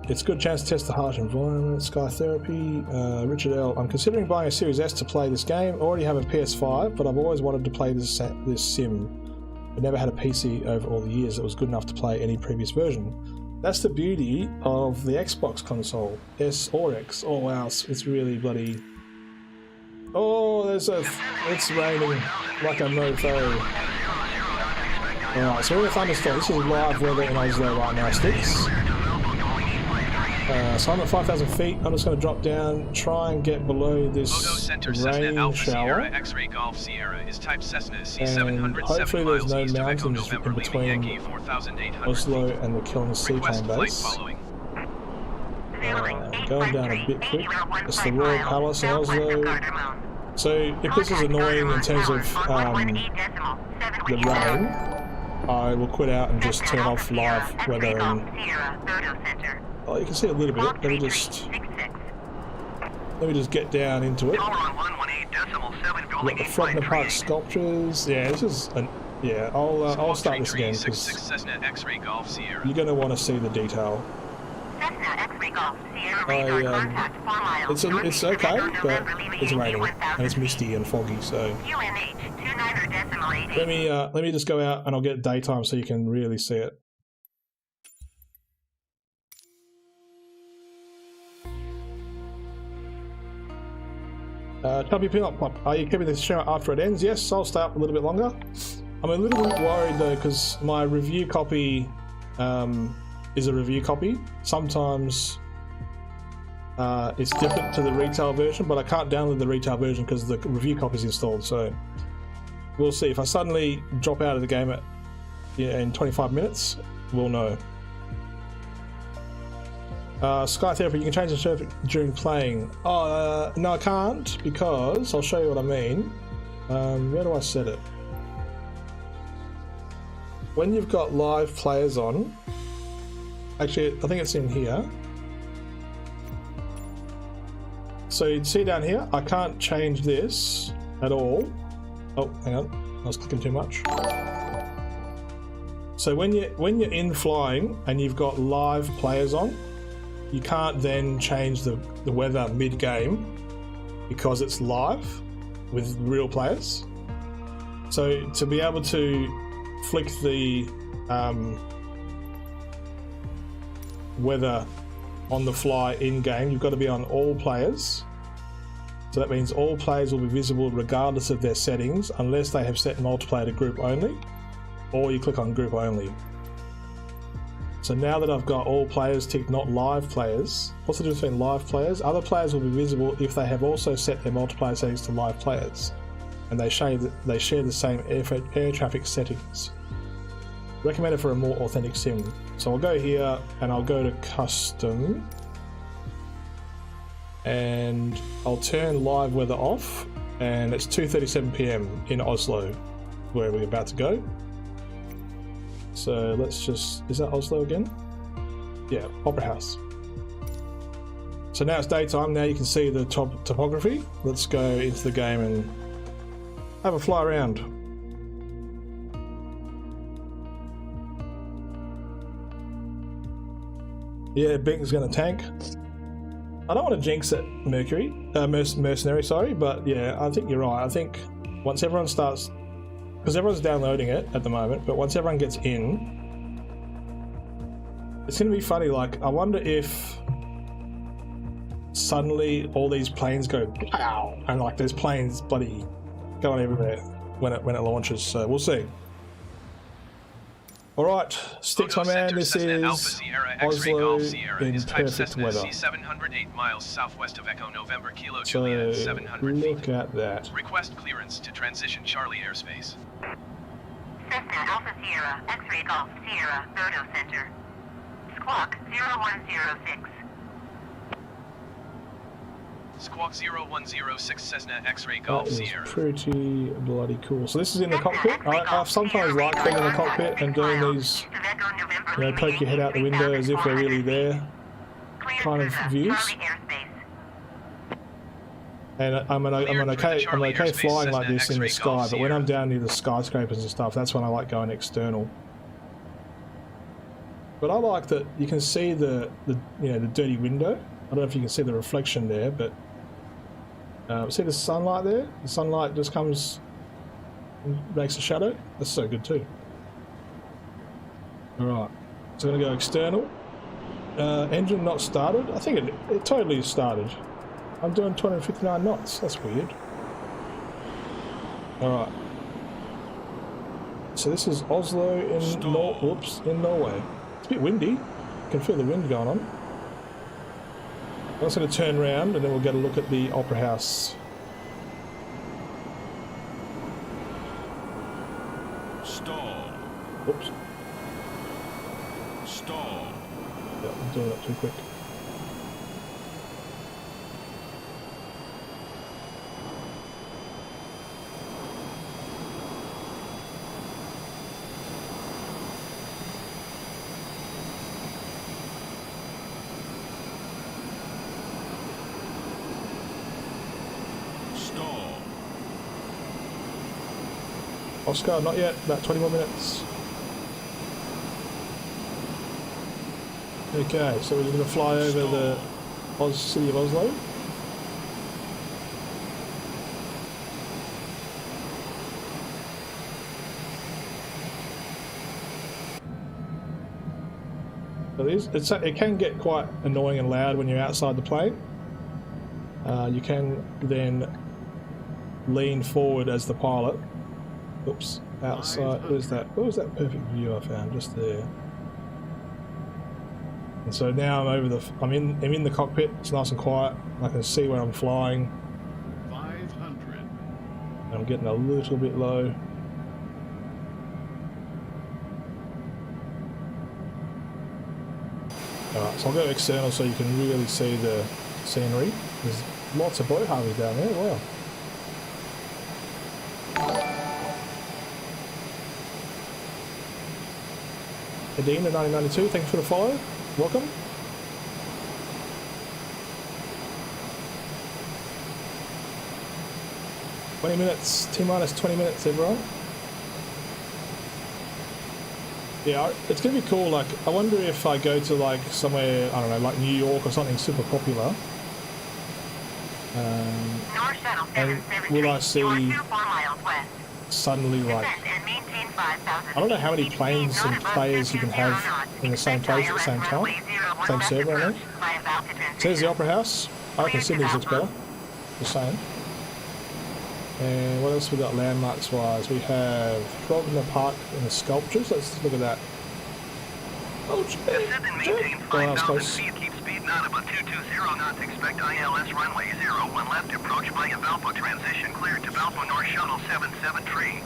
It's a good chance to test the harsh environment. Sky Therapy. Richard L. I'm considering buying a Series S to play this game. I already have a PS5, but I've always wanted to play this sim. I never had a PC over all the years that was good enough to play any previous version. That's the beauty of the Xbox console, S or X. Oh wow, it's really bloody. Oh, it's raining like a mofo. Alright, so we're in a thunderstorm. This is live weather in Oslo right now, Sticks. So I'm at 5,000 feet. I'm just going to drop down, try and get below this rain shower. X-ray Golf Sierra is type Cessna C700, hopefully there's no mountains in between Oslo and the Kiln Seaplane base. Going down a bit quick. It's the Royal Palace in Oslo. So if this is annoying in terms of the rain, I will quit out and just turn off live weather and... Oh, you can see a little bit. Let me just get down into it. We've got the Frogner Park sculptures. Yeah, this is yeah. I'll start this again because you're going to want to see the detail. It's okay, but it's raining and it's misty and foggy. So let me just go out and I'll get daytime so you can really see it. Chubby Peanut, are you keeping this show after it ends? Yes, I'll stay up a little bit longer. I'm a little bit worried though because my review copy is a review copy. Sometimes it's different to the retail version, but I can't download the retail version because the review copy is installed. So we'll see. If I suddenly drop out of the game in 25 minutes, we'll know. Sky Therapy, you can change the surface during playing. Oh, no I can't, because I'll show you what I mean. Where do I set it? when you've got live players on, actually, I think it's in here. So you see down here, I can't change this at all. Oh, hang on, I was clicking too much. So when you're in flying and you've got live players on, you can't then change the weather mid-game because it's live with real players. So to be able to flick the weather on the fly in-game, you've got to be on all players. So that means all players will be visible regardless of their settings unless they have set multiplayer to group only, or you click on group only. So now that I've got all players ticked, not live players, what's the difference between live players? Other players will be visible if they have also set their multiplayer settings to live players, and they share the same air traffic settings. Recommended for a more authentic sim. So I'll go here and I'll go to custom, and I'll turn live weather off, and it's 2:37 PM in Oslo, where we're about to go. So let's just, is that Oslo again? Yeah, Opera House. So now it's daytime, now you can see the topography. Let's go into the game and have a fly around. Yeah, Bing's gonna tank. I don't want to jinx it, Mercenary, sorry, but yeah, I think you're right. I think once everyone starts, because everyone's downloading it at the moment, but once everyone gets in, it's going to be funny. Like, I wonder if suddenly all these planes go pow, and like there's planes bloody going everywhere when it launches. So we'll see. All right, Sticks, my man. This is Oslo in perfect weather. 708 miles southwest of Echo November Kilo So Juliet, 700 look feet. at that. Request clearance to transition Charlie airspace. Cessna Alpha Sierra, X-Ray Golf Sierra, Dodo Center. Squawk 0106. Squawk 0106 Cessna X-Ray That Golf is Sierra. pretty bloody cool. So this is in the cockpit. I sometimes like being in the cockpit and doing these, you know, poke your head out the window as if they're really there kind of views. And I'm okay flying like this in the sky, but when I'm down near the skyscrapers and stuff, that's when I like going external. But I like that you can see the dirty window. I don't know if you can see the reflection there, but see the sunlight there? The sunlight just comes and makes a shadow. That's so good too. Alright, so I'm going to go external. Engine not started. I think it totally started. I'm doing 259 knots. That's weird. Alright. So this is Oslo in Norway. It's a bit windy. You can feel the wind going on. I'm just going to turn around and then we'll get a look at the Opera House. Stall. Whoops. Stall. Yeah, I'm doing that too quick. Oscar, not yet, about 20 more minutes. Okay, so we're just going to fly over the city of Oslo. So it can get quite annoying and loud when you're outside the plane. You can then lean forward as the pilot. Oops, outside. Where's that? What was that perfect view I found? Just there. And so now I'm in the cockpit. It's nice and quiet. I can see where I'm flying. 500. And I'm getting a little bit low. Alright, so I'll go external so you can really see the scenery. There's lots of boat harveys down there. Wow. Adina 1992, thanks for the follow. Welcome. "20 minutes, T-minus 20 minutes, everyone." Yeah, it's gonna be cool. Like, I wonder if I go to like somewhere, I don't know, like New York or something super popular. And will I see suddenly like, I don't know how many planes and players you can have in the same place at the same time, same server, I mean. So there's the Opera House. I reckon Sydney's looks better, just saying. And what else we got landmarks wise? We have Grosvenor Park and the sculptures. Let's look at that. Oh, Descend and maintain oh, that 5,000 was close. feet. Keep speed not about 220 knots. Expect ILS runway 01 left. Approach via Valpo transition. Cleared to Valpo North Shuttle 773.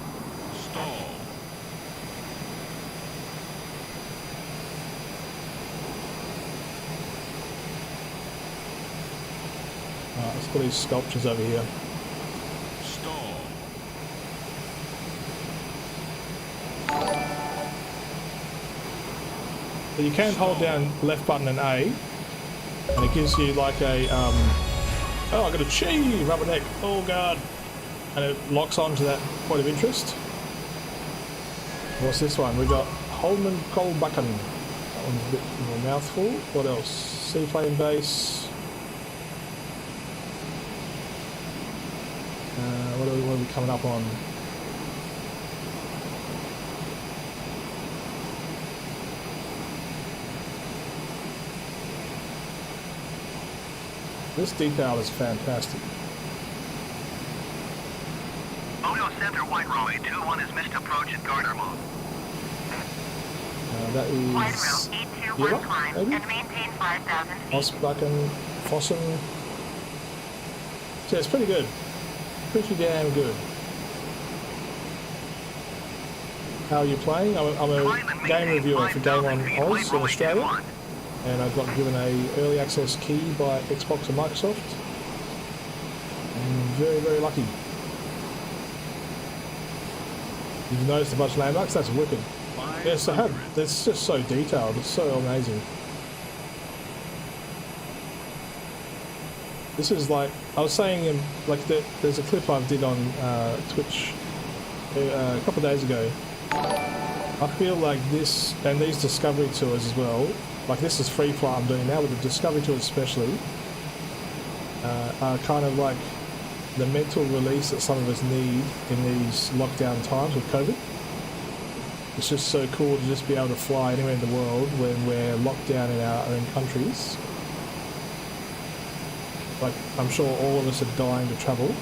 Stall. Alright, let's put these sculptures over here. Stall. So you can hold down left button and A, and it gives you like a, oh, I got a chi, rubberneck, oh god. And it locks onto that point of interest. What's this one? We got Holman Kolbakken. That one's a bit of a mouthful. What else? Seaplane base. What are we coming up on? This detail is fantastic. Odo Center, White Runway 21 is missed approach at Garner Mode. That Wide is route 821 Europe, climb maybe? and maintain 5,000 feet. Osbakken, Fossen. So it's pretty good. Pretty damn good. How are you playing? I'm a game reviewer for Game on Oz in Australia, and I got given a early access key by Xbox and Microsoft. I'm very, very lucky. You've noticed a bunch of landmarks? That's wicked. Yes, I have. It's just so detailed. It's so amazing. This is like, I was saying, like there's a clip I did on Twitch a couple of days ago. I feel like this, and these Discovery tours as well, like this is free flight I'm doing now, but the Discovery tours especially, are kind of like the mental release that some of us need in these lockdown times with COVID. It's just so cool to just be able to fly anywhere in the world when we're locked down in our own countries. Like, I'm sure all of us are dying to travel,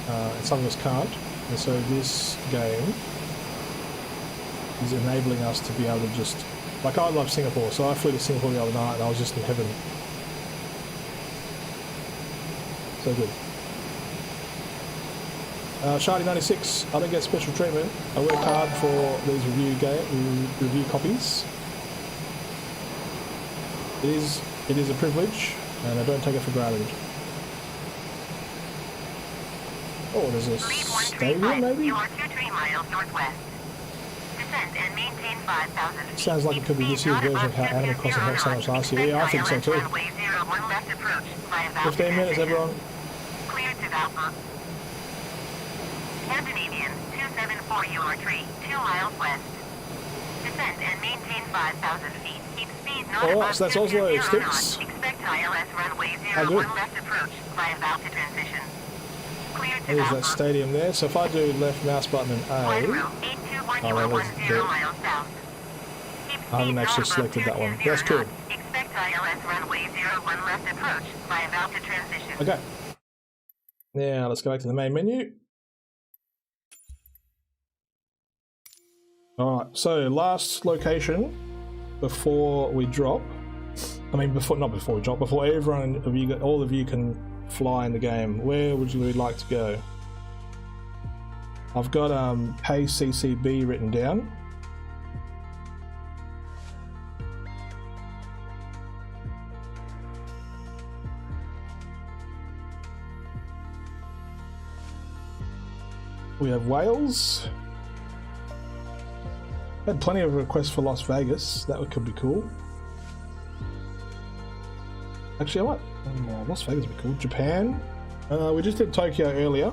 and some of us can't, and so this game is enabling us to be able to just, like, I love Singapore, so I flew to Singapore the other night and I was just in heaven. So good. Shardy96, I don't get special treatment. I work hard for these review copies. It is a privilege, and I don't take it for granted. Oh, there's a stadium, maybe? You are 23 miles northwest. Descend and maintain 5,000 feet. Sounds like it could be this year's version of how Animal Crossing helped so much last year. Yeah, I think so too. 15 minutes, everyone. Clear to Valpo. Scandinavian 274 Tree, 2 miles west. Descend and maintain 5,000 feet. Keep speed not Alright, above so that's Oslo 220 sticks. knots. Expect ILS runway How good. 01 left approach via Valpo transition. Clear to There's that Valpo. stadium there. So if I do left mouse button and Wide A, route 821 Oh, you that are was 10 good. miles south. Keep I haven't speed actually not above selected that one. 220 That's good. knots. Expect ILS runway 01 left approach via Valpo transition. Okay. Now let's go back to the main menu. Alright, so last location before we drop. I mean, not before we drop, before everyone of you, all of you can fly in the game. Where would you like to go? I've got pay CCB written down. We have Wales. Had plenty of requests for Las Vegas. That could be cool. Actually, I might. Las Vegas would be cool. Japan. We just did Tokyo earlier.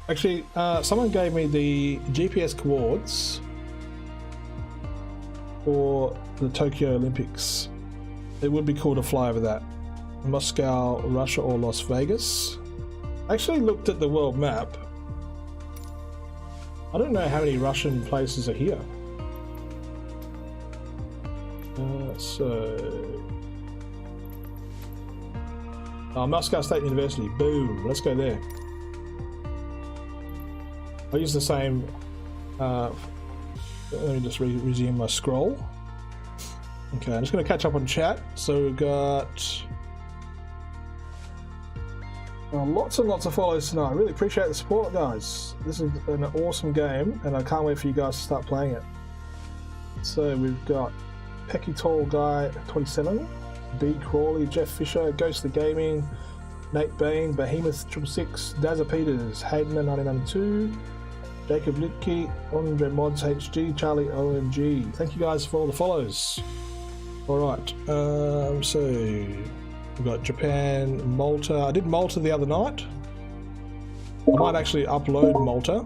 Actually, someone gave me the GPS coordinates for the Tokyo Olympics. It would be cool to fly over that. Moscow, Russia, or Las Vegas. I actually looked at the world map. I don't know how many Russian places are here. Moscow State University. Boom. Let's go there. I use the same. Let me just resume my scroll. Okay, I'm just going to catch up on chat. So we've got lots and lots of follows tonight. I really appreciate the support, guys. This is an awesome game, and I can't wait for you guys to start playing it. So we've got Pecky Tall Guy 27, B Crawley, Jeff Fisher, Ghostly Gaming, Nate Bain, Behemoth 666, Dazza Peters, Hayden 1992, Jacob Litke, Andre Mods HG, Charlie OMG. Thank you guys for all the follows. Alright, so we've got Japan, Malta. I did Malta the other night. I might actually upload Malta.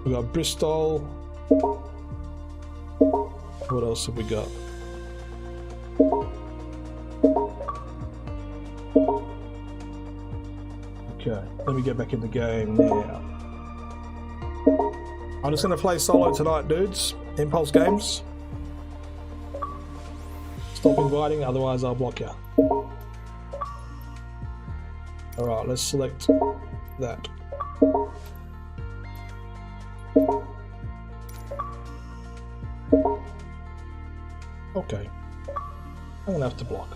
We've got Bristol. What else have we got? Okay, let me get back in the game now. I'm just going to play solo tonight, dudes. Impulse Games. Stop inviting, otherwise I'll block you. Alright, let's select that. Okay. I'm going to have to block.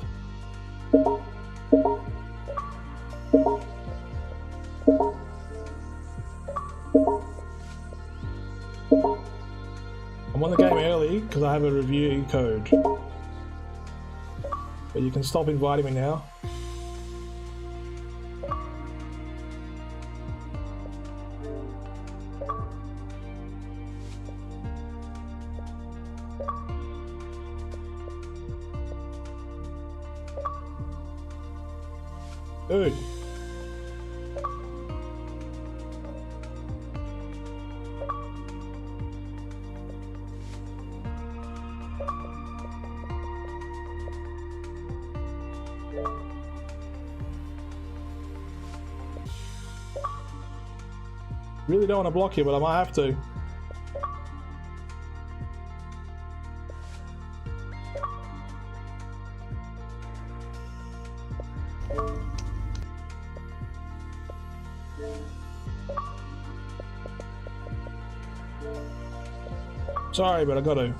I'm on the game early because I have a review code. But you can stop inviting me now. Dude. Really don't want to block you, but I might have to. Sorry, but I got to.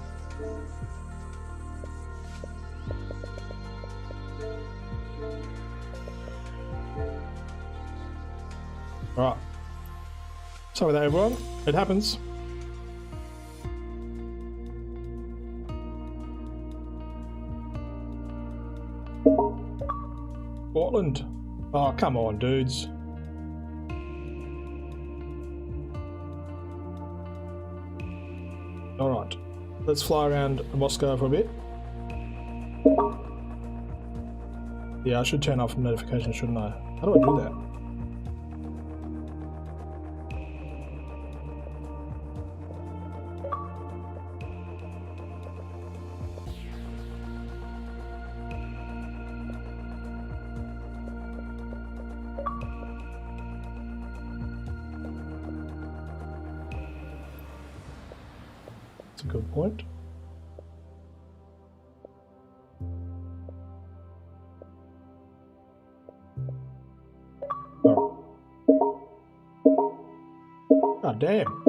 Alright. Sorry about that, everyone. It happens. Portland. Oh, come on, dudes. Alright. Let's fly around Moscow for a bit. Yeah, I should turn off notifications, shouldn't I? How do I do that? That's a good point. Oh. God damn.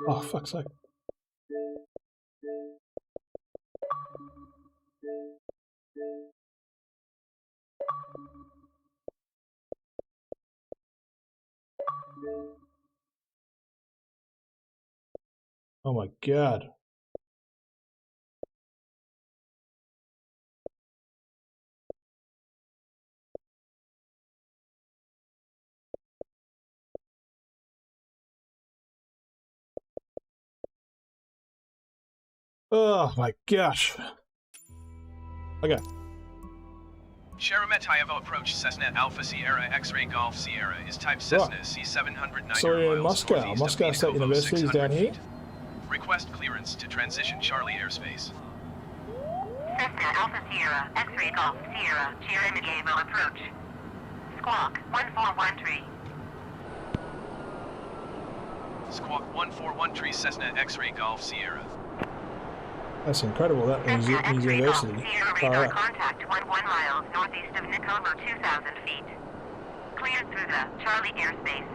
Oh, fuck's sake. Oh my god. Oh my gosh. Okay. Sheremetyevo approach Cessna Alpha Sierra X-ray Golf Sierra is type Cessna Right. C709 So we're in miles Moscow. northeast Moscow of State Vinokovo, University is 600 down here. feet. Request clearance to transition Charlie airspace. Cessna Alpha Sierra, X-ray Golf Sierra, Sheremetyevo approach. Squawk 1413. Squawk 141 Cessna X-ray Golf Sierra. That's incredible. That is Cessna X-ray Golf university. Sierra Far radar out. contact 11 miles northeast of Vinokovo, 2,000 feet. Cleared through the Charlie airspace.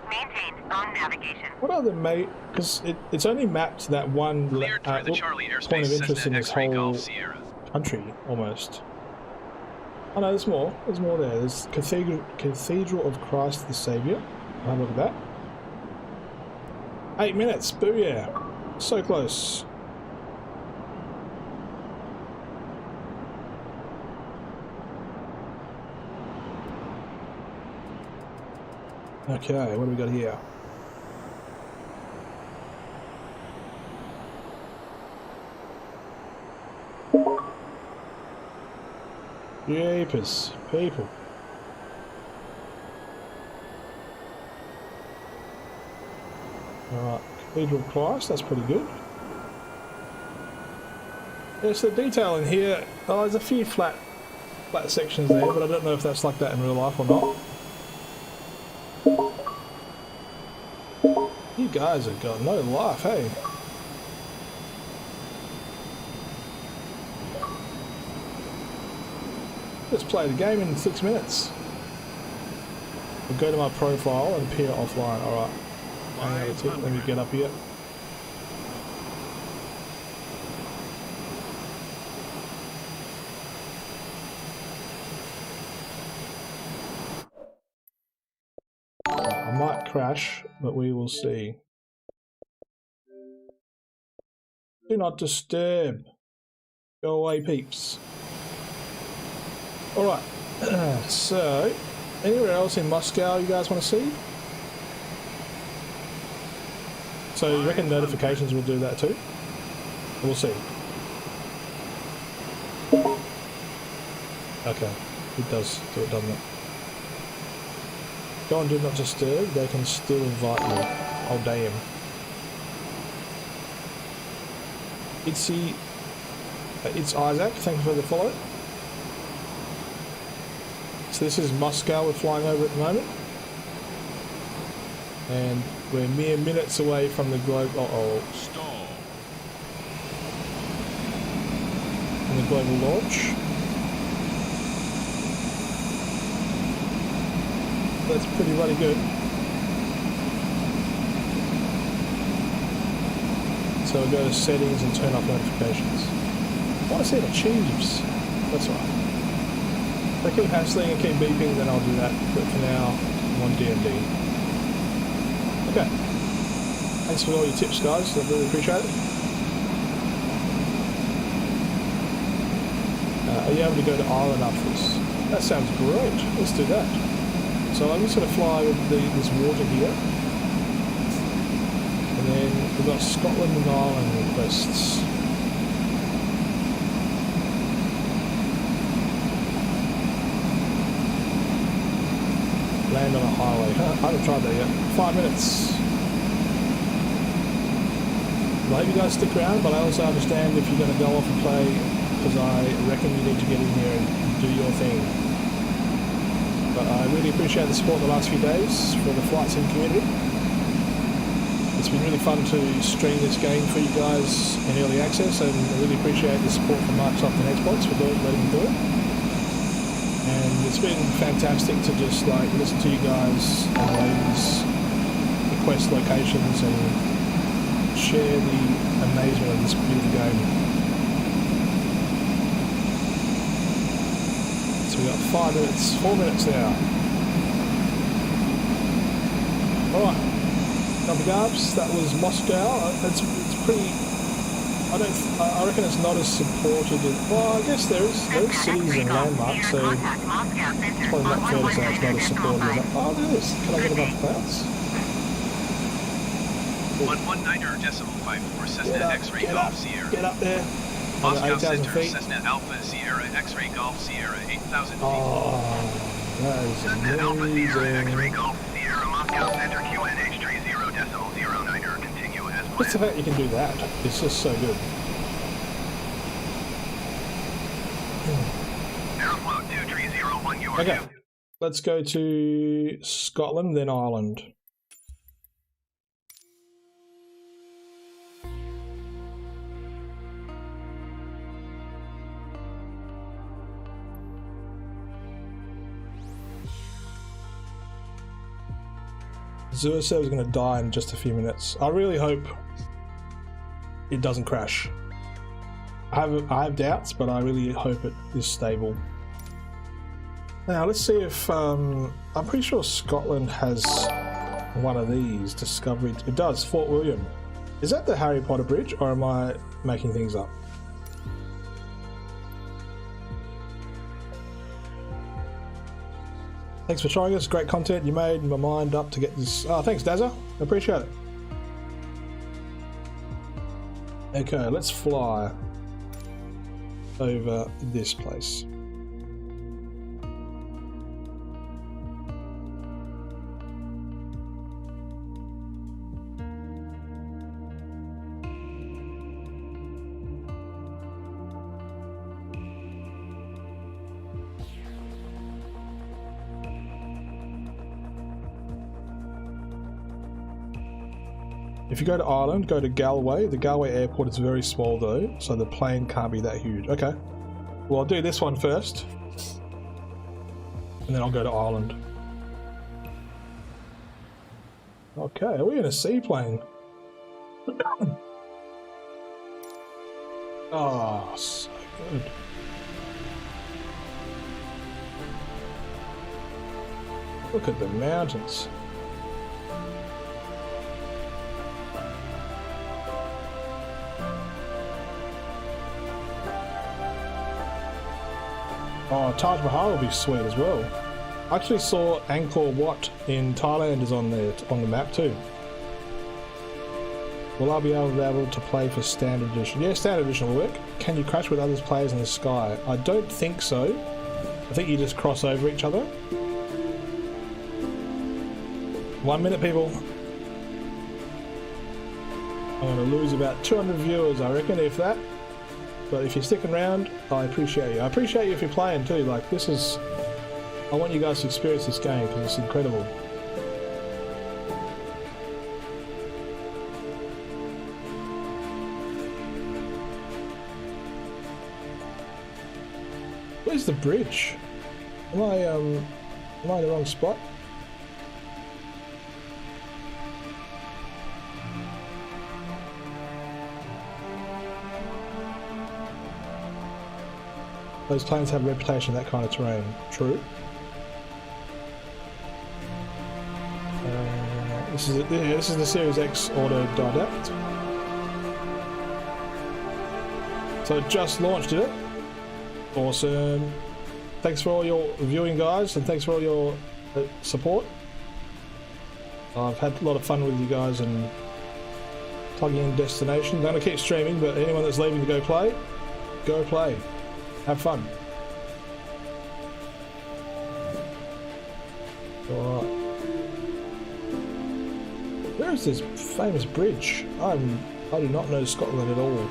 Maintain on navigation. What are the mate? Because it's only mapped that one Cleared through the Charlie point airspace of interest in Cessna this X-ray whole Golf Sierra. country, almost. Oh no, there's more. There's more there. There's Cathedral of Christ the Saviour. Have a look at that. 8 minutes. Booyah. So close. Okay, what do we got here? Jeepers, people. Alright, Cathedral of Christ, that's pretty good. There's the detail in here. Oh, there's a few flat sections there, but I don't know if that's like that in real life or not. You guys have got no life, hey? Let's play the game in 6 minutes. We'll go to my profile and appear offline. Alright. Hang on a tick, let me get up here. I might crash, but we will see. Do not disturb. Go away, peeps. Alright, so, anywhere else in Moscow you guys want to see? So you reckon notifications will do that too? We'll see. Okay, it does do it, doesn't it? Go on, do not disturb, they can still invite you. Oh damn. It's Isaac, thank you for the follow. So this is Moscow we're flying over at the moment. And we're mere minutes away from the global Stall. from the global launch. That's pretty bloody good. So we'll go to settings and turn off notifications. I want to see the achieves. That's right. If I keep hassling and keep beeping, then I'll do that. But for now, I'm on DMD. Okay. Thanks for all your tips, guys. I really appreciate it. Are you able to go to Ireland after this? That sounds great. Let's do that. So I'm just going to fly with this water here. And then we've got Scotland and Ireland requests. Land on a highway. I haven't tried that yet. 5 minutes. I hope you guys stick around, but I also understand if you're going to go off and play, because I reckon you need to get in here and do your thing. But I really appreciate the support the last few days for the Flight Sim community. It's been really fun to stream this game for you guys in early access, and I really appreciate the support from Microsoft and Xbox for letting me do it. And it's been fantastic to just like listen to you guys and ladies request locations and share the amazement of this beautiful game. So we got 5 minutes, 4 minutes now. Alright. Navigaps, that was Moscow. It's pretty. I reckon it's not as supported. Well, I guess there's cities and landmarks, so it's probably not fair to say it's not as supported as that. Oh, look at this. Can I get above clouds? 119.54 Cessna X-ray Golf Sierra. Get up there. Moscow 8,000 Center, feet. Cessna Alpha Sierra X-ray Golf Sierra 8,000 feet. Oh, that is Cessna Alpha Sierra X-ray amazing. Golf Sierra Moscow Center QNH 30.09er continue as Just the planned. fact you can do that, it's just so good. Aeroflot 2301 you are Okay, due. let's go to Scotland, then Ireland. Zua said it was going to die in just a few minutes. I really hope it doesn't crash. I have doubts, but I really hope it is stable. Now let's see if I'm pretty sure Scotland has one of these discovery. It does. Fort William. Is that the Harry Potter bridge, or am I making things up? Thanks for showing us. Great content you made my mind up to get this. Oh, thanks, Dazza. I appreciate it. Okay, let's fly over this place. If you go to Ireland, go to Galway. The Galway airport is very small though, so the plane can't be that huge. Okay. Well, I'll do this one first. And then I'll go to Ireland. Okay, are we in a seaplane? Oh, so good. Look at the mountains. Oh, Taj Mahal will be sweet as well. I actually saw Angkor Wat in Thailand is on the map too. Will I be able to play for Standard Edition? Yeah, Standard Edition will work. Can you crash with other players in the sky? I don't think so. I think you just cross over each other. 1 minute, people. I'm going to lose about 200 viewers, I reckon, if that. But if you're sticking around, I appreciate you. I appreciate you if you're playing too. Like, this is... I want you guys to experience this game because it's incredible. Where's the bridge? Am I in the wrong spot? Those planes have a reputation in that kind of terrain. True. This is the Series X autodidact. So it just launched, did it? Awesome. Thanks for all your viewing, guys, and thanks for all your support. I've had a lot of fun with you guys and plugging in destinations. I'm going to keep streaming, but anyone that's leaving to go play, go play. Have fun. Alright. Where is this famous bridge? I do not know Scotland at all.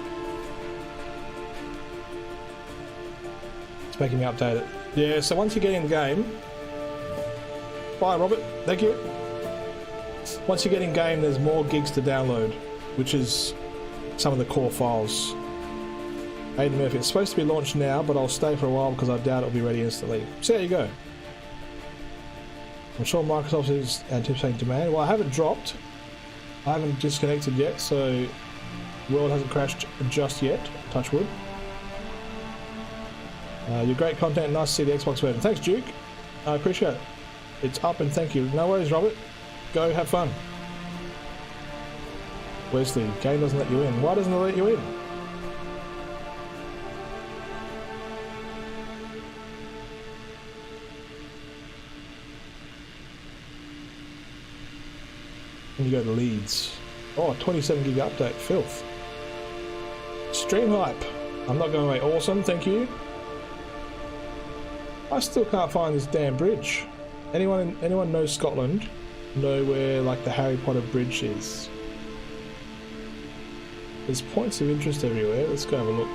It's making me update it. Yeah, so once you get in the game... Bye, Robert. Thank you. Once you get in game, there's more gigs to download, which is some of the core files. Aiden Murphy, it's supposed to be launched now, but I'll stay for a while because I doubt it'll be ready instantly. So there you go. I'm sure Microsoft is anticipating demand. Well, I haven't dropped. I haven't disconnected yet, so the world hasn't crashed just yet. Touch wood. Your great content. Nice to see the Xbox version. Thanks, Duke. I appreciate it. It's up and thank you. No worries, Robert. Go have fun. Wesley, game doesn't let you in. Why doesn't it let you in? And you go to Leeds. Oh, 27 gig update. Filth. Stream hype. I'm not going away. Awesome, thank you. I still can't find this damn bridge. Anyone knows Scotland? Know where like the Harry Potter bridge is? There's points of interest everywhere. Let's go have a look.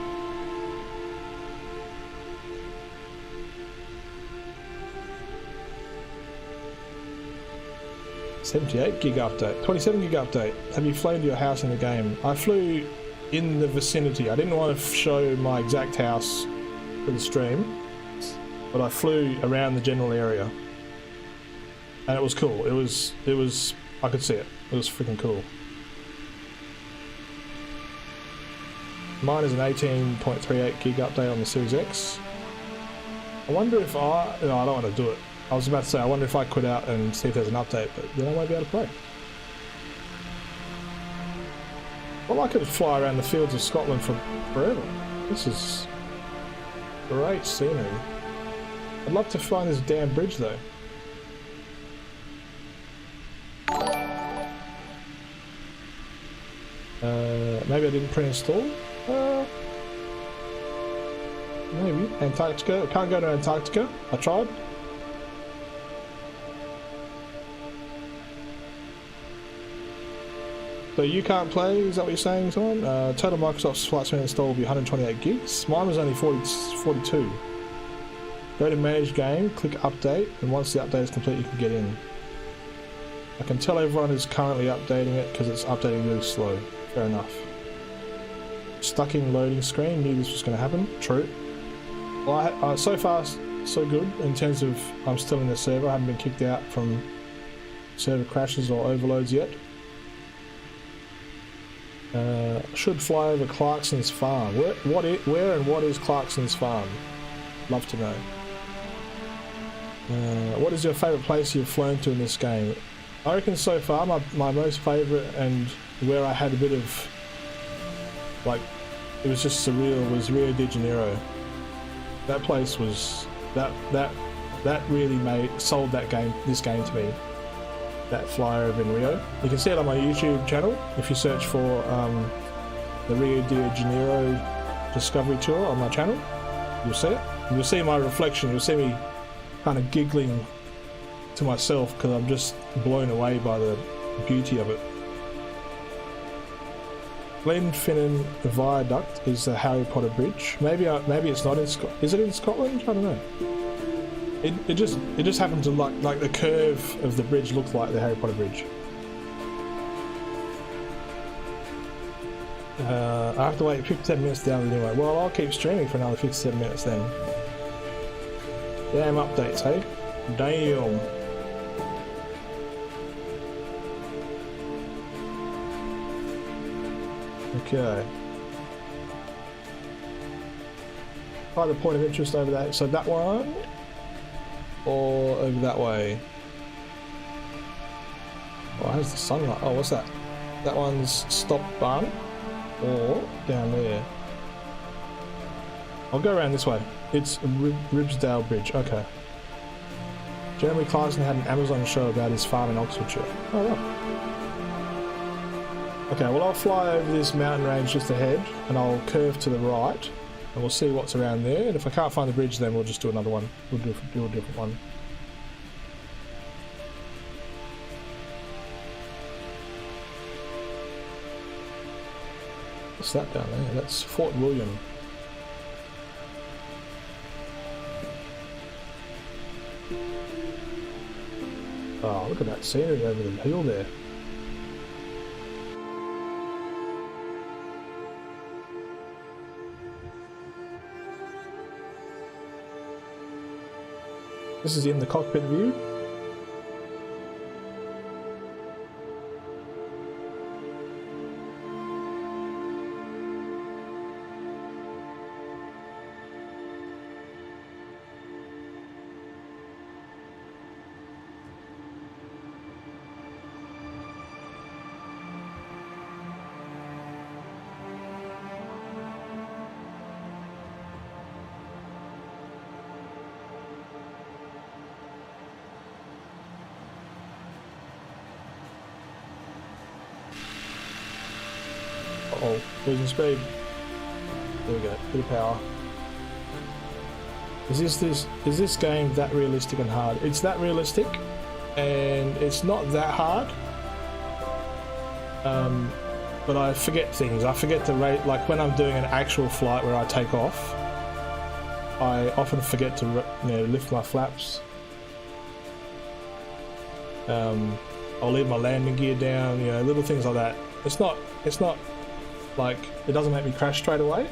$78 gig update. 27 gig update. Have you flown to your house in the game? I flew in the vicinity. I didn't want to show my exact house for the stream, but I flew around the general area. And it was cool. It was, I could see it. It was freaking cool. Mine is an 18.38 gig update on the Series X. I wonder if no, I don't want to do it. I was about to say, I wonder if I quit out and see if there's an update, but then I won't be able to play. Well, I could fly around the fields of Scotland for forever. This is great scenery. I'd love to find this damn bridge though. Maybe I didn't pre-install? Maybe. Antarctica. I can't go to Antarctica. I tried. So you can't play, is that what you're saying, someone? Total Microsoft's Flight Simulator install will be 128 gigs. Mine was only 42. Go to Manage Game, click Update, and once the update is complete you can get in. I can tell everyone is currently updating it because it's updating really slow. Fair enough. Stuck in loading screen, knew this was going to happen. True. Well, so far, so good in terms of I'm still in the server. I haven't been kicked out from server crashes or overloads yet. Should fly over Clarkson's farm. Where and what is Clarkson's farm? Love to know. What is your favourite place you've flown to in this game? I reckon so far my most favourite and where I had a bit of like it was just surreal was Rio de Janeiro. That place was that really sold this game to me. That flyover in Rio. You can see it on my YouTube channel if you search for the Rio de Janeiro Discovery Tour on my channel. You'll see it. You'll see my reflection. You'll see me kind of giggling to myself because I'm just blown away by the beauty of it. Glenfinnan Viaduct is the Harry Potter bridge. Maybe it's not in Scotland. Is it in Scotland? I don't know. It just happened to like the curve of the bridge looked like the Harry Potter bridge. I have to wait 57 minutes down anyway. Well, I'll keep streaming for another 57 minutes then. Damn updates, hey? Damn. Okay. Find the point of interest over that. So that one, or over that way. Oh, how's the sunlight? Oh, what's that? That one's Stop Barn, or down there. I'll go around this way. It's Ribsdale Bridge. Okay. Jeremy Clarkson had an Amazon show about his farm in Oxfordshire. Oh, right. Okay, well I'll fly over this mountain range just ahead and I'll curve to the right and we'll see what's around there, and if I can't find the bridge then we'll just do another one. We'll do a different one. What's that down there? That's Fort William. Oh, look at that scenery over the hill there. This is in the cockpit view. oh, losing speed. There we go, bit of power. Is this game that realistic and hard? It's that realistic, and it's not that hard. But I forget things. I forget to rate, like when I'm doing an actual flight where I take off, I often forget to lift my flaps. I'll leave my landing gear down, little things like that. It's not like, it doesn't make me crash straight away,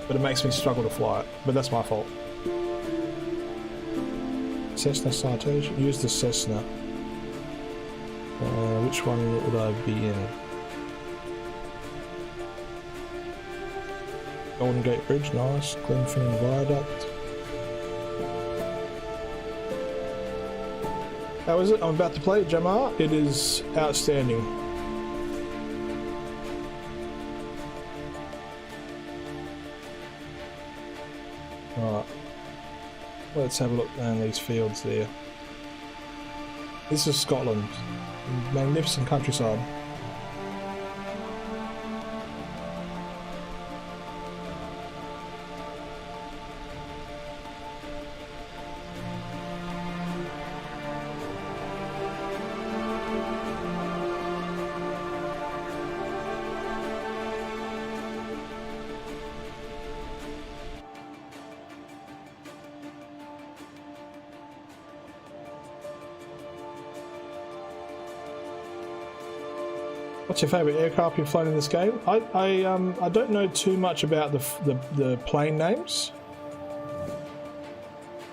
but it makes me struggle to fly it. But that's my fault. Cessna citation. Use the Cessna. Which one would I be in? Golden Gate Bridge, nice. Glenfinnan Viaduct. How is it? I'm about to play Jamar. It is outstanding. Alright. Let's have a look down these fields there. This is Scotland. Magnificent countryside. What's your favourite aircraft you've flown in this game? I don't know too much about the plane names,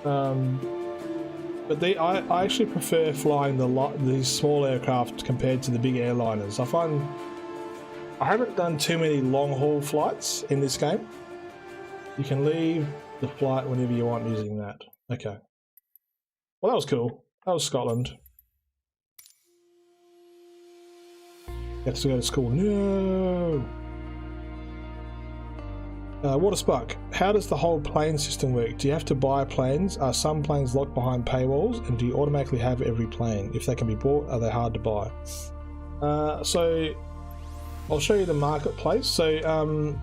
but I actually prefer flying these small aircraft compared to the big airliners. I find I haven't done too many long haul flights in this game. You can leave the flight whenever you want using that. Okay. Well, that was cool. That was Scotland. Have to go to school. No. Waterspark. How does the whole plane system work? Do you have to buy planes? Are some planes locked behind paywalls? And do you automatically have every plane? If they can be bought, are they hard to buy? So I'll show you the marketplace. So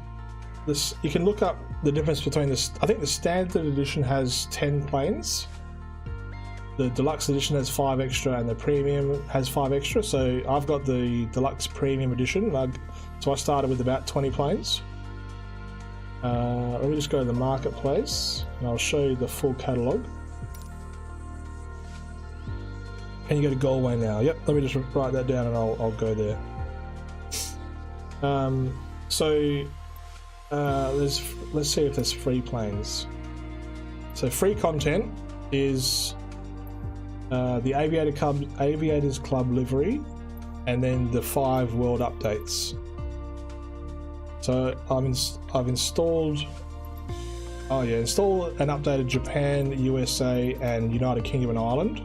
this, you can look up the difference between this. I think the standard edition has 10 planes. The deluxe edition has 5 extra, and the premium has 5 extra. So I've got the deluxe premium edition. So I started with about 20 planes. Let me just go to the marketplace, and I'll show you the full catalogue. Can you go to Galway now? Yep. Let me just write that down, and I'll go there. Let's see if there's free planes. So free content is the Aviators Club livery, and then the 5 world updates. So I've installed. Oh yeah, install and updated Japan, USA, and United Kingdom and Ireland.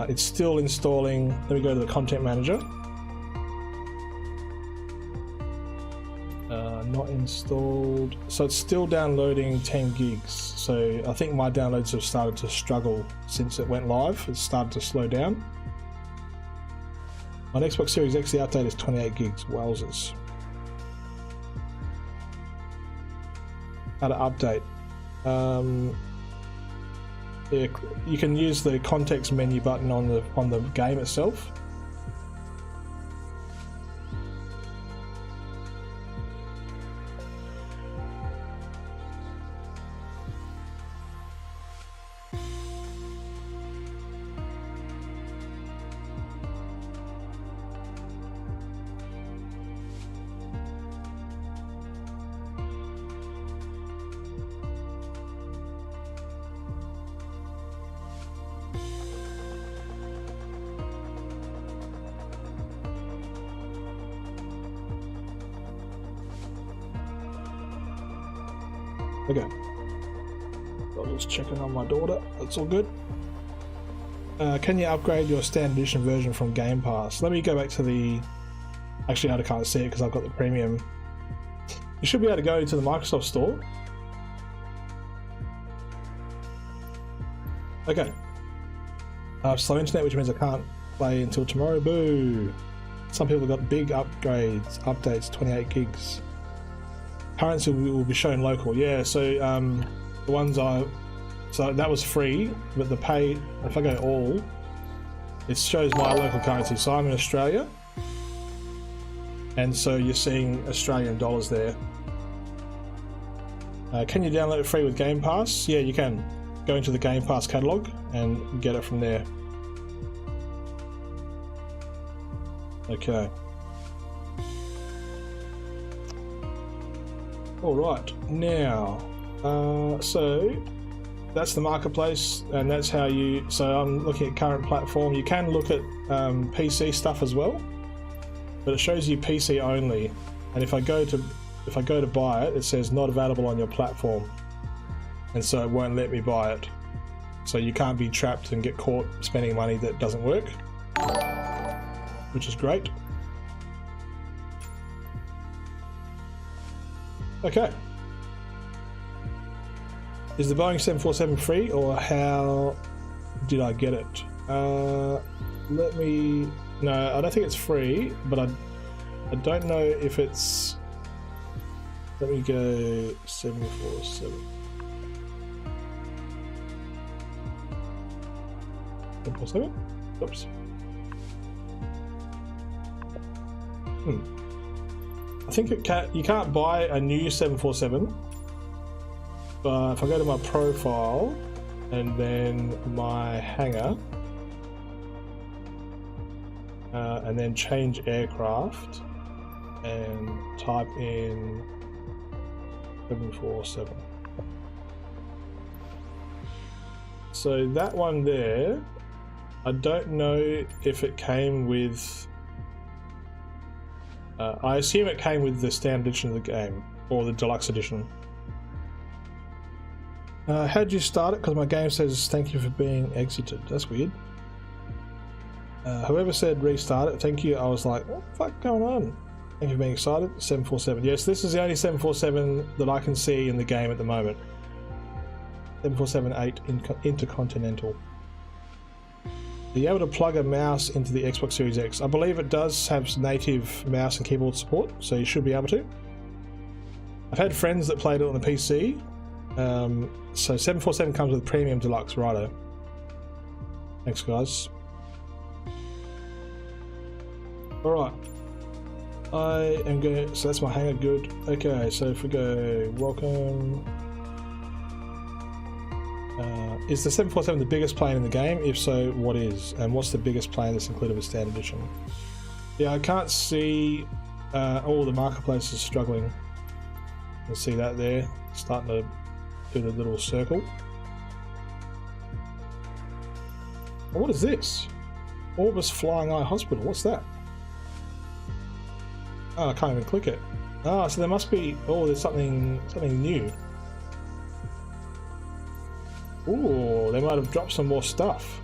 It's still installing. Let me go to the content manager. Not installed. So it's still downloading 10 gigs. So I think my downloads have started to struggle since it went live. It's started to slow down. On Xbox Series X, the update is 28 gigs. Wowzers. How to update. Yeah, you can use the context menu button on the game itself. Okay. I was just checking on my daughter. That's all good. Can you upgrade your standard edition version from Game Pass? Let me go back to the... Actually, I can't see it because I've got the premium. You should be able to go to the Microsoft Store. Okay. Slow internet, which means I can't play until tomorrow. Boo! Some people got big updates, 28 gigs. Currency will be shown local. Yeah, so the ones so that was free, but the pay, if I go all, it shows my local currency. So I'm in Australia, and so you're seeing Australian dollars there. Can you download it free with Game Pass? Yeah, you can. Go into the Game Pass catalog and get it from there. Okay. Alright, now, so that's the marketplace, and that's how you, so I'm looking at current platform. You can look at PC stuff as well, but it shows you PC only, and if I go to buy it, it says not available on your platform, and so it won't let me buy it. So you can't be trapped and get caught spending money that doesn't work, which is great. Okay. Is the Boeing 747 free, or how did I get it? No, I don't think it's free, but I don't know if it's, let me go 747. 747? Oops. I think you can't buy a new 747, but if I go to my profile and then my hangar and then change aircraft and type in 747. So that one there, I don't know if it came with, I assume it came with the standard edition of the game, or the deluxe edition. How'd you start it? Because my game says thank you for being exited. That's weird. Whoever said restart it, thank you. I was like, what the fuck going on? Thank you for being excited. 747. Yes, this is the only 747 that I can see in the game at the moment. 747-8 Intercontinental. Are you able to plug a mouse into the Xbox Series X? I believe it does have native mouse and keyboard support, so you should be able to. I've had friends that played it on the PC. So 747 comes with Premium Deluxe, righto. Thanks, guys. Alright. I am going, so that's my hangar, good. Okay, so if we go, welcome. Is the 747 the biggest plane in the game? If so, what is? And what's the biggest plane that's included with Standard Edition? Yeah, I can't see all the marketplaces struggling. You see that there, starting to do the little circle. Oh, what is this? Orbis Flying Eye Hospital, what's that? Oh, I can't even click it. Ah, so there must be, oh, there's something new. Ooh, they might have dropped some more stuff.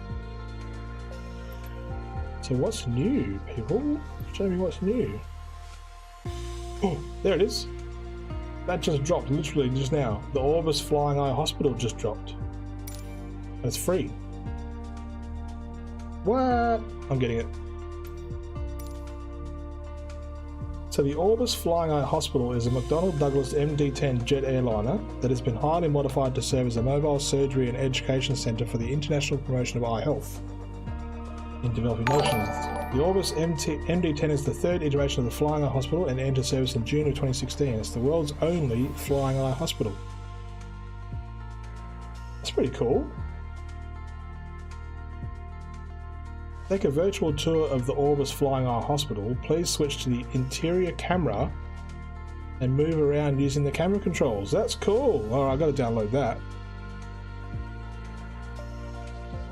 So what's new, people? Show me what's new. Oh, there it is. That just dropped, literally just now. The Orbis Flying Eye Hospital just dropped. And it's free. What? I'm getting it. So the Orbis Flying Eye Hospital is a McDonnell Douglas MD-10 jet airliner that has been highly modified to serve as a mobile surgery and education centre for the international promotion of eye health in developing nations. The Orbis MD-10 is the third iteration of the Flying Eye Hospital and entered service in June of 2016. It's the world's only Flying Eye Hospital. That's pretty cool. Take a virtual tour of the Orbis Flying Eye Hospital. Please switch to the interior camera and move around using the camera controls. That's cool. Alright, I've got to download that.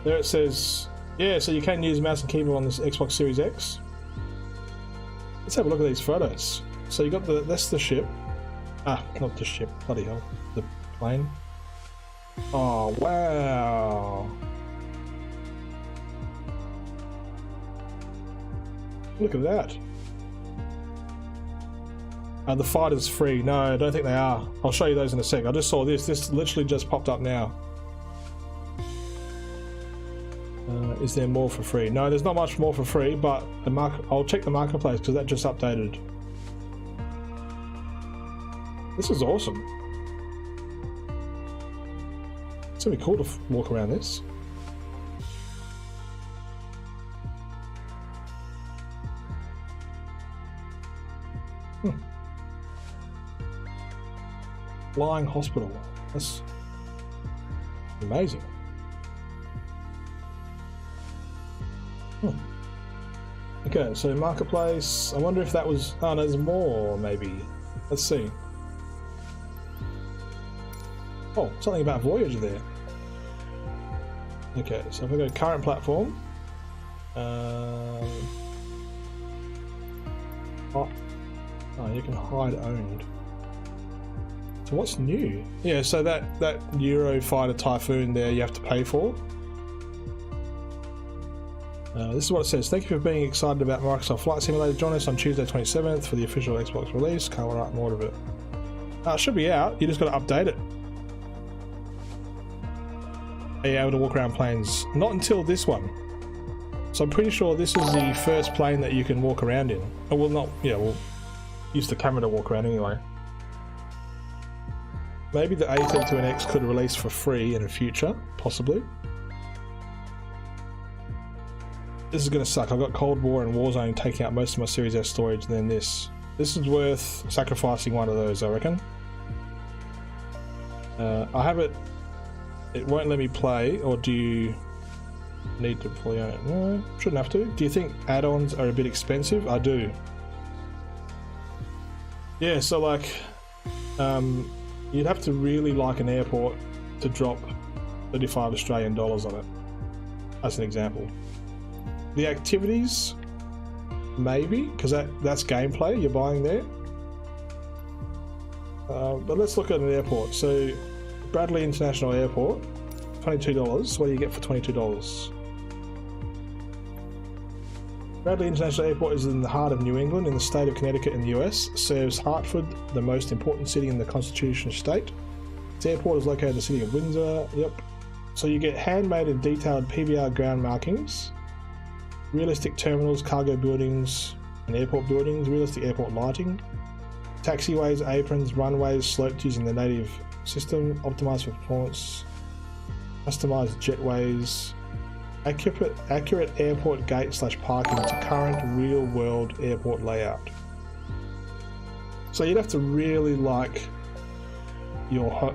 There it says, yeah, so you can use mouse and keyboard on this Xbox Series X. Let's have a look at these photos. So you got that's the ship. Ah, not the ship, bloody hell. The plane. Oh, wow. Look at that. The fighter's free. No, I don't think they are. I'll show you those in a sec. I just saw this. This literally just popped up now. Is there more for free? No, there's not much more for free, but I'll check the marketplace because that just updated. This is awesome. It's gonna be cool to walk around this. Flying hospital. That's amazing. Okay, so marketplace. I wonder if that was. Oh, no, there's more. Maybe. Let's see. Oh, something about Voyager there. Okay, so if I go to current platform. Oh, you can hide owned. So what's new? Yeah, so that Eurofighter Typhoon there you have to pay for. This is what it says. Thank you for being excited about Microsoft Flight Simulator. Join us on Tuesday 27th for the official Xbox release. Can't write more of it. It should be out. You just got to update it. Are you able to walk around planes? Not until this one. So I'm pretty sure this is the first plane that you can walk around in. Oh, well, not. Yeah, we'll use the camera to walk around anyway. Maybe the A32NX could release for free in the future, possibly. This is going to suck. I've got Cold War and Warzone taking out most of my Series S storage, and then this. This is worth sacrificing one of those, I reckon. I have it. It won't let me play, or do you need to fully own it? No, shouldn't have to. Do you think add-ons are a bit expensive? I do. Yeah, so like, you'd have to really like an airport to drop 35 Australian dollars on it, as an example. The activities, maybe, because that's gameplay you're buying there. But let's look at an airport. So, Bradley International Airport, $22. What do you get for $22? Bradley International Airport is in the heart of New England, in the state of Connecticut in the US. Serves Hartford, the most important city in the Constitution state. Its airport is located in the city of Windsor. Yep. So you get handmade and detailed PBR ground markings, realistic terminals, cargo buildings, and airport buildings, realistic airport lighting, taxiways, aprons, runways, sloped using the native system, optimized for performance, customized jetways, accurate airport gate / parking to current real-world airport layout. So you'd have to really like your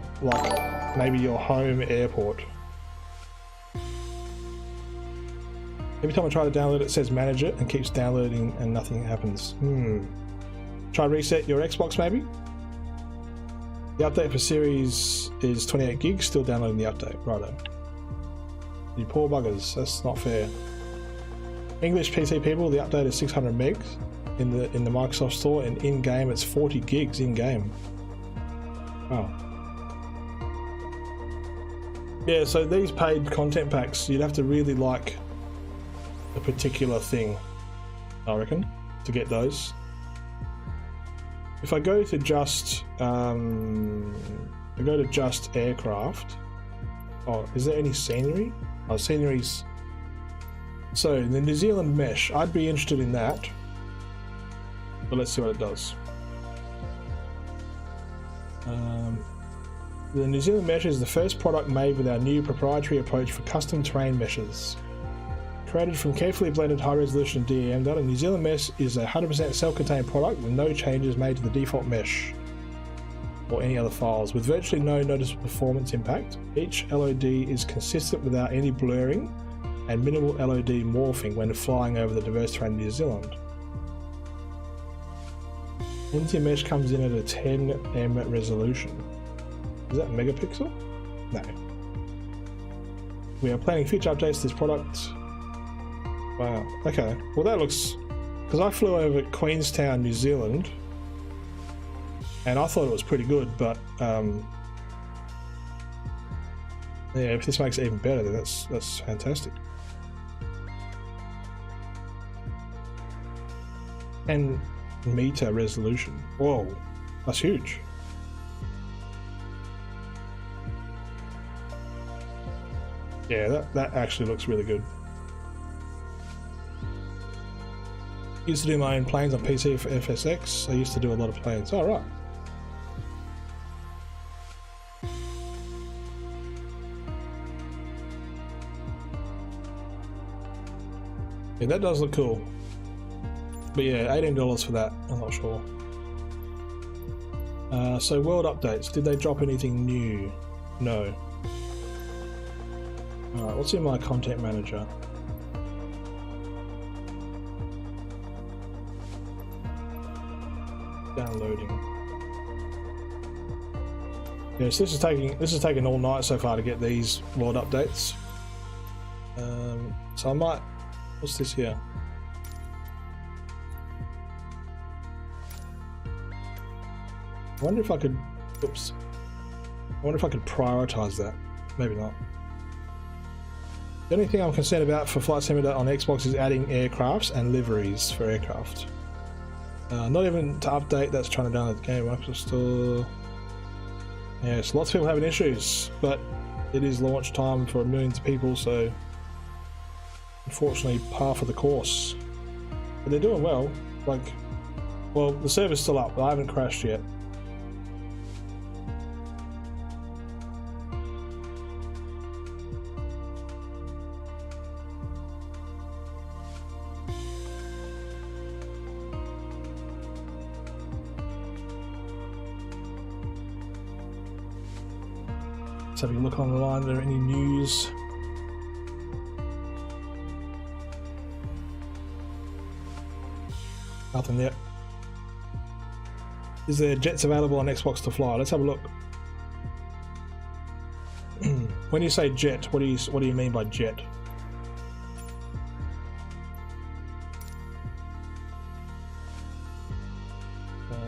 maybe your home airport. Every time I try to download it, it says manage it and keeps downloading and nothing happens. Try reset your Xbox maybe? The update for Series is 28 gigs, still downloading the update. Righto. You poor buggers, that's not fair. English PC people, the update is 600 megs in the Microsoft Store, and in-game it's 40 gigs in-game. Wow. Yeah, so these paid content packs, you'd have to really like a particular thing, I reckon, to get those. If I go to just aircraft. Oh, is there any scenery? Oh, sceneries. So the New Zealand mesh, I'd be interested in that. But let's see what it does. The New Zealand mesh is the first product made with our new proprietary approach for custom terrain meshes. Created from carefully blended high-resolution DEM data, New Zealand mesh is a 100% self-contained product with no changes made to the default mesh or any other files, with virtually no noticeable performance impact. Each LOD is consistent without any blurring and minimal LOD morphing when flying over the diverse terrain of New Zealand. Entity mesh comes in at a 10M resolution. Is that megapixel? No. We are planning future updates to this product. Wow, okay. Well, that looks... Because I flew over Queenstown, New Zealand, and I thought it was pretty good, but yeah, if this makes it even better, then that's fantastic. And meter resolution. Whoa, that's huge. Yeah, that actually looks really good. Used to do my own planes on PC for FSX. I used to do a lot of planes. Oh, right. Yeah, that does look cool. But yeah, $18 for that. I'm not sure. So world updates. Did they drop anything new? No. Alright, what's in my content manager? Downloading. Yes, this is taking all night so far to get these world updates. So I might. What's this here? I wonder if I could. Oops. I wonder if I could prioritize that. Maybe not. The only thing I'm concerned about for Flight Simulator on Xbox is adding aircrafts and liveries for aircraft. Not even to update, that's trying to download the game. Microsoft Store. Yes, lots of people having issues, but it is launch time for millions of people, so unfortunately, par for the course. But they're doing well. Like, well, the server's still up, but I haven't crashed yet. Let's have a look online. Are there any news? Nothing yet. Is there jets available on Xbox to fly? Let's have a look. When you say jet, what do you mean by jet?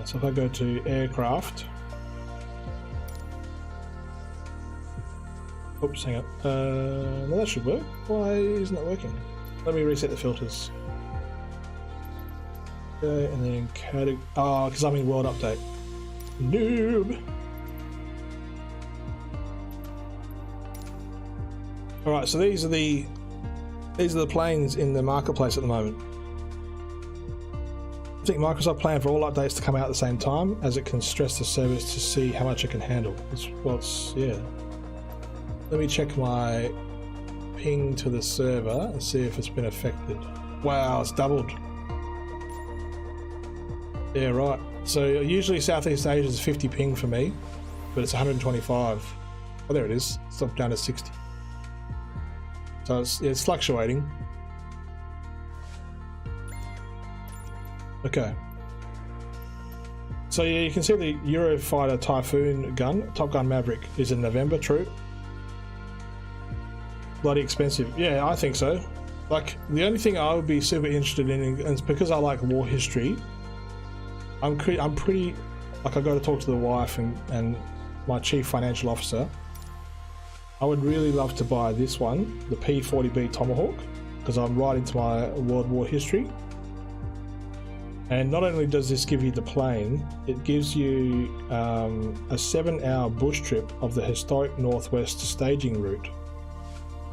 So if I go to aircraft. Oops, hang on. No, that should work. Why isn't it working? Let me reset the filters. Okay, and then category. Oh, because I'm in world update. Noob. All right, so these are the planes in the marketplace at the moment. I think Microsoft planned for all updates to come out at the same time, as it can stress the service to see how much it can handle. Yeah. Let me check my ping to the server and see if it's been affected. Wow, it's doubled. Yeah, right. So usually Southeast Asia is 50 ping for me, but it's 125. Oh, there it is. It's up down to 60. So it's fluctuating. Okay. So yeah, you can see the Eurofighter Typhoon gun, Top Gun Maverick, is in November, true. Bloody expensive. Yeah, I think so. Like, the only thing I would be super interested in, and it's because I like war history, I'm pretty, like, I got to talk to the wife and my chief financial officer. I would really love to buy this one, the P-40B Tomahawk, because I'm right into my World War history. And not only does this give you the plane, it gives you a 7-hour bush trip of the historic Northwest staging route.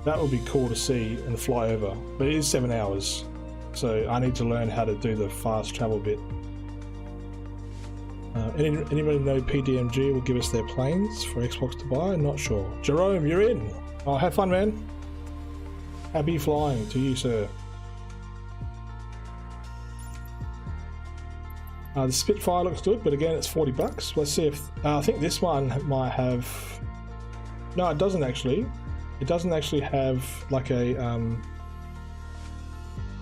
That would be cool to see and fly over, but it is 7 hours, so I need to learn how to do the fast travel bit. Anybody know PDMG will give us their planes for Xbox to buy? Not sure. Jerome, you're in! Oh, have fun, man! Happy flying to you, sir. The Spitfire looks good, but again, it's $40. Let's see if... I think this one might have... No, it doesn't actually. It doesn't actually have like a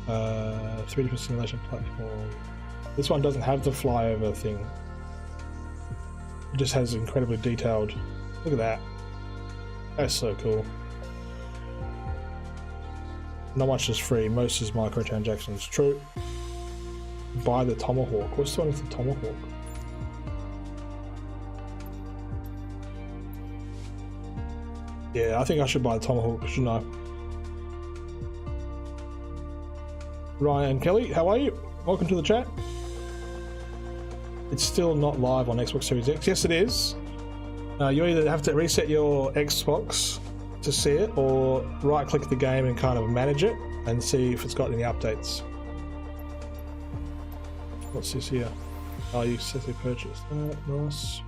3D simulation platform. This one doesn't have the flyover thing. It just has incredibly detailed... Look at that. That's so cool. Not much is free, most is microtransactions. True. Buy the Tomahawk. What's the one with the Tomahawk? Yeah, I think I should buy the Tomahawk, shouldn't I? Ryan Kelly, how are you? Welcome to the chat. It's still not live on Xbox Series X. Yes, it is. You either have to reset your Xbox to see it, or right-click the game and kind of manage it and see if it's got any updates. What's this here? Oh, you successfully purchased that. Nice.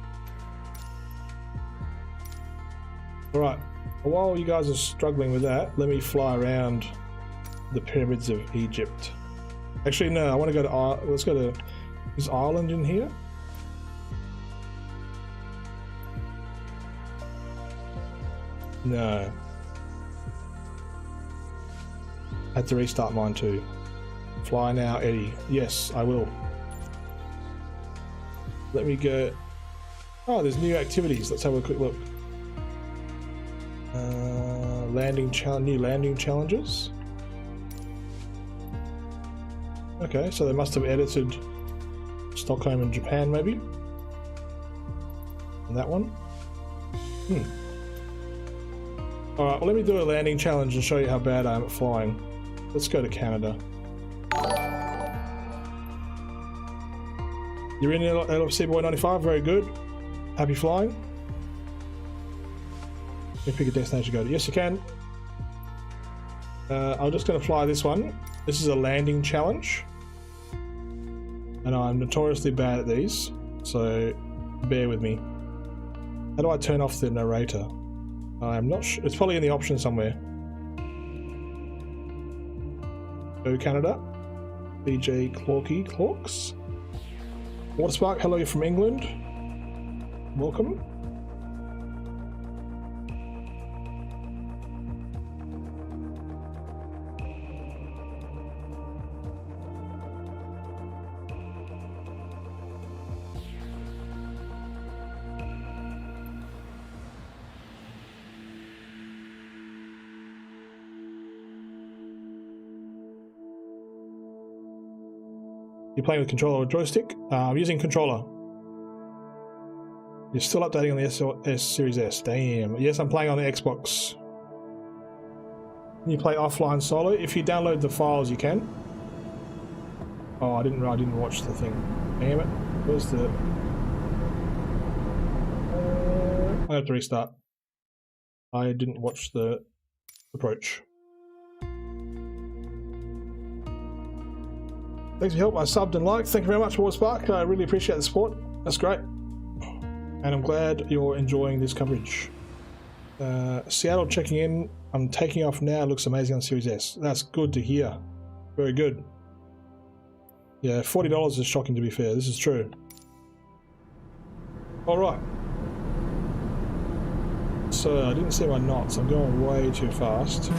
Alright, while you guys are struggling with that, let me fly around the pyramids of Egypt. Actually, no, I want to go to... let's go to... Is Ireland in here? No. I had to restart mine too. Fly now, Eddie. Yes, I will. Let me go... Oh, there's new activities. Let's have a quick look. New landing challenges. Okay, so they must have edited Stockholm and Japan, maybe. And that one. Alright, well, let me do a landing challenge and show you how bad I am at flying. Let's go to Canada. You're in LFC Boy 95, very good. Happy flying. You pick a destination to go to. Yes, you can. I'm just going to fly this one. This is a landing challenge. And I'm notoriously bad at these, so bear with me. How do I turn off the narrator? I'm not sure. It's probably in the options somewhere. Go Canada. BJ Clarks. Waterspark, hello, you're from England. Welcome. You're playing with controller or joystick? I'm using controller. You're still updating on the S Series S. Damn. Yes, I'm playing on the Xbox. Can you play offline solo? If you download the files, you can. Oh, I didn't watch the thing. Damn it. Where's the... I have to restart. I didn't watch the approach. Thanks for your help. I subbed and liked. Thank you very much, Waterspark. I really appreciate the support. That's great. And I'm glad you're enjoying this coverage. Seattle checking in. I'm taking off now. It looks amazing on Series S. That's good to hear. Very good. Yeah, $40 is shocking, to be fair. This is true. Alright. So, I didn't see my knots. I'm going way too fast.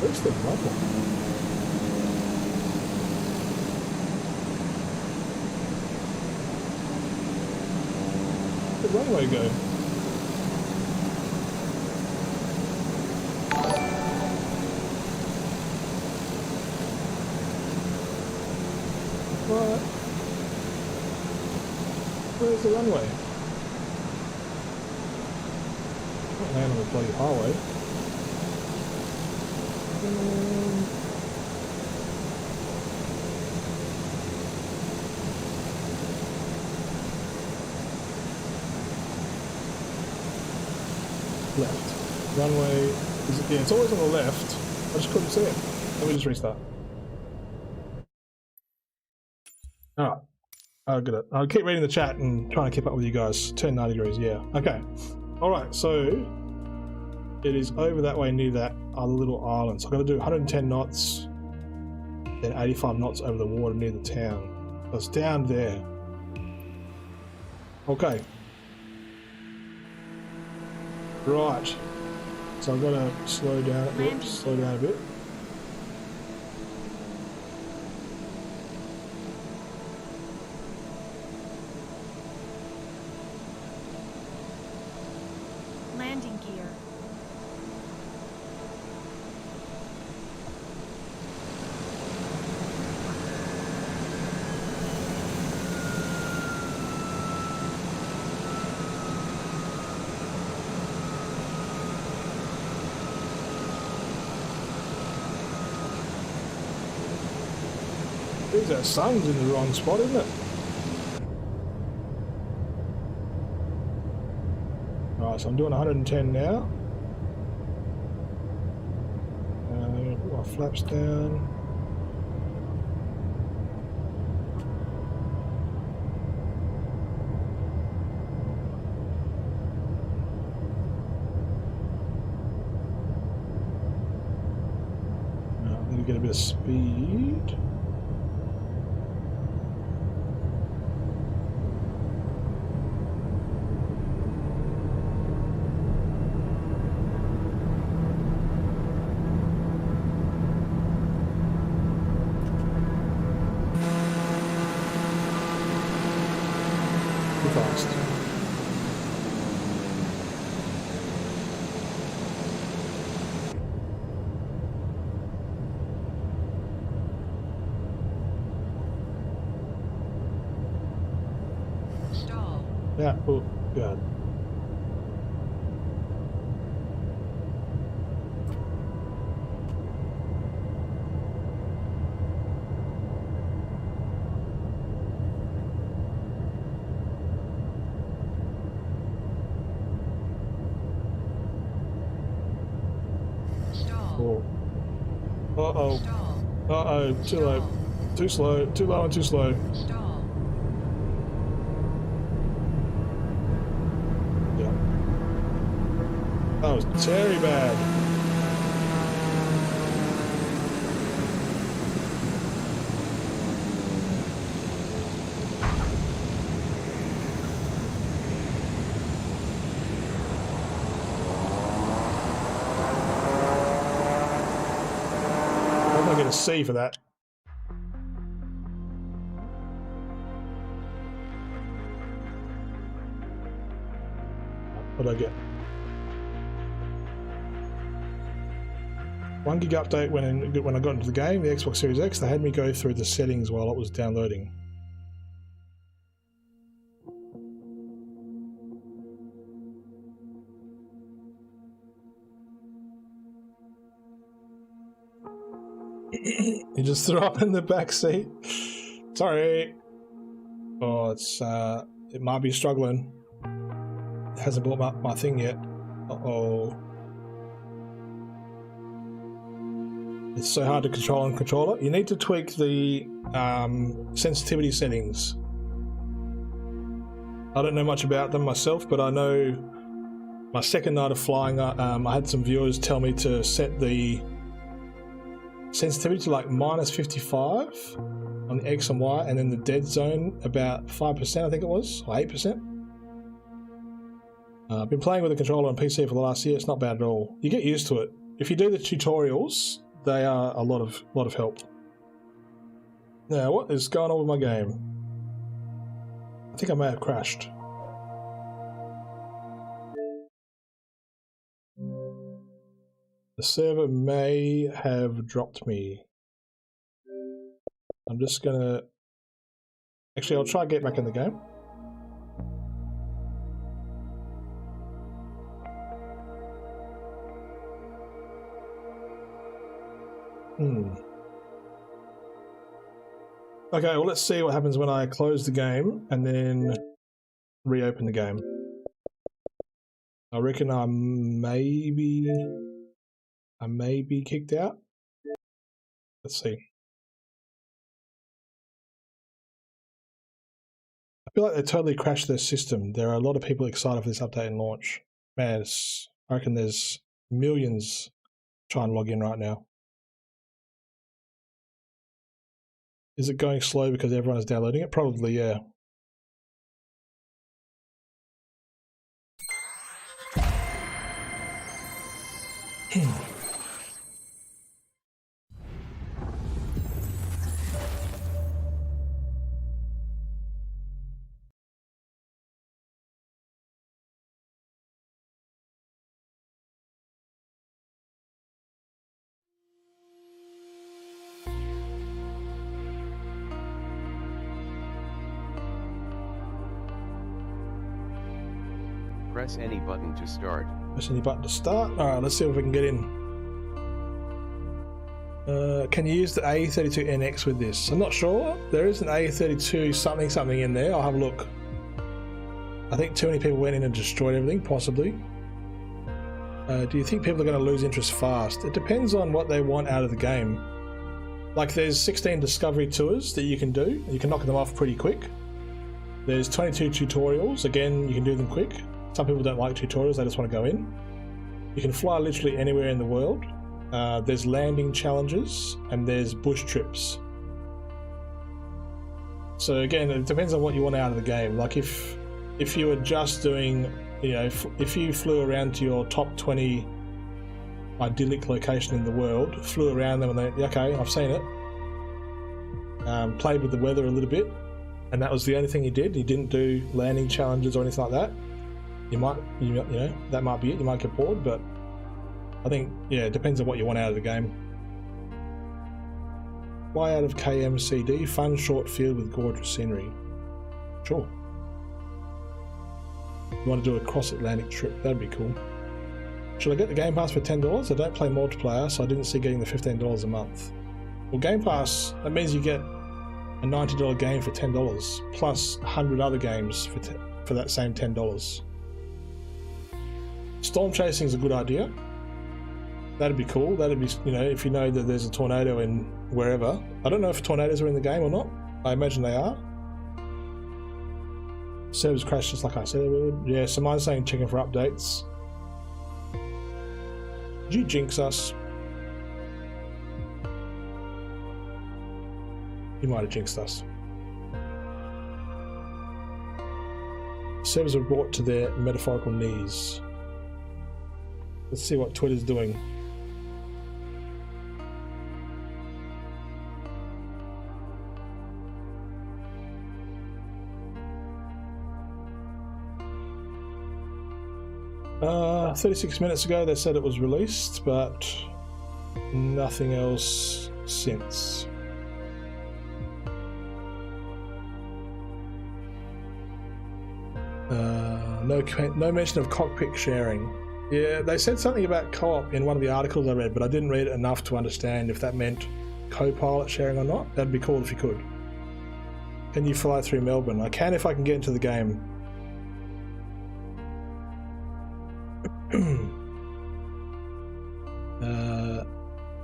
Where's the rubble? Where'd the runway go? What? Where's the runway? Can't land on the bloody highway. Left. Runway is, yeah, it's always on the left. I just couldn't see it. Let me just restart. Alright. I'll get it. I'll keep reading the chat and trying to keep up with you guys. Turn 90 degrees, yeah. Okay. Alright, so it is over that way near that other little island. So I've got to do 110 knots, then 85 knots over the water near the town. So it's down there. Okay. Right. So I've got to slow down. Oops, slow down a bit. Landing gear. That sun's in the wrong spot, isn't it? Alright, so I'm doing 110 now. my flaps down. Now I'm going to get a bit of speed. Fast. Stall. Yeah, oh, God. Stall. Uh-oh. Stall. Uh-oh, too low. Too slow. Too low and too slow. Stall. Yeah. That was very bad. I'm not going to C for that. What did I get? 1 gig update when I got into the game, the Xbox Series X. They had me go through the settings while it was downloading. You just threw up in the back seat. Sorry. Oh, it might be struggling. It hasn't bought my thing yet. Uh-oh. It's so hard to control on controller. You need to tweak the sensitivity settings. I don't know much about them myself, but I know my second night of flying, I had some viewers tell me to set the sensitivity to like -55 on the X and Y, and then the dead zone about 5%, I think it was, or 8%. I've been playing with the controller on PC for the last year. It's not bad at all. You get used to it. If you do the tutorials, they are a lot of help. Now, what is going on with my game? I think I may have crashed. The server may have dropped me. I'm just gonna... Actually, I'll try to get back in the game. Okay, well, let's see what happens when I close the game and then reopen the game. I reckon I may be kicked out. Let's see. I feel like they totally crashed their system. There are a lot of people excited for this update and launch. Man, I reckon there's millions trying to log in right now. Is it going slow because everyone's downloading it? Probably, yeah. Press any button to start. Press any button to start. Alright, let's see if we can get in. Can you use the A32NX with this? I'm not sure. There is an A32 something in there. I'll have a look. I think too many people went in and destroyed everything, possibly. Do you think people are going to lose interest fast? It depends on what they want out of the game. Like, there's 16 discovery tours that you can do. You can knock them off pretty quick. There's 22 tutorials. Again, you can do them quick. Some people don't like tutorials, they just want to go in. You can fly literally anywhere in the world. There's landing challenges, and there's bush trips. So again, it depends on what you want out of the game. Like, if you were just doing, you know, if you flew around to your top 20 idyllic location in the world, flew around them and then, okay, I've seen it, played with the weather a little bit, and that was the only thing you did, you didn't do landing challenges or anything like that, you know, that might be it, you might get bored. But I think, yeah, it depends on what you want out of the game. Why out of KMCD? Fun short field with gorgeous scenery. Sure. You want to do a cross-Atlantic trip, that'd be cool. Should I get the Game Pass for $10? I don't play multiplayer, so I didn't see getting the $15 a month. Well, Game Pass, that means you get a $90 game for $10, plus 100 other games for that same $10. Storm chasing is a good idea. That'd be cool. That'd be, you know, if you know that there's a tornado in wherever. I don't know if tornadoes are in the game or not. I imagine they are. Servers crashed just like I said it would. Yeah, so mine's saying checking for updates. Did you jinx us? You might have jinxed us. Servers are brought to their metaphorical knees. Let's see what Twitter's doing. Uh, 36 minutes ago they said it was released, but nothing else since. No mention of cockpit sharing. Yeah, they said something about co-op in one of the articles I read, but I didn't read it enough to understand if that meant co-pilot sharing or not. That'd be cool if you could. Can you fly through Melbourne? I can if I can get into the game.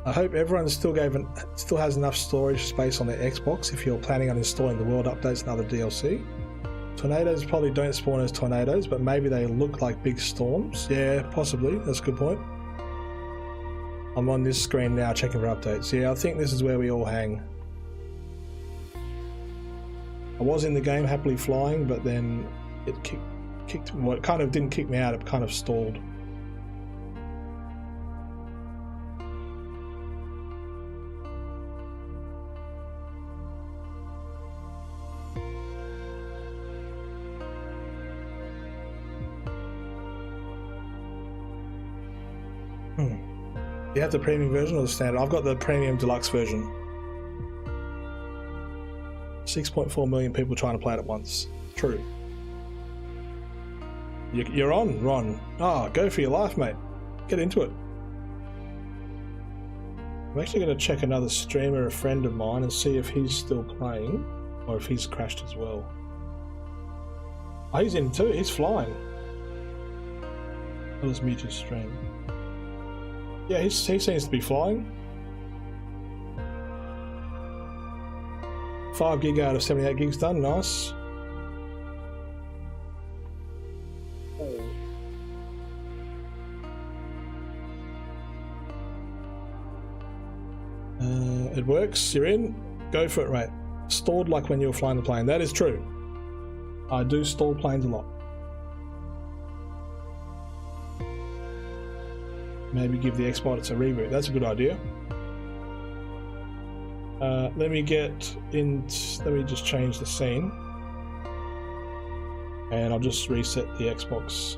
I hope everyone still has enough storage space on their Xbox if you're planning on installing the world updates and other DLC. Tornadoes probably don't spawn as tornadoes, but maybe they look like big storms. Yeah, possibly. That's a good point. I'm on this screen now checking for updates. Yeah, I think this is where we all hang. I was in the game happily flying, but then it kicked. Well, it kind of didn't kick me out, it kind of stalled. You have the premium version or the standard? I've got the premium deluxe version. 6.4 million people trying to play it at once. True. You're on, Ron. Go for your life, mate. Get into it. I'm actually going to check another streamer, a friend of mine, and see if he's still playing or if he's crashed as well. Oh, he's in too. He's flying. I'll just mute his stream. Yeah, he seems to be flying. 5 gig out of 78 gigs done, nice. It works, you're in, go for it, mate. Stalled like when you were flying the plane, that is true. I do stall planes a lot. Maybe give the Xbox a reboot. That's a good idea. Let me just change the scene. And I'll just reset the Xbox.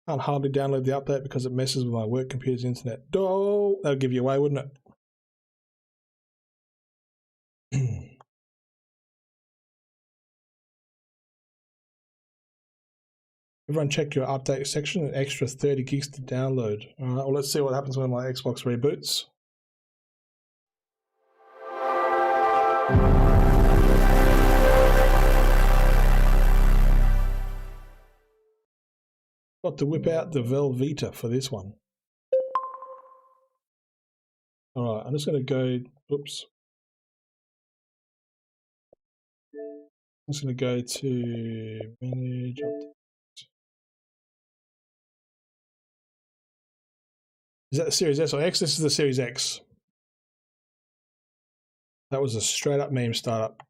Can't hardly download the update because it messes with my work computer's internet. Oh, that'll give you away, wouldn't it? Everyone check your update section, an extra 30 gigs to download. Alright, well let's see what happens when my Xbox reboots. Got to whip out the Velveeta for this one. Alright, I'm just going to go, oops. I'm just going to go to manage update. Is that the Series S or X? This is the Series X. That was a straight up meme startup.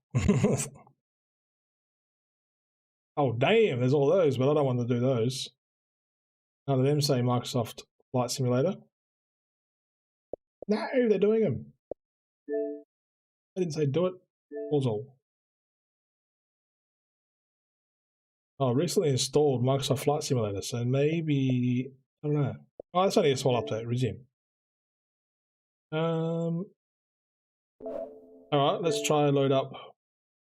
Oh damn, there's all those, but I don't want to do those. None of them say Microsoft Flight Simulator. No, they're doing them. I didn't say do it. Was all. Oh, recently installed Microsoft Flight Simulator, so maybe I don't know. Oh, that's only a small update. Resume. All right, let's try and load up.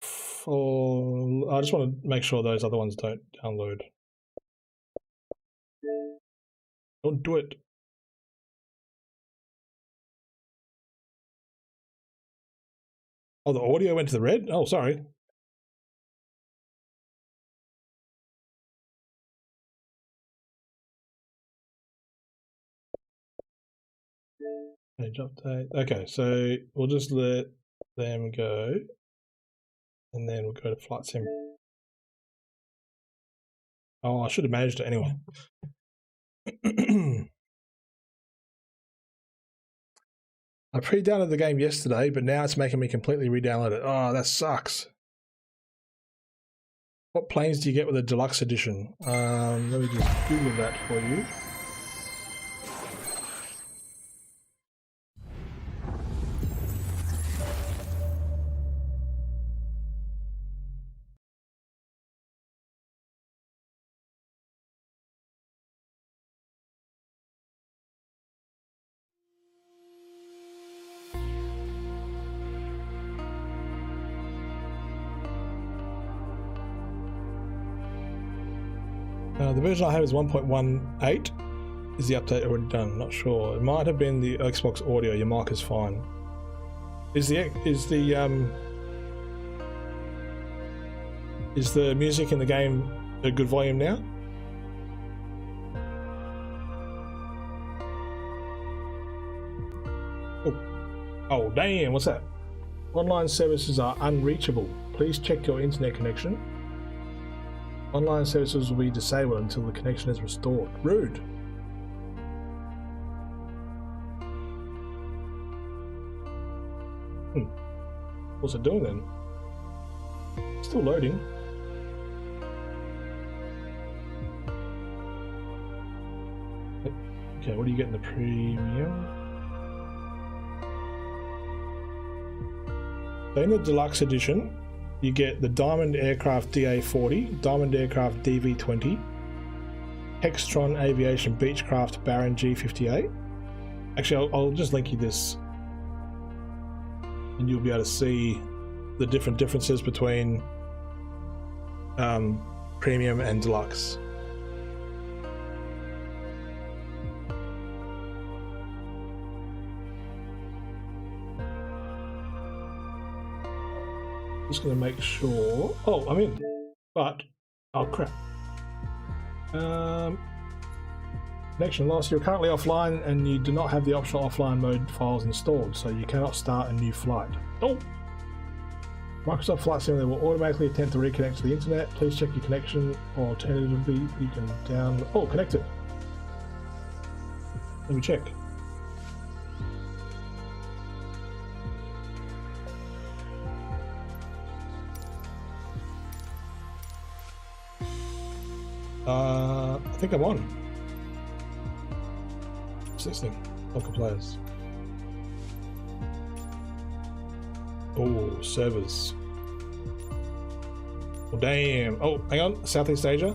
I just want to make sure those other ones don't download. Don't do it. Oh, the audio went to the red? Oh, sorry. Page update. Okay, so we'll just let them go. And then we'll go to Flight Sim. Oh, I should have managed it anyway. I pre-downloaded the game yesterday, but now it's making me completely re-download it. Oh, that sucks. What planes do you get with the deluxe edition? Let me just Google that for you. The version I have is 1.18. Is the update already done? Not sure. It might have been the Xbox audio. Your mic is fine. Is the music in the game a good volume now? Oh damn! What's that? Online services are unreachable. Please check your internet connection. Online services will be disabled until the connection is restored. Rude. What's it doing then? Still loading. Okay, what do you get in the premium? So in the deluxe edition, you get the Diamond Aircraft DA-40, Diamond Aircraft DV-20, Hextron Aviation Beechcraft Baron G-58. Actually, I'll just link you this, and you'll be able to see the differences between premium and deluxe. Just going to make sure. Oh, I'm in. But, oh crap. Connection lost. You're currently offline and you do not have the optional offline mode files installed, so you cannot start a new flight. Oh! Microsoft Flight Simulator will automatically attempt to reconnect to the internet. Please check your connection, or alternatively, you can download. Oh, connected. Let me check. I think I'm on. What's this thing? Local players. Oh, servers. Oh, damn. Oh, hang on. Southeast Asia.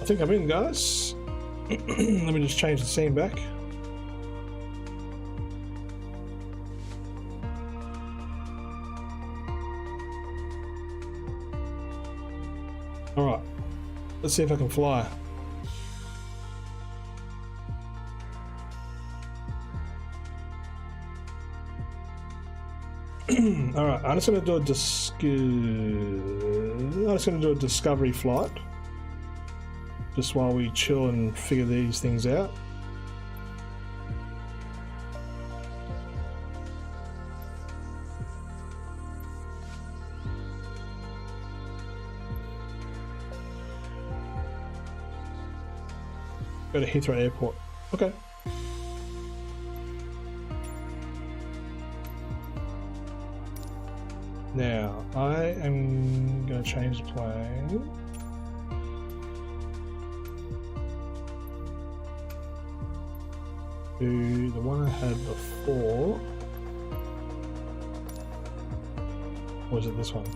I think I'm in, guys. Let me just change the scene back. Alright. Let's see if I can fly. All right, I'm just going to do a discovery flight, just while we chill and figure these things out. Go to Heathrow Airport. Okay. Now, I am going to change the plane. To the one I had before. Or was it this one?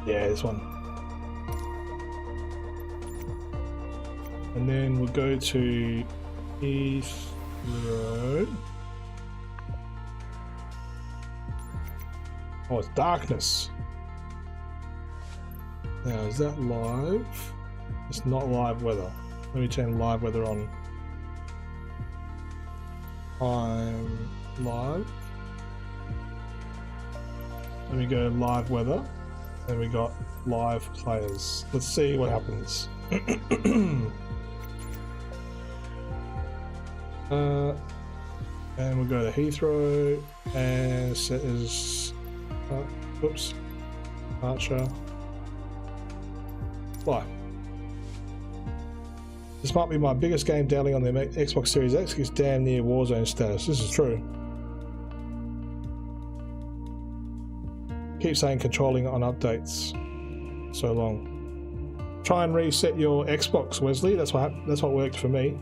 Yeah, this one. And then we'll go to Heathrow. Oh, it's darkness. Now, is that live? It's not live weather. Let me turn live weather on. I'm live. Let me go live weather. Then we got live players. Let's see what happens. And we'll go to Heathrow and set as oops, Archer. Fly. This might be my biggest game downloading on the Xbox Series X. It's damn near Warzone status. This is true. Keep saying controlling on updates. So long. Try and reset your Xbox, Wesley. That's what worked for me.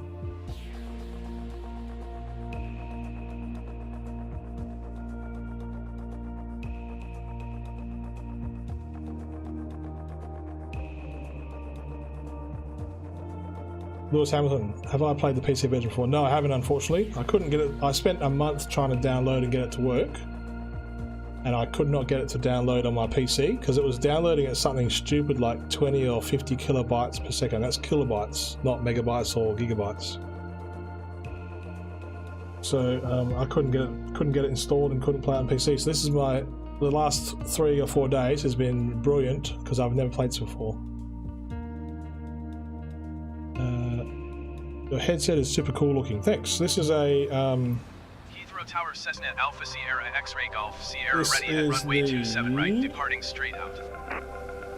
Lewis Hamilton, have I played the PC version before? No, I haven't, unfortunately. I couldn't get it. I spent a month trying to download and get it to work, and I could not get it to download on my PC because it was downloading at something stupid like 20 or 50 kilobytes per second. That's kilobytes, not megabytes or gigabytes. So I couldn't get it installed and couldn't play it on PC. So this is the last 3 or 4 days has been brilliant because I've never played this before. The headset is super cool looking. Thanks. This is a Heathrow Tower Cessna Alpha Sierra X-Ray Golf Sierra ready at runway 27 right, departing straight out.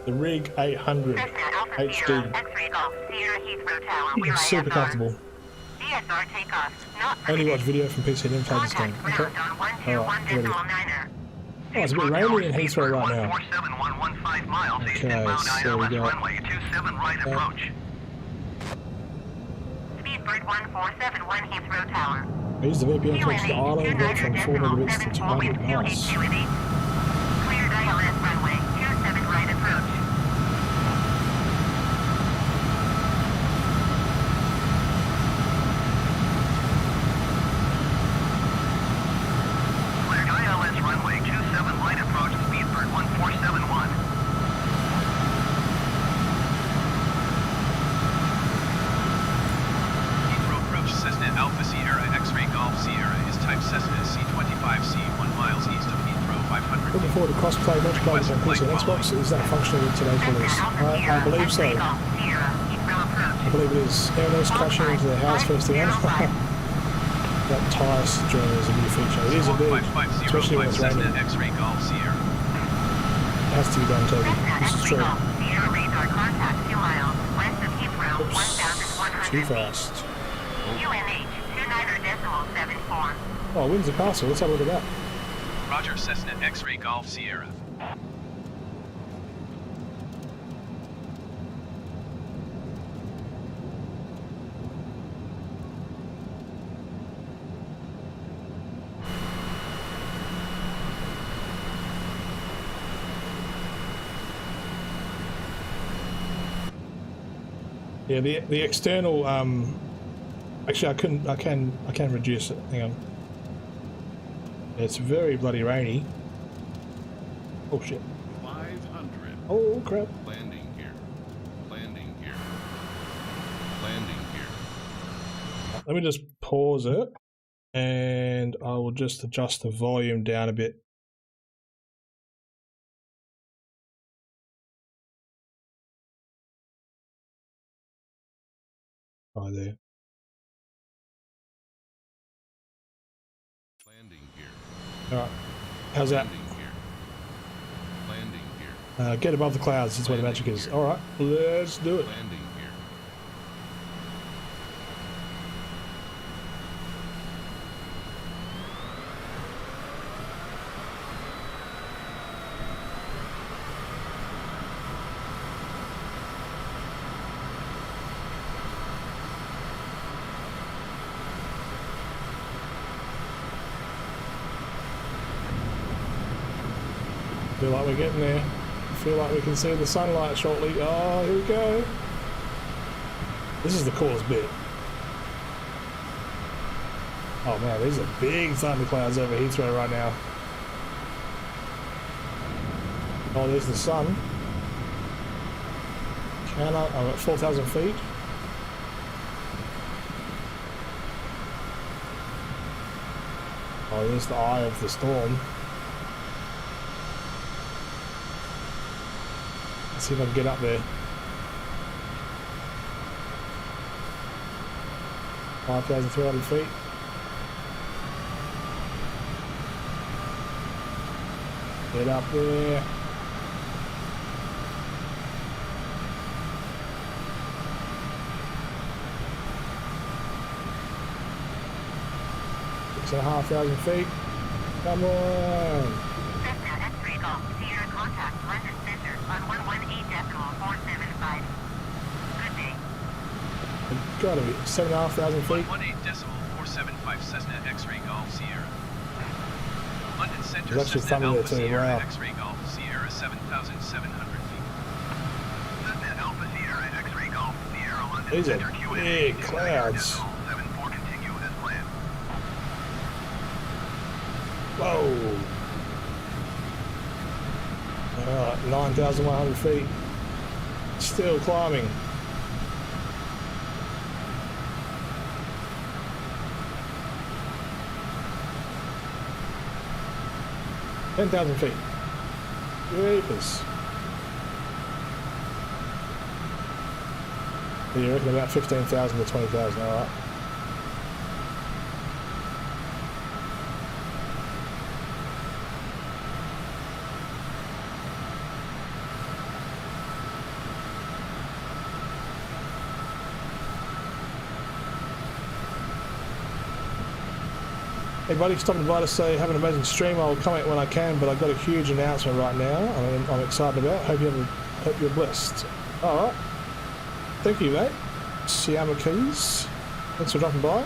The Rig 800 HD. X-ray Golf Sierra Heathrow Tower. It's super comfortable. DSR takeoff. Not Only watch video from PC and info this game. Okay. Alright, ready. Oh, it's a bit rainy in Heathrow right now. Okay, so we got Speedbird 1471 Heathrow Tower. use the VPN to reach the island, get from 4 megabits to 200. Nice. Cleared ILS runway 27 right approach. Cleared ILS runway 27 right approach, Speedbird 1471. Cessna Alpha Sierra X-Ray Golf Sierra is type Cessna C25C 1 miles east of Heathrow 500. Looking forward to cross-play multiplayer on PC and Xbox. Is that functional with today's release? I believe so. I believe it is. Airless crashing into the house first thing ever. That tire journey is a new feature. It is a big, especially when it's raining. It X-Ray Golf Sierra. has to be done, Toby. This is true. Oops. Too fast. Oh, Windsor Castle. Let's have a look at that. Roger, Cessna X-Ray Golf Sierra. Yeah, the external. Actually, I can reduce it. Hang on. It's very bloody rainy. Oh shit. 500. Oh crap. Landing gear. Landing gear. Landing gear. Let me just pause it, and I will just adjust the volume down a bit. Right there. Landing gear. All right. How's that? Landing gear. Landing gear. Get above the clouds. That's where the magic is. All right. Let's do it. Landing gear. Feel like we're getting there. Feel like we can see the sunlight shortly. Oh, here we go. This is the coolest bit. Oh man, these are big thunderclouds over Heathrow right now. Oh, there's the sun. I'm at 4,000 feet. Oh, there's the eye of the storm. Let's see if I can get up there. 5,300 feet. Get up there. Six and a half thousand feet. Come on. Cessna X-ray Golf, Sierra contact London Center on 118.475. Good day. It's gotta be 7,500 feet. 118.475 Cessna X-ray Golf Sierra. London Center That's just Cessna thunder Alpha there too, Sierra wow. X-ray Golf Sierra 7,700 feet. Cessna Alpha Sierra X-ray Golf Sierra London These are Center QNH. big clouds. 74 continue as planned. Whoa. Alright, 9,100 feet. Still climbing. Ten 10,000 feet. Jeepers. You reckon about 15,000 to 20,000, alright. Hey buddy, stopping by to say have an amazing stream. I'll comment when I can, but I've got a huge announcement right now. I'm excited about. Hope you're blessed. All right. Thank you, mate. Siama Keys. Thanks for dropping by.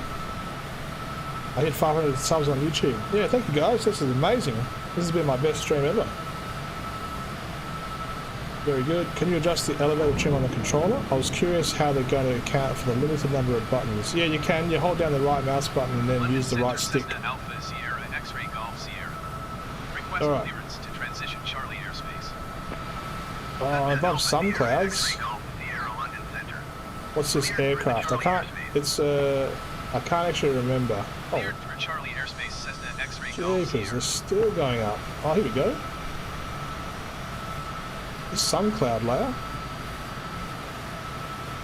I hit 500 subs on YouTube. Yeah, thank you guys. This is amazing. This has been my best stream ever. Very good. Can you adjust the elevator trim on the controller? I was curious how they're going to account for the limited number of buttons. Yeah, you can. You hold down the right mouse button and then London use the right Center stick. Cessna Alpha Sierra X-ray Golf Sierra. Request All right. clearance to transition Charlie airspace. Oh, above some clouds. X-ray Golf Sierra London Center. What's this aircraft? I can't. It's I can't actually remember. Oh, Cleared through Charlie airspace Cessna X-ray Golf jeepers, Sierra. they're still going up. Oh, here we go. The sun cloud layer.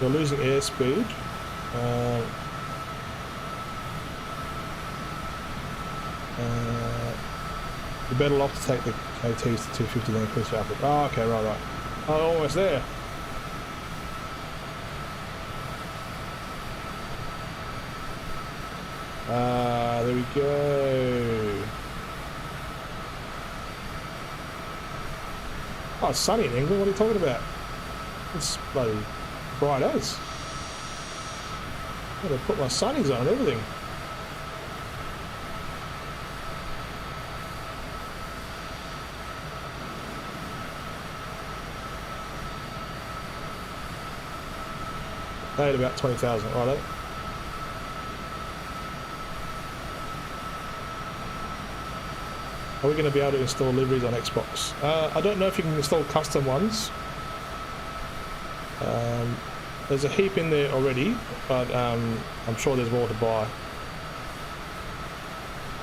We're losing airspeed. You're better off to take the KTs to 250 then increase your output. Oh, okay, right. Oh, almost there. There we go. Oh, it's sunny in England. What are you talking about? It's bloody bright as. I'm gonna put my sunnies on and everything. Paid about 20,000, righto. Are we going to be able to install liveries on Xbox? I don't know if you can install custom ones. There's a heap in there already, but I'm sure there's more to buy.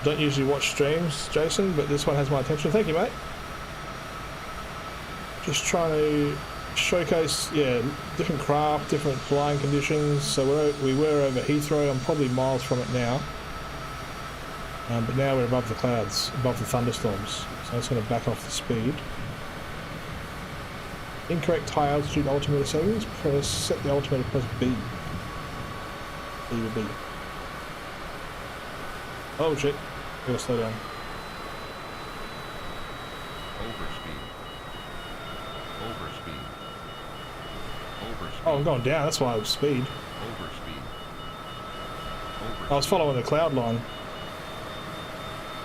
Don't usually watch streams, Jason, but this one has my attention. Thank you, mate. Just trying to showcase, yeah, different craft, different flying conditions. So we were over Heathrow. I'm probably miles from it now. But now we're above the clouds, above the thunderstorms. So I'm just going to back off the speed. Incorrect high altitude altimeter settings. Set the altimeter, press B. B to B. Oh shit, I gotta slow down. Overspeed. Overspeed. Overspeed. Oh, I'm going down, that's why I was speed. Overspeed. I was following the cloud line.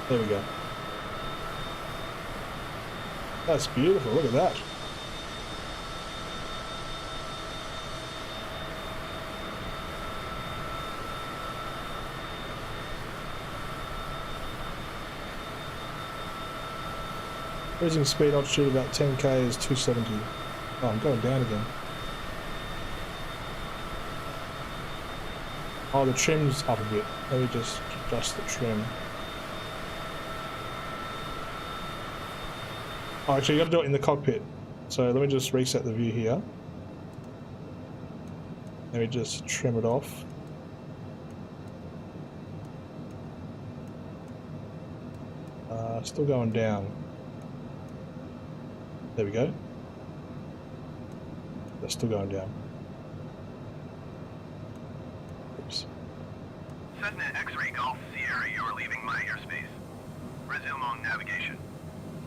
There we go. That's beautiful, look at that. Cruising speed altitude about 10k is 270. Oh, I'm going down again. Oh, the trim's up a bit. Let me just adjust the trim. Oh, actually, you got to do it in the cockpit. So let me just reset the view here. Let me just trim it off. Still going down. There we go. That's still going down. Oops. Cessna X-Ray Golf Sierra, you are leaving my airspace. Resume on navigation.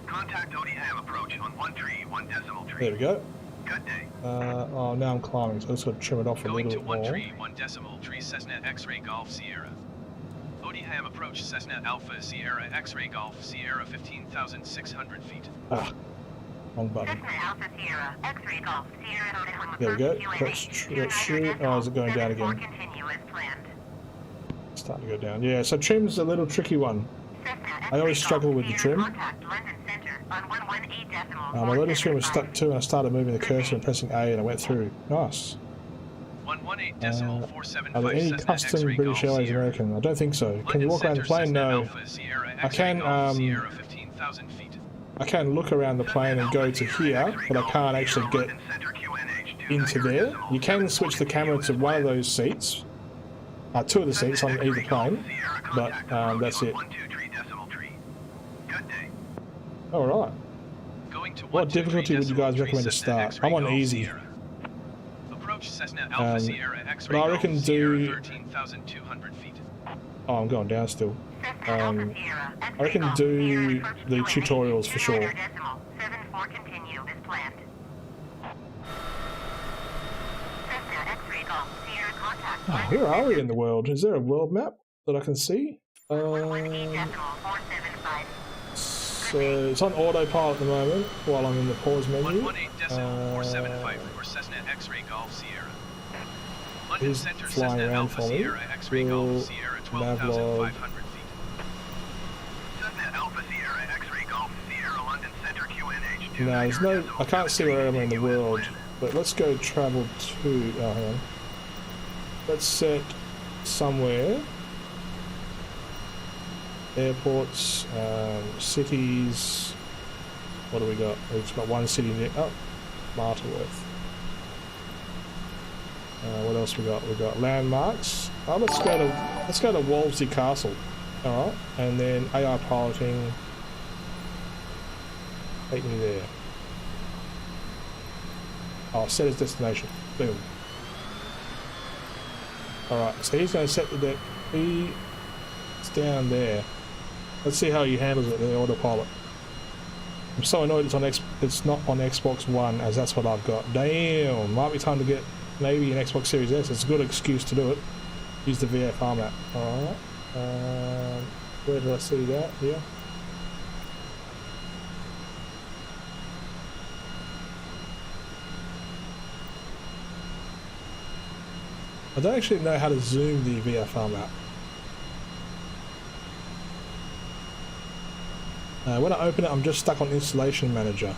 Contact ODM approach on 1.3 There we go. Good day. Oh, now I'm climbing, so I just got to trim it off a little bit more. Going to 1.3 Cessna X-Ray Golf Sierra. ODM approach Cessna Alpha Sierra X-Ray Golf Sierra 15,600 feet. Ah, wrong button. Cessna Alpha Sierra X-Ray Golf Sierra. There we go. Let's shoot. Oh, is it going down again? Continue as planned. It's starting to go down. Yeah, so trim's a little tricky one. I always struggle with the trim. My loading screen was stuck too, and I started moving the cursor and pressing A, and I went through. Nice. 118.475 Are there any Cessna custom X-Ray British Golf Airways Sierra. American? I don't think so. Can you walk around the plane? No. I can. Sierra 15,000 feet. I can look around the plane and go to here, but I can't actually get into there. You can switch the camera to one of those seats, two of the seats on either plane, but that's it. Alright. What difficulty would you guys recommend to start? I'm on easy. But I reckon do... Oh, I'm going down still. I reckon do the tutorials for sure. Oh, where are we in the world? Is there a world map that I can see? So it's on autopilot at the moment while I'm in the pause menu. 118.475 for Cessna X-Ray Golf Sierra. London He's Center flying Cessna around Alpha for me. Sierra X-Ray Golf Sierra 12,500 feet. Cessna Alpha Sierra X-Ray Golf Sierra London Center QNH. No, there's no... I can't see where I'm in the world. But let's go travel to... Oh, hang on. Let's set somewhere. Airports, cities. What do we got? We've got one city near. Oh, Martleworth. What else we got? We've got landmarks. Oh, let's go to Wolsey Castle. All right, and then AI piloting. Take me there. Oh, set as destination. Boom. All right, so he's going to set the it's down there. Let's see how he handles it in the autopilot. I'm so annoyed it's not on Xbox One, as that's what I've got. Damn, might be time to get maybe an Xbox Series S. It's a good excuse to do it. Use the VFR map. Alright. Where did I see that? Here. I don't actually know how to zoom the VFR map. When I open it, I'm just stuck on Installation Manager.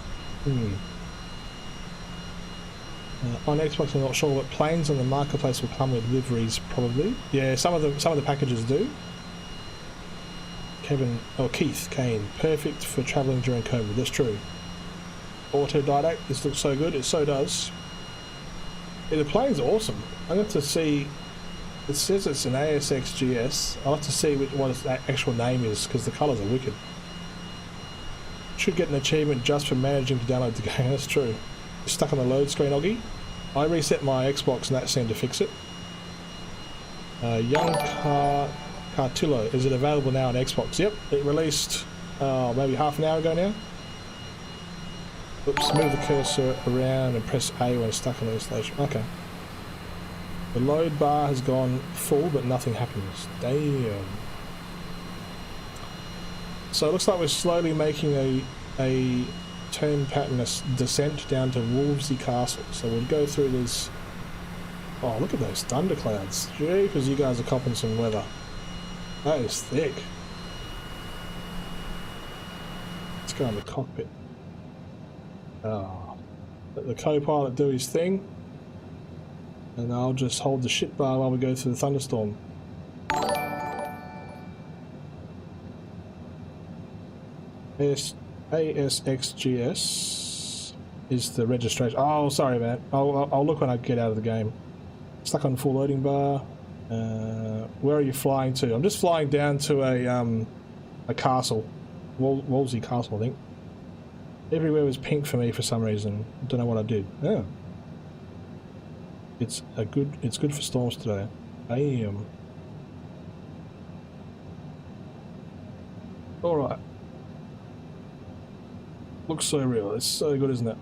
On Xbox, I'm not sure, but planes on the marketplace will come with liveries, probably. Yeah, some of the packages do. Keith Kane, perfect for travelling during COVID. That's true. Autodidact. This looks so good. It so does. Yeah, the plane's awesome. I got to see. It says it's an ASX GS. I'll have to see what its actual name is because the colours are wicked. Should get an achievement just for managing to download the game. That's true. It's stuck on the load screen, Oggy. I reset my Xbox and that seemed to fix it. Young Cartillo. Is it available now on Xbox? Yep. It released maybe half an hour ago now. Oops. Move the cursor around and press A when it's stuck on the installation. Okay. The load bar has gone full, but nothing happens. Damn. So it looks like we're slowly making a turn pattern descent down to Wolvesey Castle. So we'll go through this. Oh, look at those thunderclouds. Jeepers, you guys are copping some weather. That is thick. Let's go in the cockpit. Let the co-pilot do his thing. And I'll just hold the shit bar while we go through the thunderstorm. ASXGS is the registration. Oh, sorry, man. I'll look when I get out of the game. Stuck on full loading bar. Where are you flying to? I'm just flying down to a castle. Wolsey Castle, I think. Everywhere was pink for me for some reason. I don't know what I did. Yeah. It's good for storms today. Damn. Alright. Looks so real. It's so good, isn't it?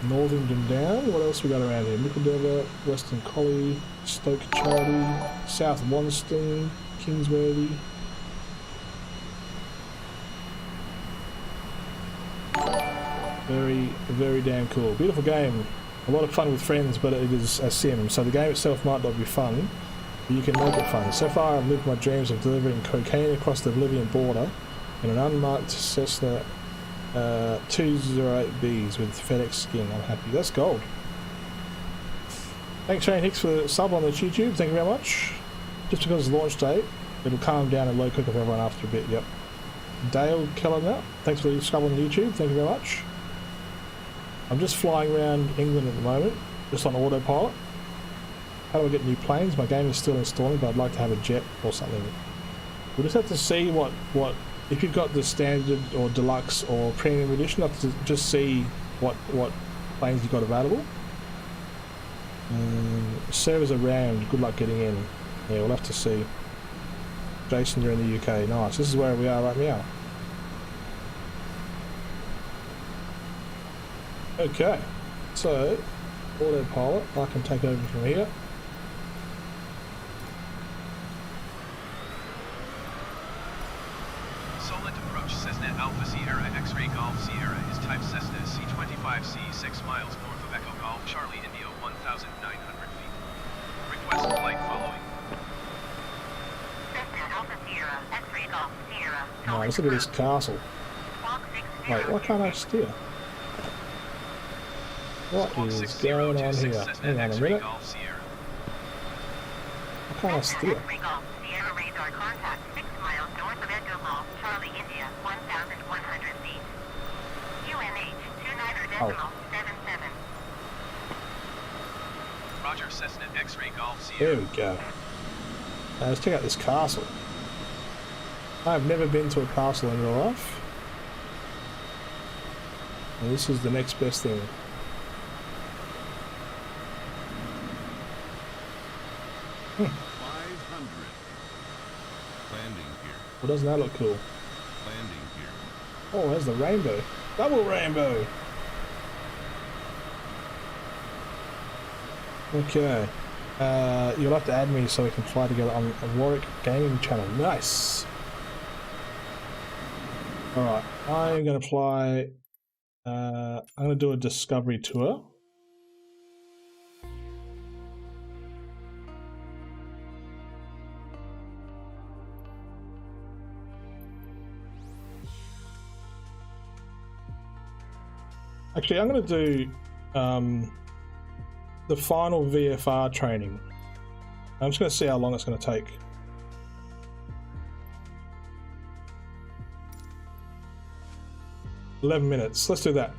Northington down. What else we got around here? Mickledeva, Western Collie, Stoke Charity, South Wanston, Kingsworthy. Very, very damn cool. Beautiful game. A lot of fun with friends, but it is a sim, so the game itself might not be fun, but you can make it fun. So far I've lived my dreams of delivering cocaine across the Bolivian border in an unmarked Cessna 208Bs with FedEx skin. I'm happy. That's gold. Thanks Shane Hicks for the sub on the YouTube, thank you very much. Just because it's launch date, it'll calm down and low quicker for everyone after a bit, yep. Dale Keller now, thanks for the sub on YouTube, thank you very much. I'm just flying around England at the moment, just on autopilot. How do I get new planes? My game is still installing, but I'd like to have a jet or something. We'll just have to see what if you've got the standard or deluxe or premium edition, I'll have to just see what planes you've got available. Servers around, good luck getting in. Yeah, we'll have to see. Jason, you're in the UK, nice. This is where we are right now. Okay, so autopilot, I can take over from here. Solent approach Cessna Alpha Sierra X-Ray Golf Sierra is type Cessna C25C 6 miles north of Echo Golf Charlie India 1,900 feet. Request flight following. Cessna Alpha Sierra X-Ray Golf Sierra. Nice, look at this castle. Wait, why can't I steer? What is going on here? Hang on a minute. Why can't I steer? Sierra radar contact 6 miles north of Echo Golf, Charlie, India, 1,100 feet. UNH 29.77. Roger, Cessna X-Ray Golf Sierra. There we go. Now let's check out this castle. I've never been to a castle in real life. And this is the next best thing. Hmm. 500. Landing gear. Well, doesn't that look cool? Landing gear. Oh, there's the rainbow. Double rainbow! Okay. You'll have to add me so we can fly together on a Warwick Gaming channel. Nice! Alright, I'm going to fly... I'm going to do a discovery tour. Actually, I'm going to do the final VFR training. I'm just going to see how long it's going to take. $11 Let's do that.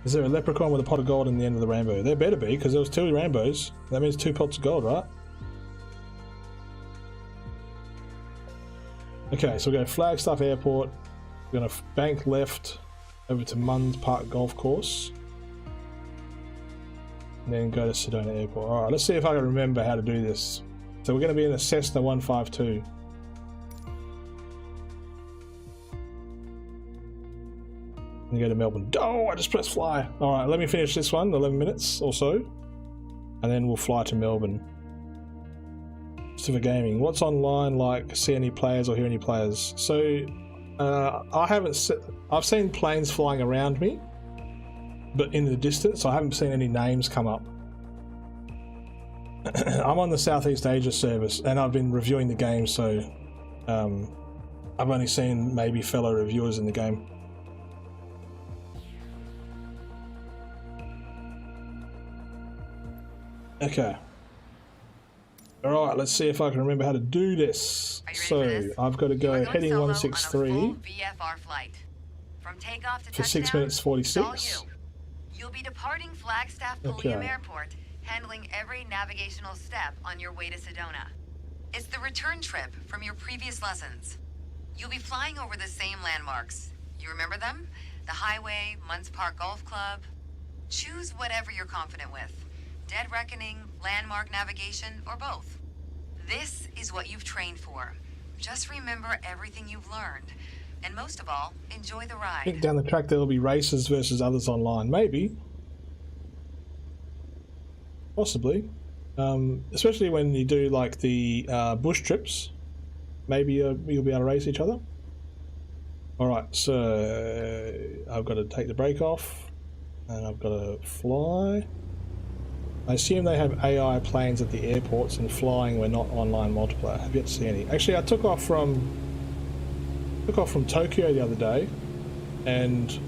Is there a leprechaun with a pot of gold in the end of the rainbow? There better be, because there was 2 rainbows. That means 2 pots of gold, right? Okay, so we're going to Flagstaff Airport. We're going to bank left over to Munns Park Golf Course. And then go to Sedona Airport. Alright, let's see if I can remember how to do this. So we're going to be in a Cessna 152. And go to Melbourne. Oh, I just pressed fly. Alright, let me finish this one, 11 minutes or so. And then we'll fly to Melbourne. For gaming. What's online like? See any players or hear any players? So, I've seen planes flying around me, but in the distance. I haven't seen any names come up. I'm on the Southeast Asia service, and I've been reviewing the game, so I've only seen maybe fellow reviewers in the game. Okay. Alright, let's see if I can remember how to do this. So, I've got to go heading 163 VFR flight. From takeoff to for 6 minutes 46. all You'll be departing Flagstaff Pulliam Airport, handling every navigational step on your way to Sedona. It's the return trip from your previous lessons. You'll be flying over the same landmarks. You remember them? The highway, Munns Park Golf Club. Choose whatever you're confident with. Dead reckoning, landmark navigation, or both. This is what you've trained for. Just remember everything you've learned. And most of all, enjoy the ride. I think down the track there will be races versus others online. Maybe. Possibly. Especially when you do like the bush trips. Maybe you'll be able to race each other. Alright, so I've got to take the brake off. And I've got to fly. I assume they have AI planes at the airports, and flying we're not online multiplayer. I've yet to see any. Actually, I took off from Tokyo the other day, and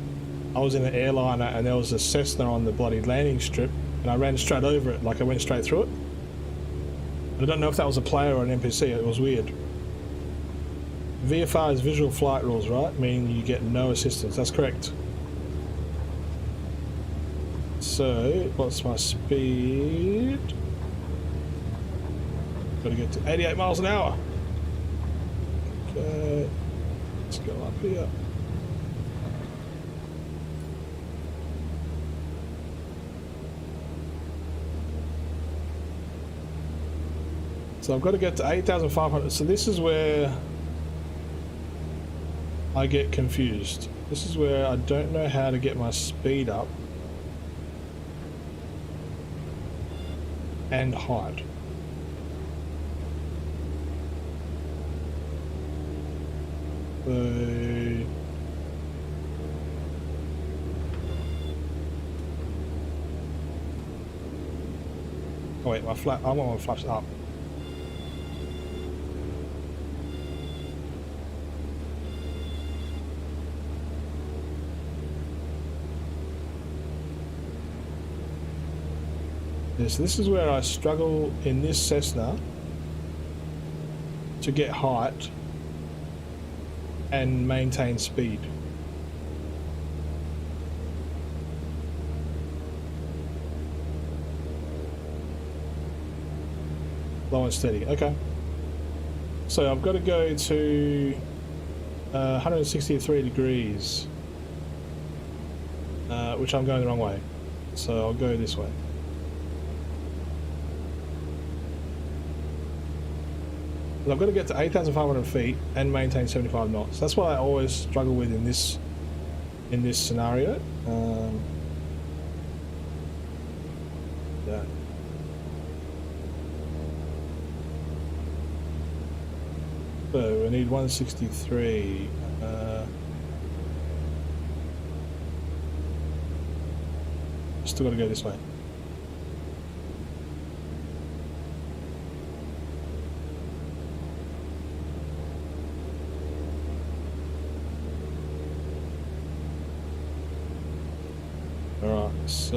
I was in an airliner, and there was a Cessna on the bloody landing strip, and I ran straight over it, like I went straight through it. I don't know if that was a player or an NPC. It was weird. VFR is visual flight rules, right? Meaning you get no assistance. That's correct. So, what's my speed? Gotta get to 88 miles an hour. Okay, let's go up here. So I've got to get to 8,500. So this is where I get confused. This is where I don't know how to get my speed up. And height. So oh wait, my flat. I want my flaps up. Yes, this is where I struggle in this Cessna to get height and maintain speed. Low and steady, okay. So I've got to go to 163 degrees, which I'm going the wrong way. So I'll go this way. I've got to get to 8,500 feet and maintain 75 knots. That's what I always struggle with in this scenario. Yeah. So we need 163. Still got to go this way. So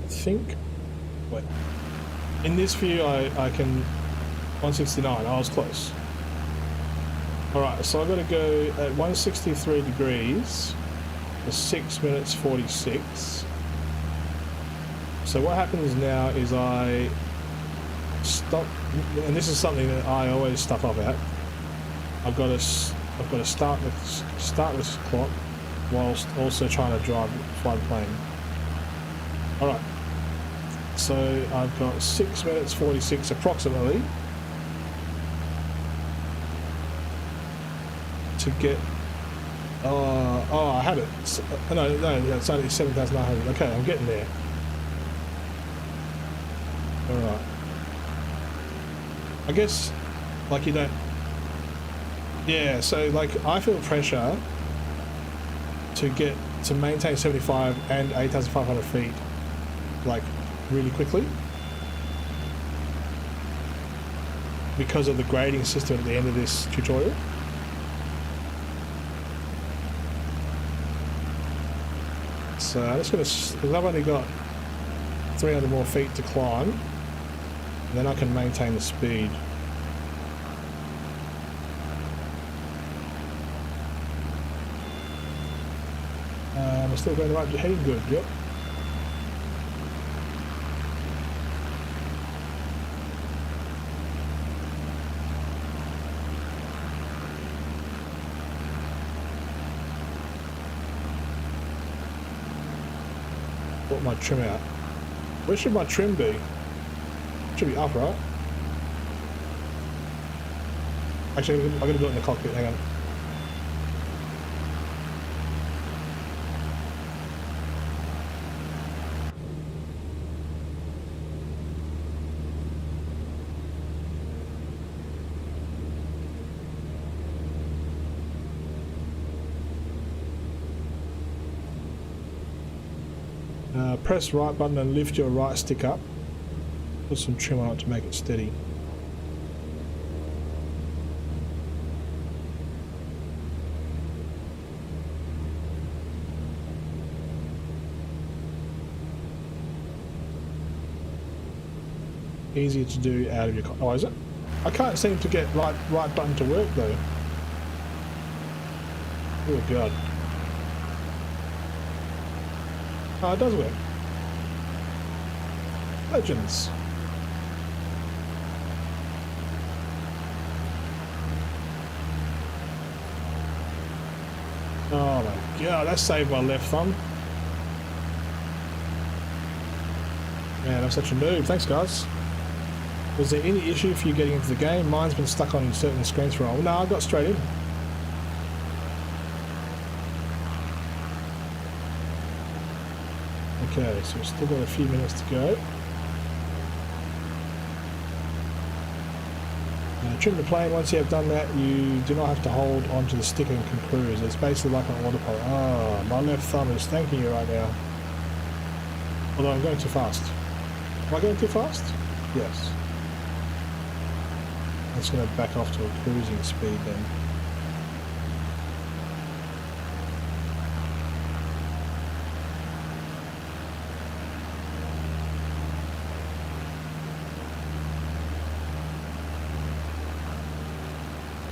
I think, wait, in this view I can 169. I was close. Alright, so I've got to go at 163 degrees for 6 minutes 46. So what happens now is I stop, and this is something that I always stuff up at. I've got to start this clock whilst also trying to fly the plane. Alright, so I've got 6 minutes 46 approximately to get. Oh, I had it. No, it's only 7,900. Okay, I'm getting there. Alright. I guess, like, you don't. Yeah, so, like, I feel pressure to maintain 75 and 8,500 feet, like, really quickly. Because of the grading system at the end of this tutorial. So I'm just going to, because I've only got 300 more feet to climb, and then I can maintain the speed. We're still going the right heading, good, yep. Put my trim out. Where should my trim be? Should be up, right? Actually, I'm gonna do it in the cockpit. Hang on. Press right button and lift your right stick up. Put some trim on it to make it steady. Easier to do out of your... Oh, is it? I can't seem to get right button to work though. Oh god. Oh, it does work. Legends. Oh my god, that saved my left thumb. Man, I'm such a noob. Thanks, guys. Was there any issue for you getting into the game? Mine's been stuck on certain screens for a while. No, I got straight in. Okay, so we've still got a few minutes to go. Trim the plane. Once you have done that, you do not have to hold onto the stick and can cruise. It's basically like an autopilot. Oh, my left thumb is thanking you right now. Although I'm going too fast. Am I going too fast? Yes. I'm just going to back off to a cruising speed then.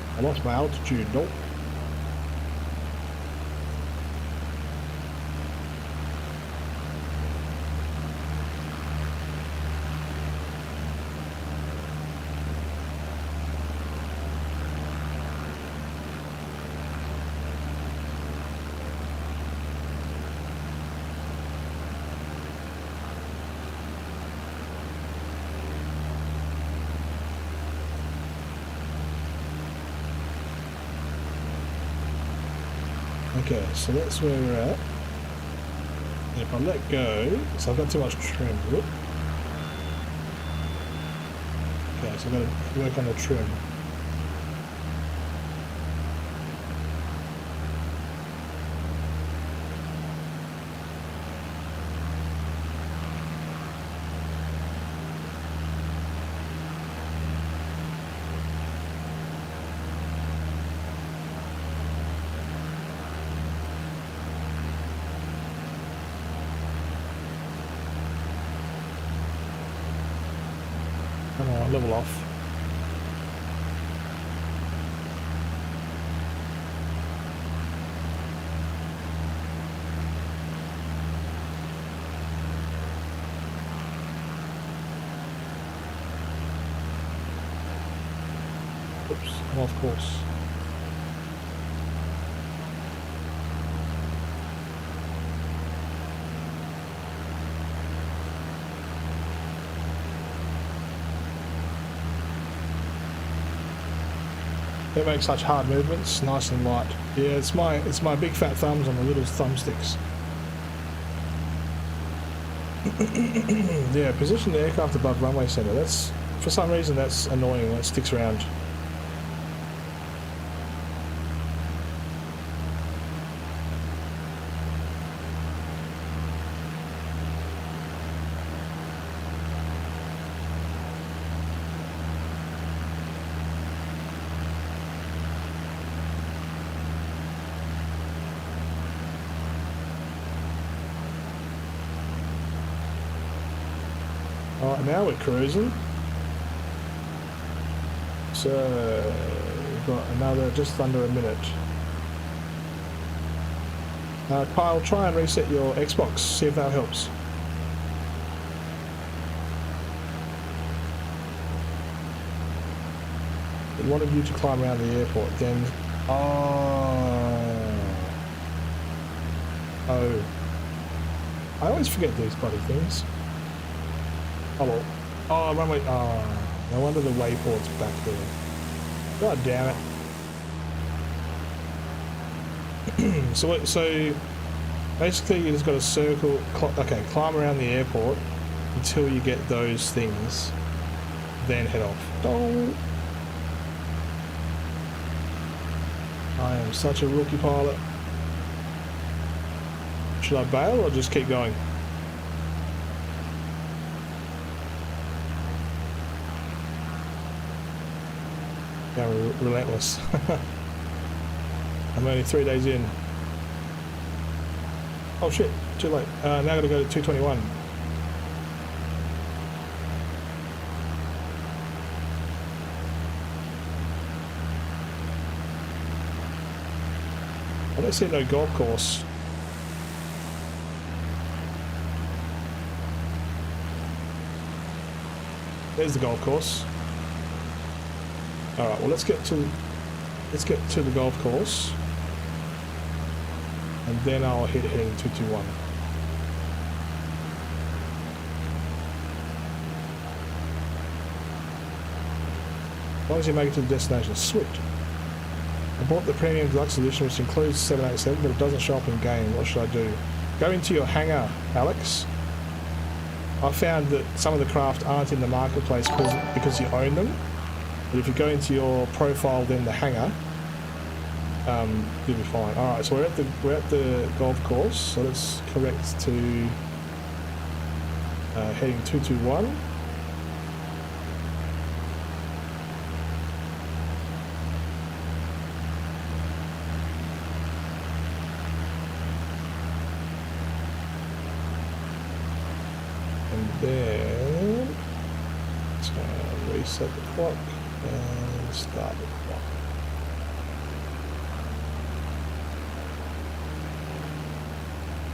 I lost my altitude, nope. Okay, so that's where we're at. And if I let go, so I've got too much trim. Whoop. Okay, so I've got to work on the trim. Come on, level off. Oops, I'm off course. They make such hard movements, nice and light. Yeah, it's my big fat thumbs on the little thumbsticks. Yeah, position the aircraft above runway center. That's, for some reason, that's annoying. That sticks around. Alright, now we're cruising. So, we've got another just under a minute. Kyle, try and reset your Xbox, see if that helps. It wanted you to climb around the airport, then... Oh. I always forget these bloody things. Hello. Oh, runway. Oh, no wonder the wayport's back there. God damn it. So basically you just got to circle, okay, climb around the airport until you get those things, then head off. Oh. I am such a rookie pilot. Should I bail or just keep going? Yeah, relentless. I'm only 3 days in. Oh shit, too late. Now I gotta go to 221. I don't see no golf course. There's the golf course. All right, well let's get to the golf course, and then I'll hit heading 221. As long as you make it to the destination, sweet. I bought the premium deluxe edition, which includes 787, but it doesn't show up in game. What should I do? Go into your hangar, Alex. I found that some of the craft aren't in the marketplace because you own them. But if you go into your profile, then the hangar, you'll be fine. All right, so we're at the golf course. So let's correct to heading 221. And then let's reset the clock. And start the clock.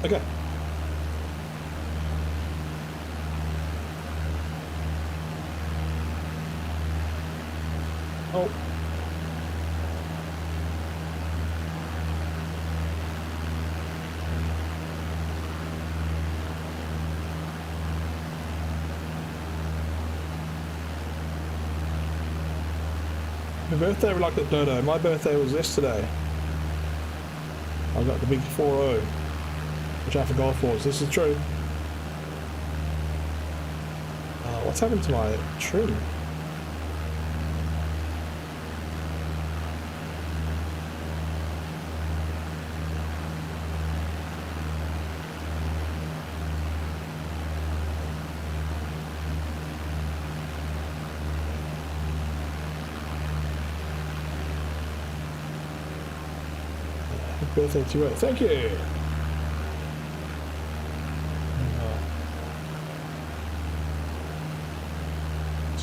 Okay. Oh. My birthday, reluctant dodo. My birthday was yesterday. I got the big 4-0, which I forgot for. This is true. What's happened to my trim? Birthday to you. Thank you.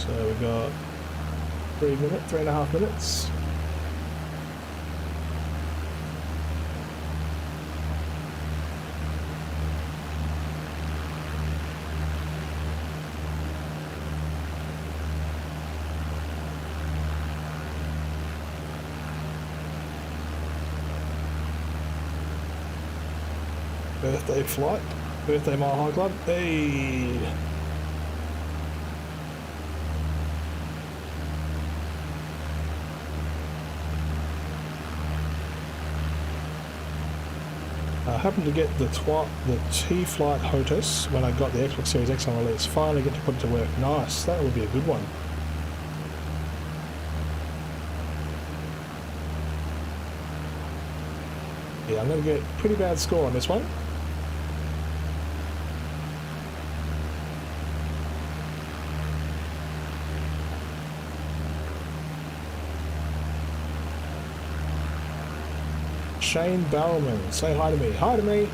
So we got 3.5 minutes. Birthday flight, birthday Mile High Club. Hey. I happened to get the T-Flight HOTUS when I got the Xbox Series X on release. Finally get to put it to work. Nice, that would be a good one. Yeah, I'm going to get a pretty bad score on this one. Shane Barrelman, say hi to me. Hi to me.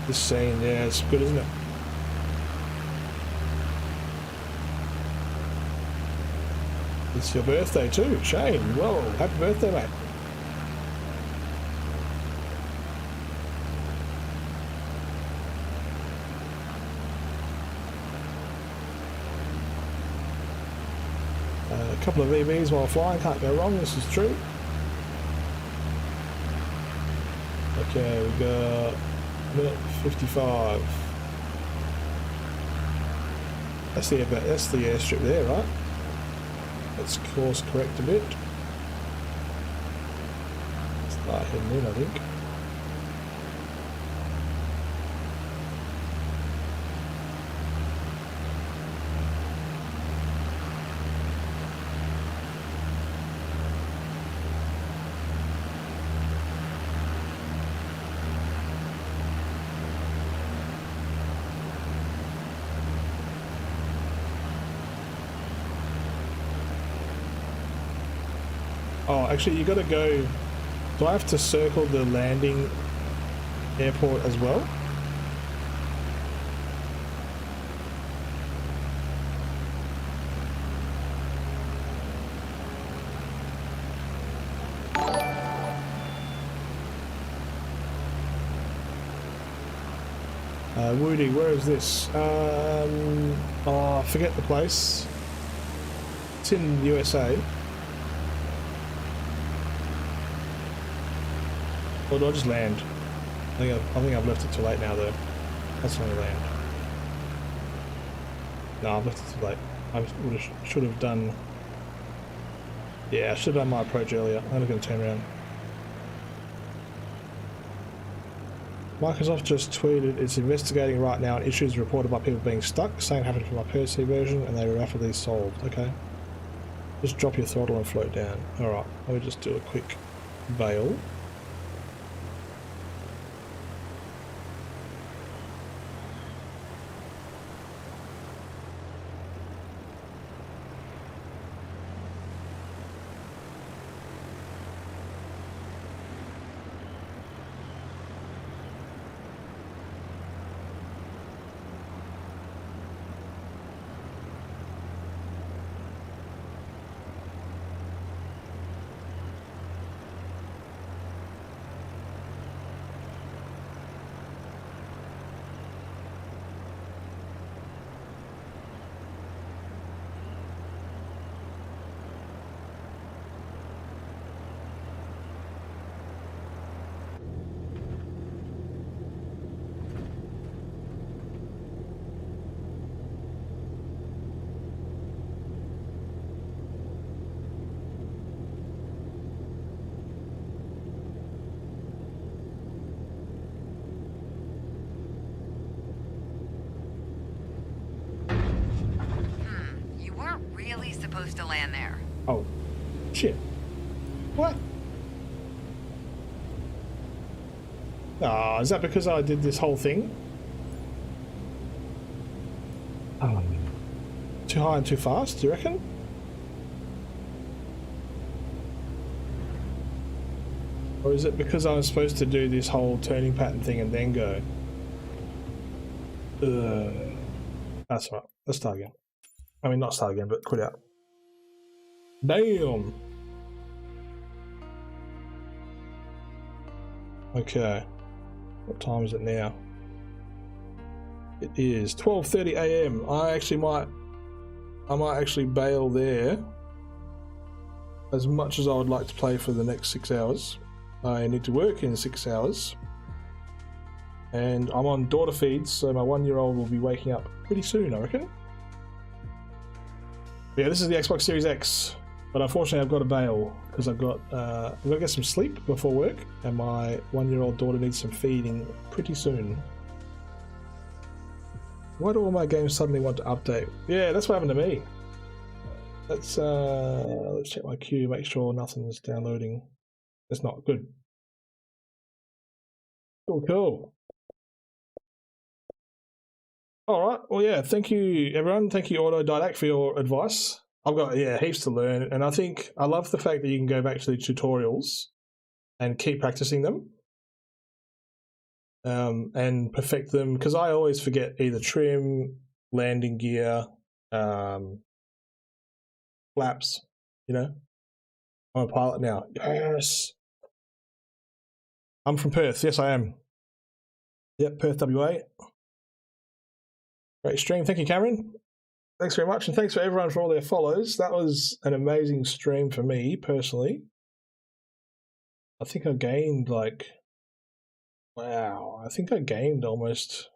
This scene, yeah, it's good, isn't it? It's your birthday too, Shane. Whoa, happy birthday, mate. A couple of EVs while flying, can't go wrong, this is true. Okay, we got minute 55. That's the airstrip there, right? Let's course correct a bit. Start heading in, I think. Oh, actually, you got to go. Do I have to circle the landing airport as well? Woody, where is this? Oh, forget the place. It's in USA. Or do I just land? I think I've left it too late now though. That's only land. No, I've left it too late. Should have done. Yeah, I should have done my approach earlier. I'm going to turn around. Microsoft just tweeted it's investigating right now and issues reported by people being stuck. Same happened for my PC version and they were rapidly solved. Okay. Just drop your throttle and float down. Alright, let me just do a quick bail. Supposed to land there. Oh, shit. What? Ah, is that because I did this whole thing? Oh. Too high and too fast, do you reckon? Or is it because I was supposed to do this whole turning pattern thing and then go? That's all right. Let's start again. I mean, not start again, but quit out. Damn! Okay. What time is it now? It is 12:30 AM. I might actually bail there. As much as I would like to play for the next 6 hours, I need to work in 6 hours. And I'm on daughter feeds, so my 1-year-old will be waking up pretty soon, I reckon. But yeah, this is the Xbox Series X, but unfortunately I've got to bail because I've got to get some sleep before work, and my 1-year-old daughter needs some feeding pretty soon. Why do all my games suddenly want to update? Yeah, that's what happened to me. Let's check my queue, make sure nothing's downloading. That's not good. Cool. All right. Well, yeah. Thank you, everyone. Thank you, Autodidact, for your advice. I've got heaps to learn, and I think I love the fact that you can go back to the tutorials and keep practicing them, and perfect them. Because I always forget either trim, landing gear, flaps. You know, I'm a pilot now. Yes. I'm from Perth. Yes, I am. Yep, Perth, WA. Great stream. Thank you, Cameron. Thanks very much. And thanks for everyone for all their follows. That was an amazing stream for me, personally. I think I gained I think I gained almost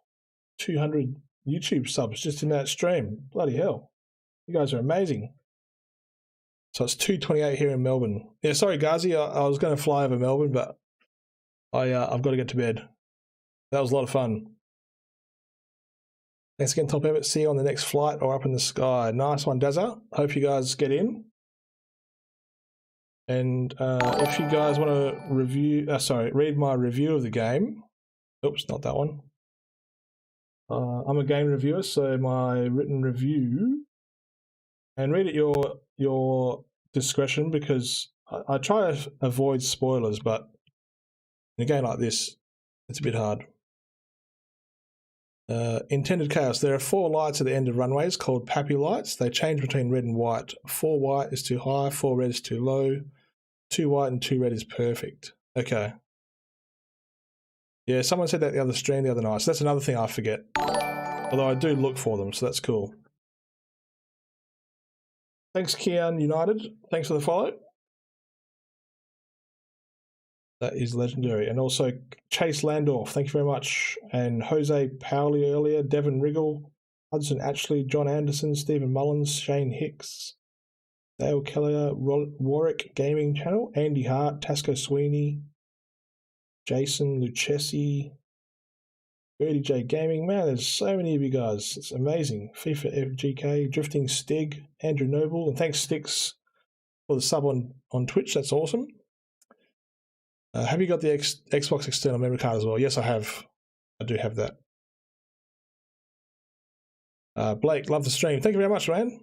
200 YouTube subs just in that stream. Bloody hell. You guys are amazing. So it's 2:28 here in Melbourne. Yeah, sorry, Ghazi. I was going to fly over Melbourne, but I've got to get to bed. That was a lot of fun. Thanks again, Top Ebbet. See you on the next flight or up in the sky. Nice one, Dazza. Hope you guys get in. And if you guys want to read my review of the game. Oops, not that one. I'm a game reviewer, so my written review. And read at your discretion, because I try to avoid spoilers, but in a game like this, it's a bit hard. Intended chaos. There are 4 lights at the end of runways called Pappy lights. They change between red and white. 4 white is too high, 4 red is too low, 2 white and 2 red is perfect. Okay. Yeah, someone said that the other stream the other night, so that's another thing I forget. Although I do look for them, so that's cool. Thanks, Kian United. Thanks for the follow. That is legendary. And also Chase Landorf, thank you very much. And Jose Pauli earlier, Devin Riggle, Hudson Ashley, John Anderson, Stephen Mullins, Shane Hicks, Dale Keller, Warwick Gaming Channel, Andy Hart, Tasco Sweeney, Jason Lucchesi, Birdie J Gaming. Man, there's so many of you guys. It's amazing. FIFA FGK, Drifting Stig, Andrew Noble, and thanks Sticks for the sub on Twitch. That's awesome. Have you got the Xbox external memory card as well? Yes, I have. I do have that. Blake, love the stream. Thank you very much, man.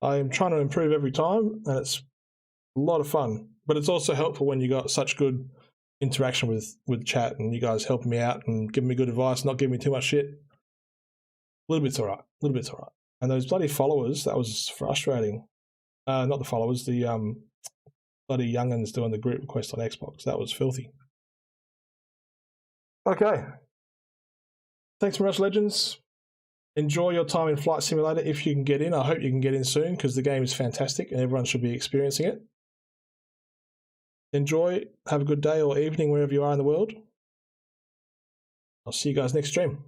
I'm trying to improve every time, and it's a lot of fun. But it's also helpful when you got such good interaction with chat, and you guys helping me out and giving me good advice, not giving me too much shit. A little bit's all right. A little bit's all right. And those bloody followers, that was frustrating. Not the followers, the bloody young'uns doing the group request on Xbox. That was filthy. Okay. Thanks very much, Legends. Enjoy your time in Flight Simulator if you can get in. I hope you can get in soon, because the game is fantastic and everyone should be experiencing it. Enjoy. Have a good day or evening wherever you are in the world. I'll see you guys next stream.